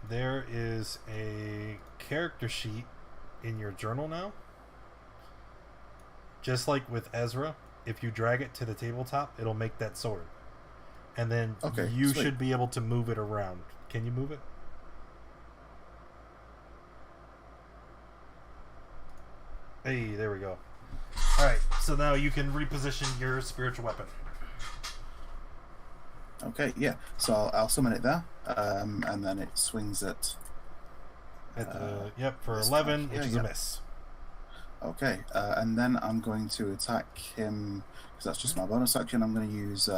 There is a character sheet in your journal now. Just like with Ezra, if you drag it to the tabletop, it'll make that sword. And then you sweet. should be able to move it around. Can you move it? Hey, there we go. Alright, so now you can reposition your spiritual weapon. Okay, yeah. So I'll summon it there, and then it swings at... Yep, for this 11, guy. which Yeah, is yeah. a miss. Okay, and then I'm going to attack him, because that's just my bonus action. I'm going to use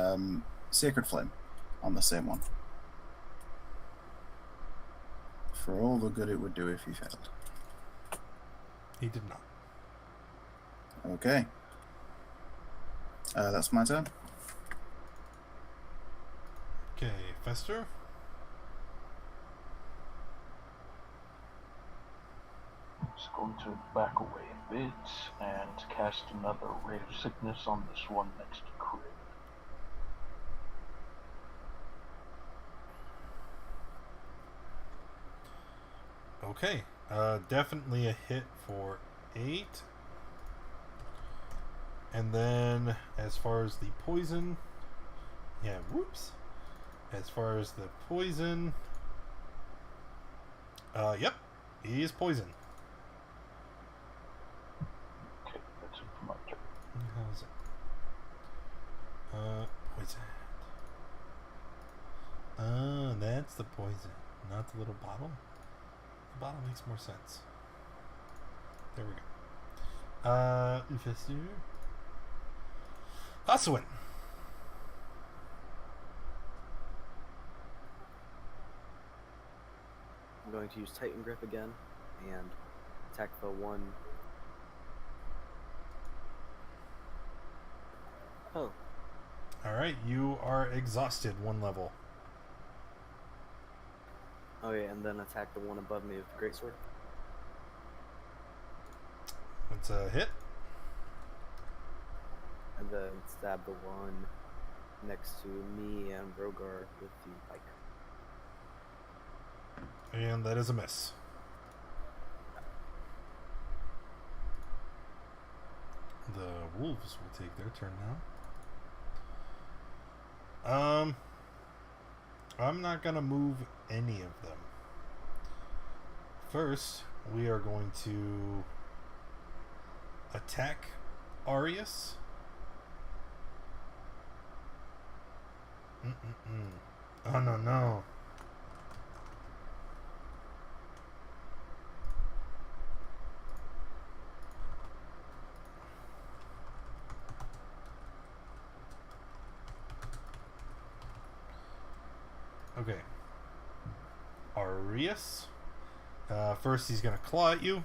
Sacred Flame on the same one. For all the good it would do if he failed. He did not. Okay. That's my turn. Okay, Fester. Just going to back away a bit and cast another Ray of Sickness on this one next to Crit. Okay, definitely a hit for 8. And then, as far as the poison... Yeah, whoops. As far as the poison... yep, he is poison. Okay, that's it for my turn. How is it? Poison. That's the poison, not the little bottle. The bottle makes more sense. There we go. Infestor. Oswin. I'm going to use Titan Grip again and attack the one. Oh, Alright, you are exhausted 1 level. oh yeah, and then attack the one above me with the greatsword. That's a hit. And then stab the one next to me and Rogar with the pike. And that is a miss. The wolves will take their turn now. I'm not gonna move any of them. First, we are going to attack Arius. Oh no. Okay. Arius. First, he's going to claw at you,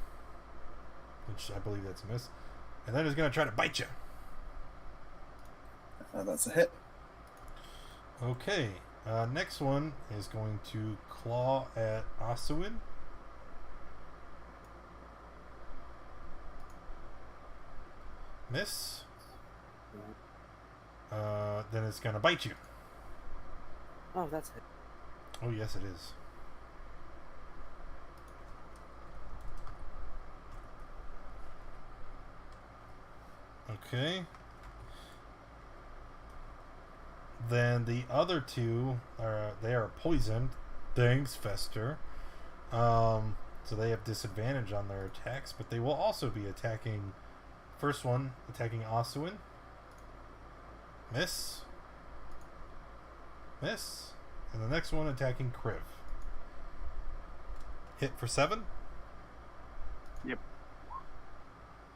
which I believe that's a miss. And then he's going to try to bite you. That's a hit. Okay. Next one is going to claw at Asuin. Miss. Then it's going to bite you. Oh, that's it. Oh, yes, it is. Okay. Then the other two they are poisoned. Thanks, Fester. So they have disadvantage on their attacks, but they will also be attacking. First one attacking Asuin. Miss. Miss. And the next one attacking Kriv. Hit for 7. Yep.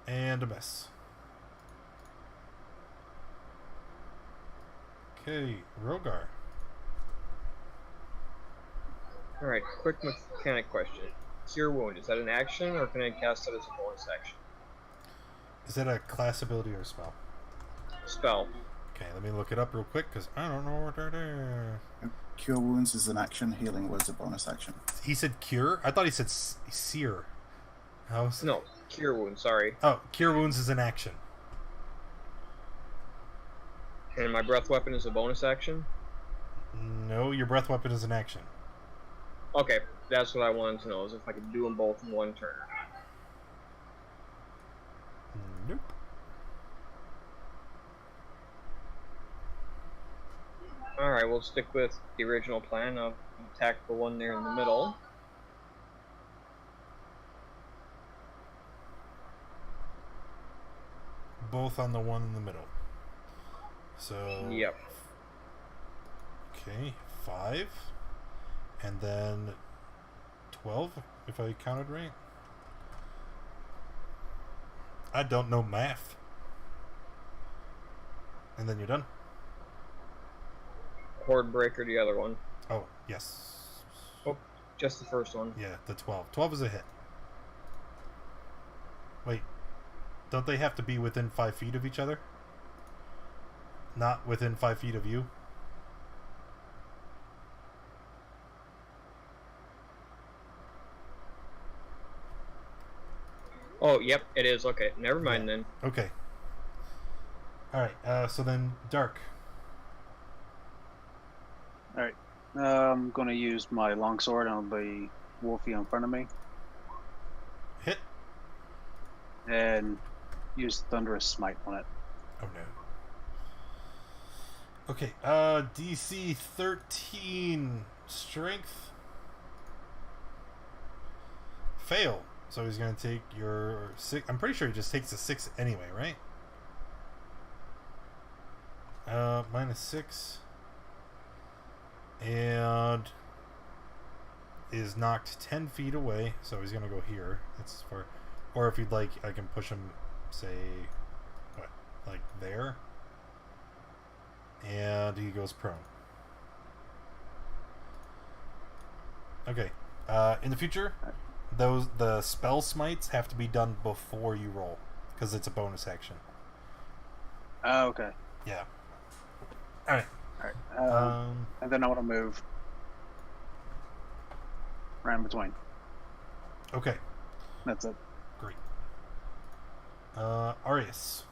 And a miss. Okay, Rogar. Alright, quick mechanic question. Cure Wound, is that an action, or can I cast it as a bonus action? Is that a class ability or a spell? Spell. Okay, let me look it up real quick, because I don't know what that is. Cure Wounds is an action. Healing Word's a bonus action. He said cure? I thought he said sear. How's... No, Cure Wound, sorry. Oh, cure wounds is an action. And my breath weapon is a bonus action? No, your breath weapon is an action. Okay, that's what I wanted to know, is if I could do them both in one turn or not. Nope. Alright, we'll stick with the original plan of attack the one there in the middle. Both on the one in the middle. So... Yep. Okay, 5. And then 12, if I counted right. I don't know math. And then you're done. Horde Breaker, the other one. Oh, yes. Oh, just the first one. Yeah, the 12. 12 is a hit. Wait. Don't they have to be within 5 feet of each other? Not within 5 feet of you? Oh, yep, it is. Okay, never mind then. Okay. Alright, so then Dark. Alright. I'm going to use my longsword on the wolfie in front of me. Hit. And use Thunderous Smite on it. Oh no. Okay, DC 13 Strength. Fail. So he's going to take your 6. I'm pretty sure he just takes the 6 anyway, right? Minus 6. And is knocked 10 feet away. So he's going to go here. That's far. Or if you'd like, I can push him, say, what, like there? And he goes prone. Okay. In the future, the spell smites have to be done before you roll, because it's a bonus action. Oh, okay. Yeah. All right. Alright. And then I want to move right in between. Okay. That's it. Great. Arius.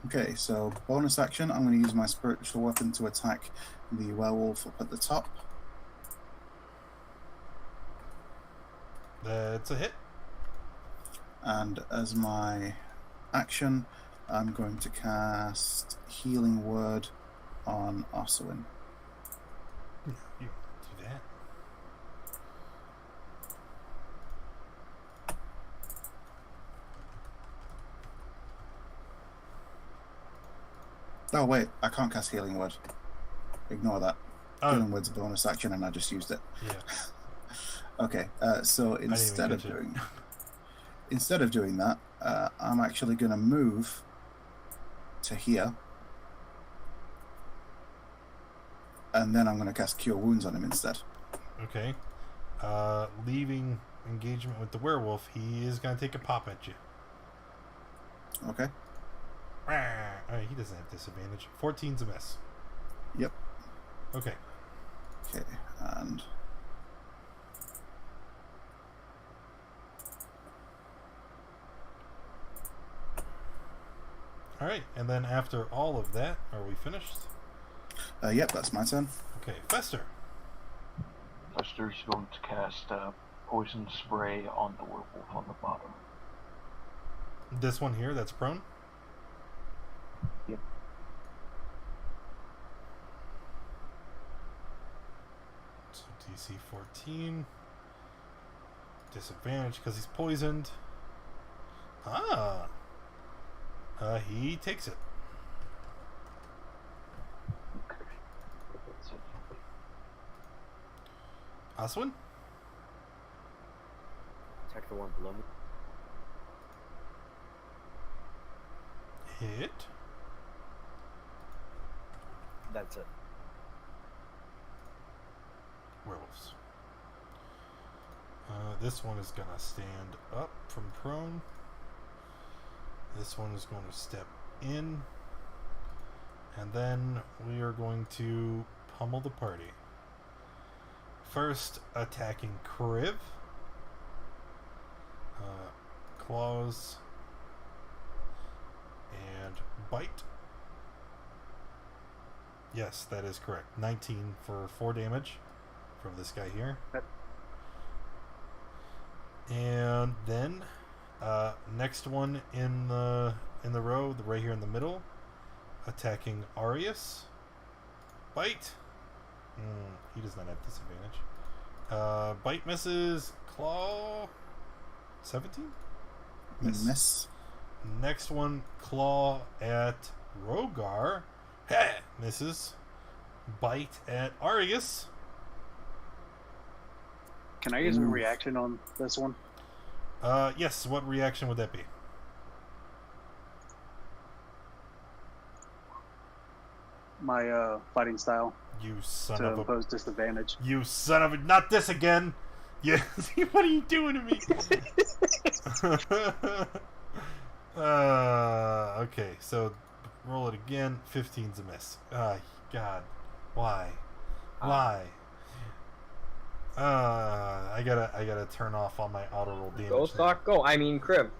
Okay, so bonus action, I'm going to use my spiritual weapon to attack the werewolf up at the top. That's a hit. And as my action, I'm going to cast Healing Word on Oswin. You do that. Oh wait, I can't cast Healing Word. Ignore that. Oh. Healing Word's a bonus action, and I just used it. Yeah. Okay, so instead of doing that, I'm actually going to move to here, and then I'm going to cast Cure Wounds on him instead. Okay. Leaving engagement with the werewolf, he is going to take a pop at you. Okay. Alright, he doesn't have disadvantage. 14's a miss. Yep. Okay. Okay, and Alright, and then after all of that, are we finished? yep, that's my turn. Okay, Fester. Fester's going to cast poison spray on the werewolf on the bottom. This one here, that's prone? Yep. So DC 14. Disadvantage because he's poisoned. He takes it. Okay. That's it. Oswin? Attack the one below me. Hit. That's it. Werewolves. This one is going to stand up from prone. This one is going to step in. And then we are going to pummel the party. First, attacking Kriv. Claws. And bite. Yes, that is correct. 19 for 4 damage from this guy here. Yep. And then next one in the row, right here in the middle, attacking Arius. Bite. He does not have disadvantage. Bite misses. Claw. 17. Miss. Next one, claw at Rogar. Misses. Bite at Arius. Can I use a Oof. reaction on this one? Yes, what reaction would that be? My fighting style You son to of a... impose disadvantage. You son of a... Not this again! Yeah, what are you doing to me? Okay, so roll it again. 15's a miss. God. Why? Why? I gotta turn off all my auto roll damage. Go, now. Stock, go. I mean, Crib.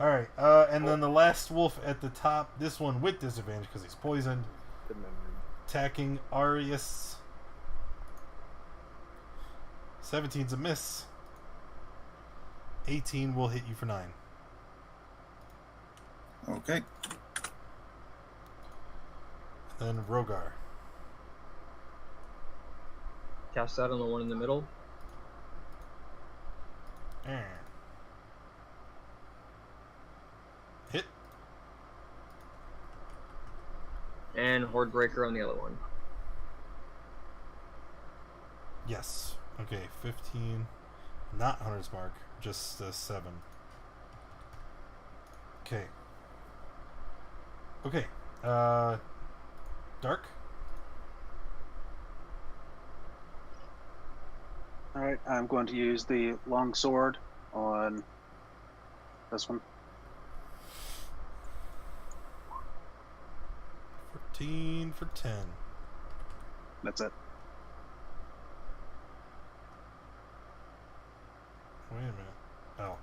Alright, and then the last wolf at the top, this one with disadvantage because he's poisoned. Good memory. Attacking Arius. 17's a miss. 18 will hit you for 9. Okay. Then Rogar. Cast that on the one in the middle. Hit. And Horde Breaker on the other one. Yes. Okay, 15. Not Hunter's Mark, just 7. Okay. Okay. Dark. Alright, I'm going to use the long sword on this one. 14 for 10. That's it. Wait a minute. Oh.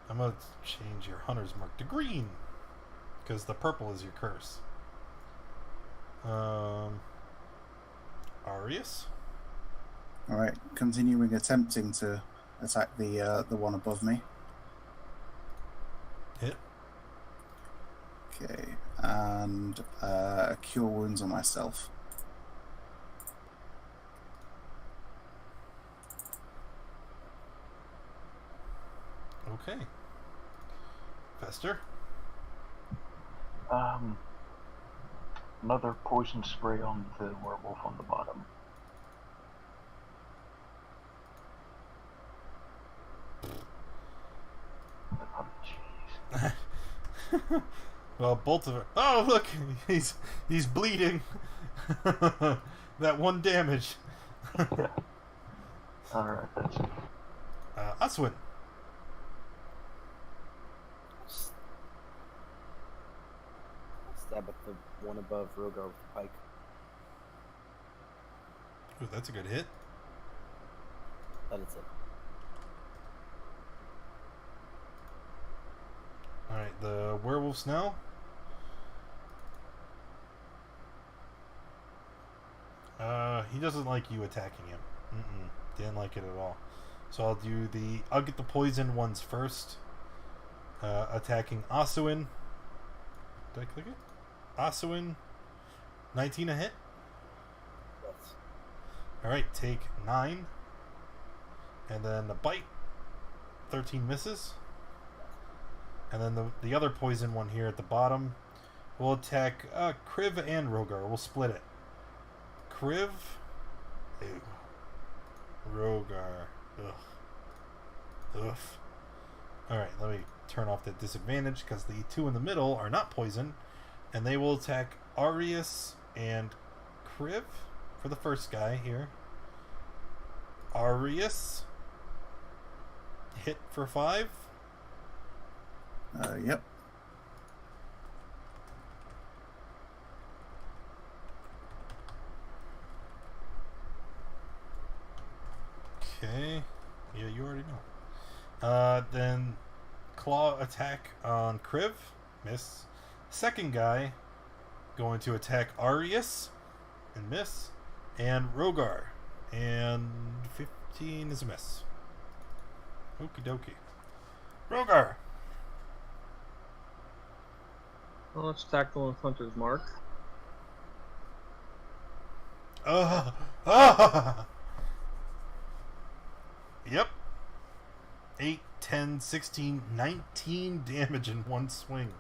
I'm going to change your Hunter's Mark to green. Because the purple is your curse. Arius? Alright, continuing attempting to attack the one above me. Hit. Okay, and a cure wounds on myself. Okay. Fester? Another poison spray on the werewolf on the bottom. Oh, jeez. Well, both of it. Oh, look! He's bleeding. That one damage. Yeah. Alright, that's it. Aswin. Stab at the one above Rogar with the pike. Ooh, that's a good hit. That is it. Alright, the werewolf's now. He doesn't like you attacking him. Didn't like it at all. So I'll get the poison ones first. Attacking Asuin. Did I click it? Asuin. 19 a hit. Yes. Alright, take 9. And then the bite. 13 misses. And then the other poison one here at the bottom will attack Kriv and Rogar. We'll split it. Kriv. Ew. Rogar. Ugh. Alright, let me turn off that disadvantage because the two in the middle are not poison. And they will attack Arius and Kriv for the first guy here. Arius. Hit for 5. Yep. Okay. Yeah, you already know. Then claw attack on Kriv. Miss. Second guy going to attack Arius and miss. And Rogar. And 15 is a miss. Okie dokie. Rogar! Well, let's attack the one in front of his mark. Yep. 8, 10, 16, 19 damage in one swing.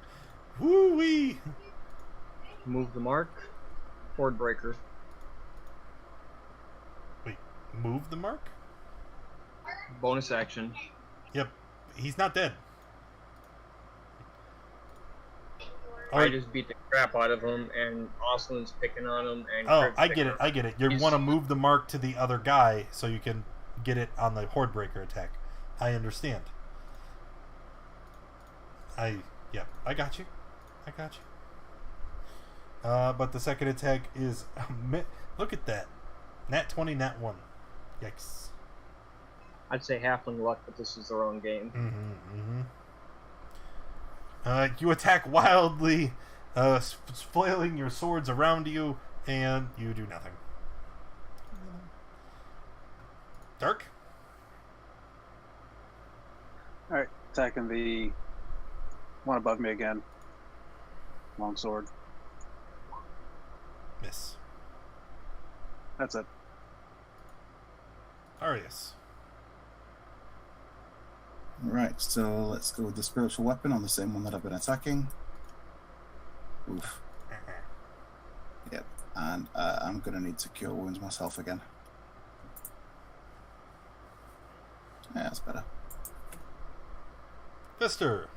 Woo-wee! Move the mark. Horde breaker. Wait, move the mark? Bonus action. Yep. He's not dead. I just beat the crap out of him, and Oslin's picking on him. And Oh, Kriv's I picking get it. on I get it. You want to move the mark to the other guy so you can get it on the Horde Breaker attack. I understand. I got you. But the second attack is... Look at that. Nat 20, Nat 1. Yikes. I'd say halfling luck, but this is the wrong game. You attack wildly, flailing your swords around you, and you do nothing. Dark? Alright, attacking the one above me again. Longsword. Miss. That's it. Arius. Right, so let's go with the spiritual weapon on the same one that I've been attacking. Oof. Yep, and I'm gonna need to cure wounds myself again. Yeah, that's better. Fister.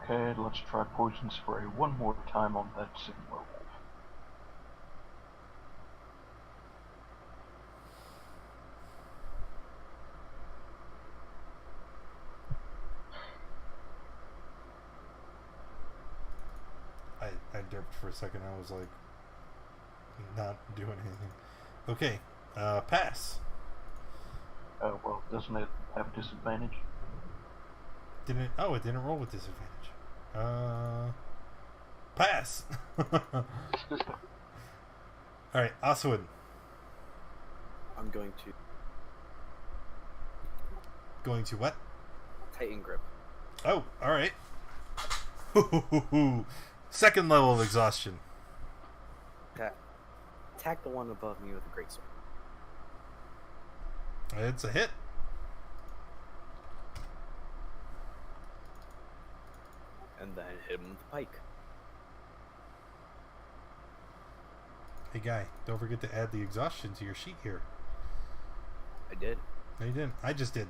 Okay, let's try poison spray one more time on that same werewolf. I dipped for a second. I was like, not doing anything. Okay, pass. Well, doesn't it have disadvantage? Didn't it? Oh, it didn't roll with disadvantage. Pass. All right, Aswin. I'm going to Going to what? Titan grip. Oh, all right. Second level of exhaustion. Attack the one above me with a greatsword. It's a hit. And then hit him with the pike. Hey guy, don't forget to add the exhaustion to your sheet here. I did. No, you didn't. I just did.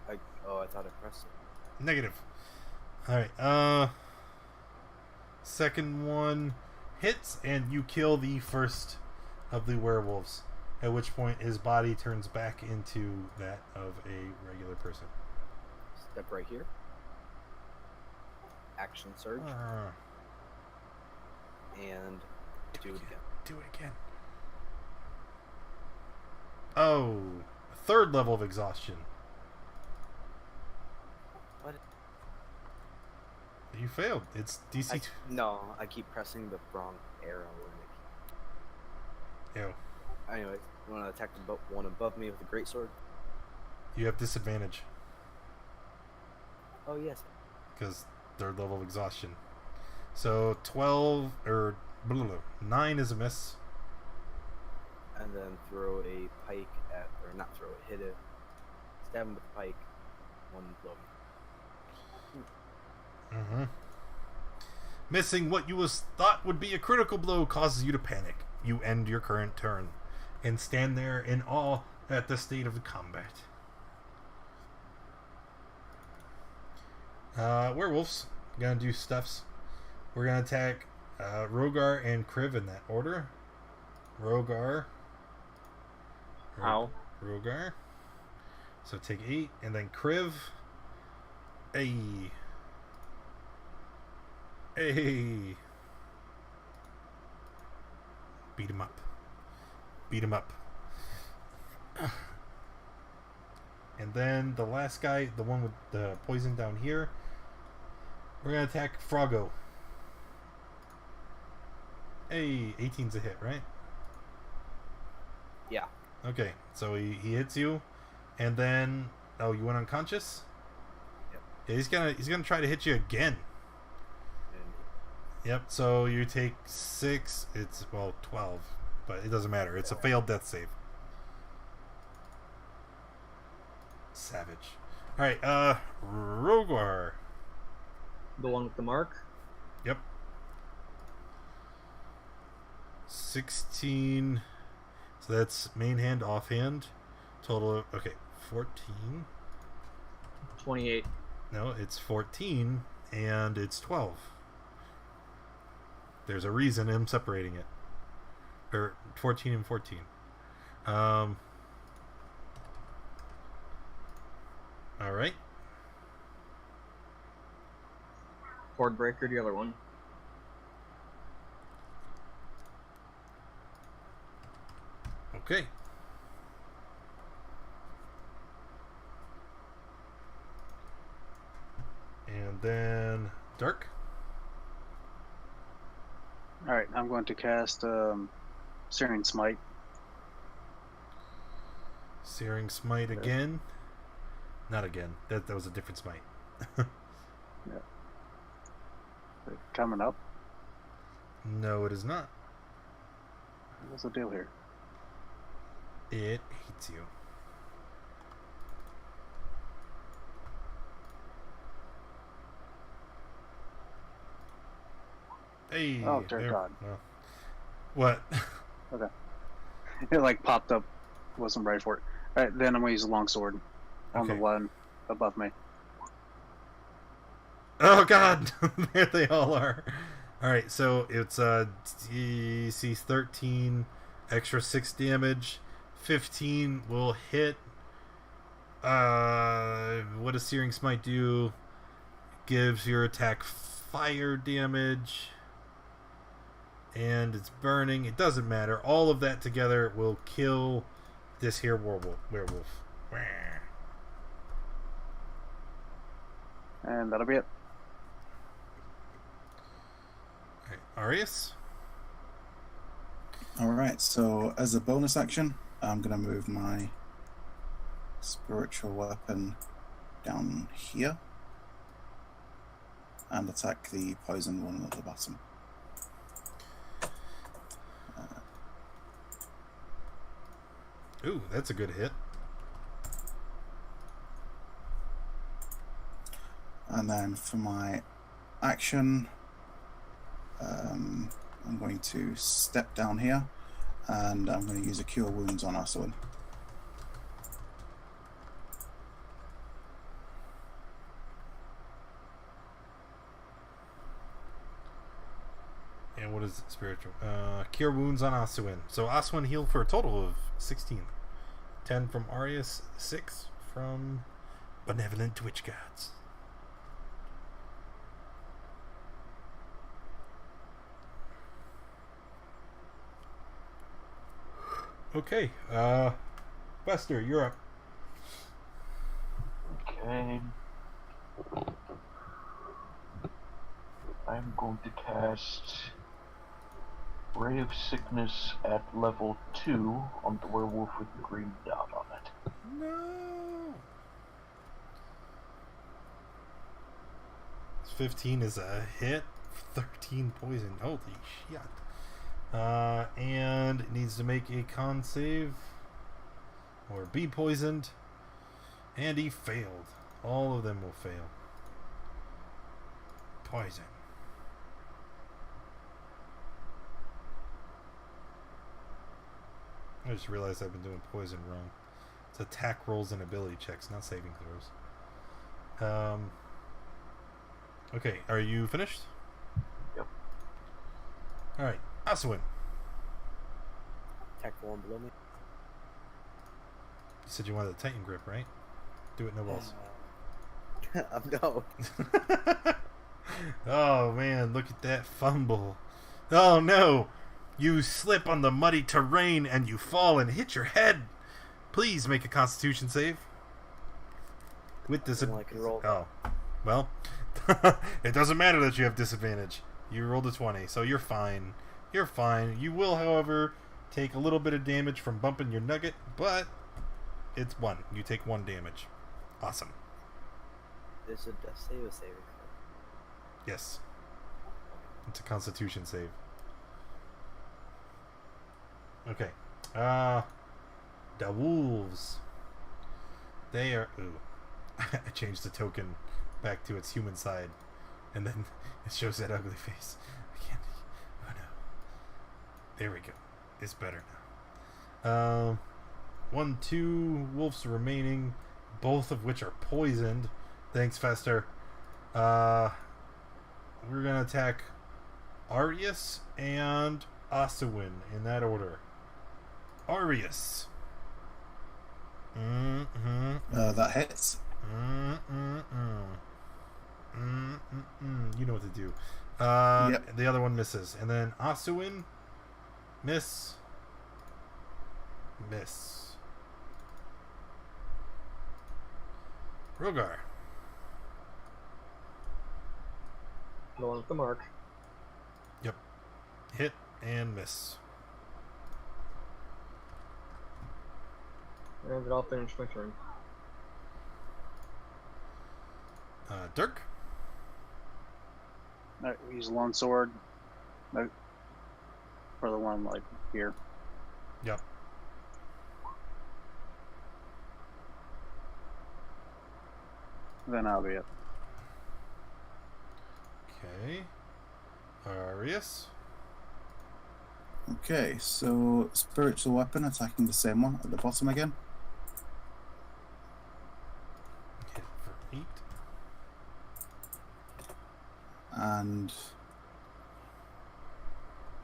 I thought I pressed it. Negative. Alright, second one hits and you kill the first of the werewolves. At which point his body turns back into that of a regular person. Step right here. Action surge. And do it again. Do it again. Oh, third level of exhaustion. What? You failed. It's DC. No, I keep pressing the wrong arrow. Ew. Anyways, you want to attack the one above me with a greatsword? You have disadvantage Oh yes. because third level of exhaustion. So 12 or 9 is a miss. And then throw a pike at, or not throw it, hit it. Stab him with the pike. One blow. Mm-hmm. Missing what you thought would be a critical blow causes you to panic. You end your current turn and stand there in awe at the state of the combat. Werewolves. Gonna do stuffs. We're gonna attack Rogar and Kriv in that order. Rogar. Ow. Rogar. So take 8, and then Kriv. Hey. Beat him up. Beat him up. And then the last guy, the one with the poison down here, we're going to attack Froggo. Hey, 18's a hit, right? Yeah. Okay, so he hits you, and then... Oh, you went unconscious? Yep. Yeah, he's gonna try to hit you again. Yep, so you take 6, it's, 12, but it doesn't matter. It's a failed death save. Savage. Alright, Rogar. The one with the mark? Yep. 16. So that's main hand, offhand. Total, okay, 14. 28. No, it's 14, and it's 12. There's a reason I'm separating it. Or 14 and 14. Alright. Horde Breaker, the other one. Okay. And then Dark. Alright, I'm going to cast Searing Smite. Searing Smite again. Not again. That was a different smite. Yeah. Coming up. No, it is not. What's the deal here? It hates you. Hey. Oh, dear there- God. well, what? Okay. It like popped up. Wasn't ready for it. Alright, then I'm going to use a longsword on the Okay. one above me. Oh God! There they all are. All right, so it's DC 13, extra 6 damage. 15 will hit. What does Searing Smite do? Gives your attack fire damage, and it's burning. It doesn't matter. All of that together will kill this here werewolf. And that'll be it. Arius? Alright, so as a bonus action, I'm going to move my spiritual weapon down here. and attack the poisoned one at the bottom. Ooh, that's a good hit. And then for my action, I'm going to step down here, and I'm going to use a Cure Wounds on Aswin. And what is spiritual? Cure Wounds on Aswin. So Aswin healed for a total of 16. 10 from Arius, 6 from Benevolent Witch Gods. Okay, Wester, you're up. Okay. I'm going to cast Ray of Sickness at level 2 on the werewolf with the green dot on it. No. 15 is a hit. 13 poison. Holy shit. And it needs to make a con save or be poisoned. And he failed. All of them will fail. Poison. I just realized I've been doing poison wrong. It's attack rolls and ability checks, not saving throws. Okay, are you finished? Yep. Alright, Aswin. Attack the one below me. You said you wanted a Titan grip, right? Do it no balls. No. Oh man, look at that fumble. Oh no! You slip on the muddy terrain and you fall and hit your head. Please make a Constitution save. With this. I can roll. Oh, well, it doesn't matter that you have disadvantage. You rolled a 20, so you're fine. You're fine. You will, however, take a little bit of damage from bumping your nugget, but it's 1. You take 1 damage. Awesome. Is a death save a saving throw? Yes. It's a Constitution save. Okay. The wolves. They are... Ooh. I changed the token back to its human side. And then it shows that ugly face. I can't... Oh no. There we go. It's better now. 1, 2 wolves remaining. Both of which are poisoned. Thanks, Fester. We're gonna attack Arius and Aswin in that order. Arius. That hits. You know what to do. Yep. The other one misses. And then Aswin. Miss. Rogar. Going with the mark. Yep. Hit and miss. And then I'll finish my turn. Dirk. Use a long sword. No, for the one like here. Yep. Then I'll be it. Okay. Arius. Okay, so spiritual weapon attacking the same one at the bottom again. Hit for 8. And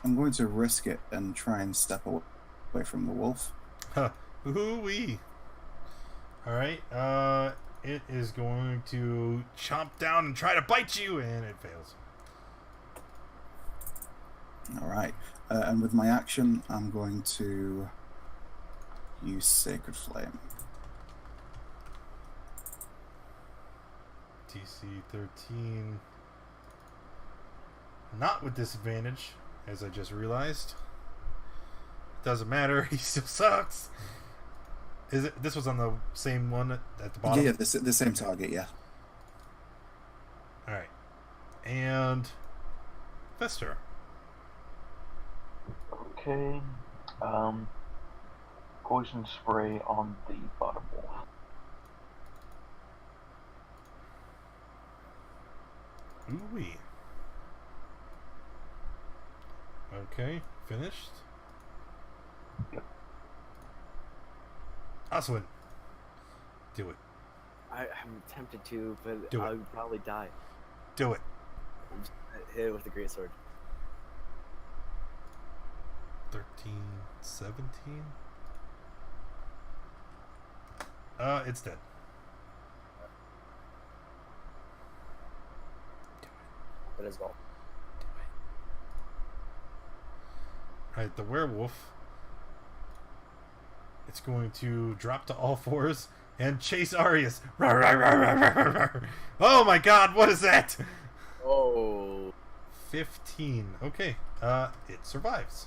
I'm going to risk it and try and step away from the wolf. Huh. Ooh-wee. Alright, it is going to chomp down and try to bite you, and it fails. Alright, and with my action, I'm going to use Sacred Flame. DC 13. Not with disadvantage, as I just realized. Doesn't matter, he still sucks. Is it? This was on the same one at the bottom? Yeah, the same target, yeah. Alright. And Fester. Okay. Poison spray on the bottom wolf. Ooh-wee. Okay, finished. Yep. Oswin. Do it. I'm tempted to, but Do it. I would probably die. Do it. Hit it with a great sword. 13, 17. It's dead. That is all. Alright, the werewolf. It's going to drop to all fours and chase Arius. Oh my god, what is that? Oh. 15. Okay, it survives.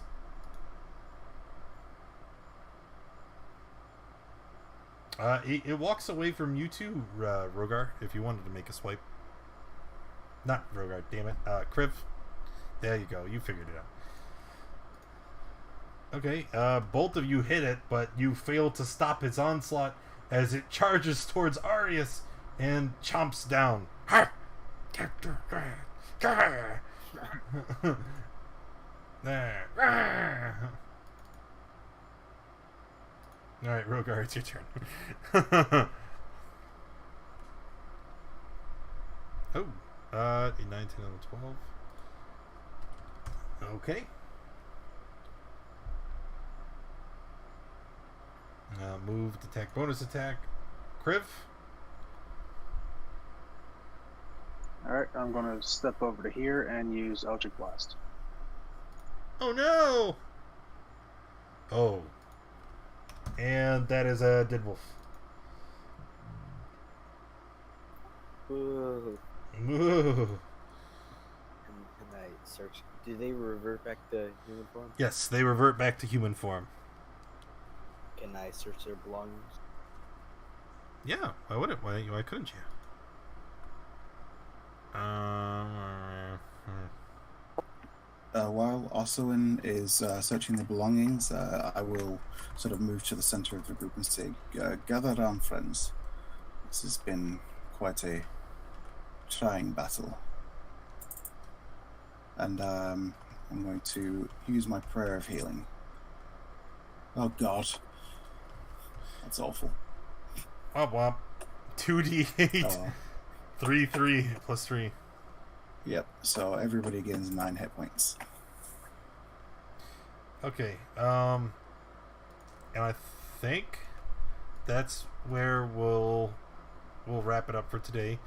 It walks away from you too, Rogar, if you wanted to make a swipe. Not Rogar, damn it. Kriv. There you go, you figured it out. Okay, both of you hit it, but you fail to stop its onslaught as it charges towards Arius and chomps down. Alright, Rogar, it's your turn. Oh, 8, 9, 10, 11, 12. Okay. Moved, attack, bonus attack. Kriv. Alright, I'm going to step over to here and use Eldritch Blast. Oh no! Oh. And that is a dead wolf. Ooh. Ooh. Can I search? Do they revert back to human form? Yes, they revert back to human form. Can I search their belongings? Yeah, why wouldn't? Why couldn't you? While Oswin is searching the belongings, I will sort of move to the center of the group and say, gather round, friends. This has been quite a trying battle. And I'm going to use my prayer of healing. Oh god. That's awful. Womp womp. 2d8. Oh. 3 plus 3. Yep, so everybody gains 9 hit points. Okay, and I think that's where we'll wrap it up for today.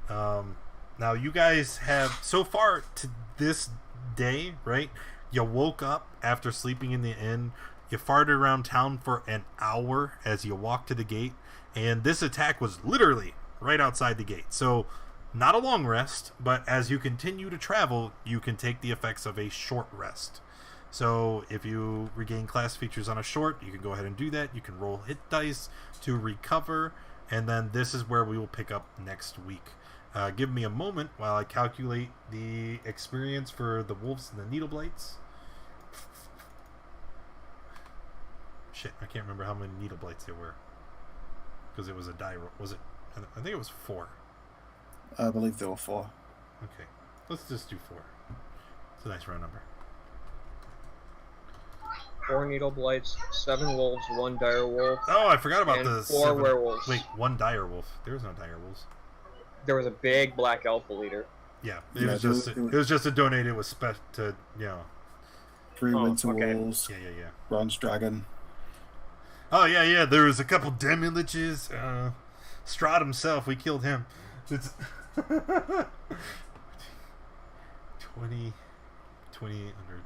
Now you guys have, so far to this day, right? You woke up after sleeping in the inn. You farted around town for an hour as you walked to the gate, and this attack was literally right outside the gate. So not a long rest, but as you continue to travel, you can take the effects of a short rest. So if you regain class features on a short, you can go ahead and do that. You can roll hit dice to recover, and then this is where we will pick up next week. Give me a moment while I calculate the experience for the wolves and the needle blights. Shit, I can't remember how many needle blights there were. Because it was a die roll. Was it? I think it was 4. I believe there were 4. Okay, let's just do 4. It's a nice round number. 4 needle blights, 7 wolves, 1 dire wolf. Oh, I forgot about and the 4 werewolves. Wait, 1 dire wolf. There was no dire wolves. There was a big black elf leader. Yeah, it was just a donated with to 3 winter okay. wolves. Yeah. Bronze dragon. Oh yeah. There was a couple demi-liches. Strahd himself, we killed him. It's 20 under,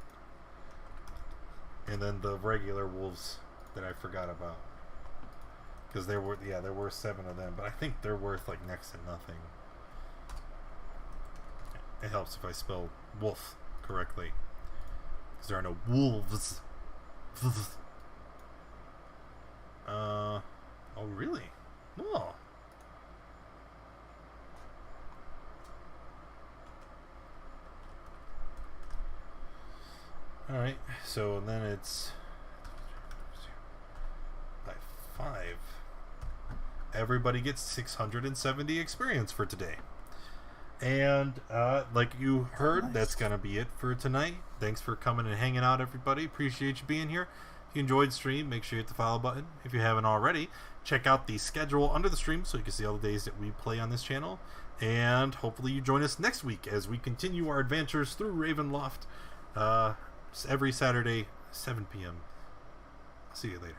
and then the regular wolves that I forgot about, because there were 7 of them, but I think they're worth like next to nothing. It helps if I spell wolf correctly, because there are no wolves. Oh really? Oh. Alright, so then it's by 5. Everybody gets 670 experience for today. And like you heard, Nice. that's going to be it for tonight. Thanks for coming and hanging out, everybody. Appreciate you being here. If you enjoyed the stream, make sure you hit the follow button. If you haven't already, check out the schedule under the stream so you can see all the days that we play on this channel. And hopefully you join us next week as we continue our adventures through Ravenloft every Saturday, 7 p.m. I'll see you later.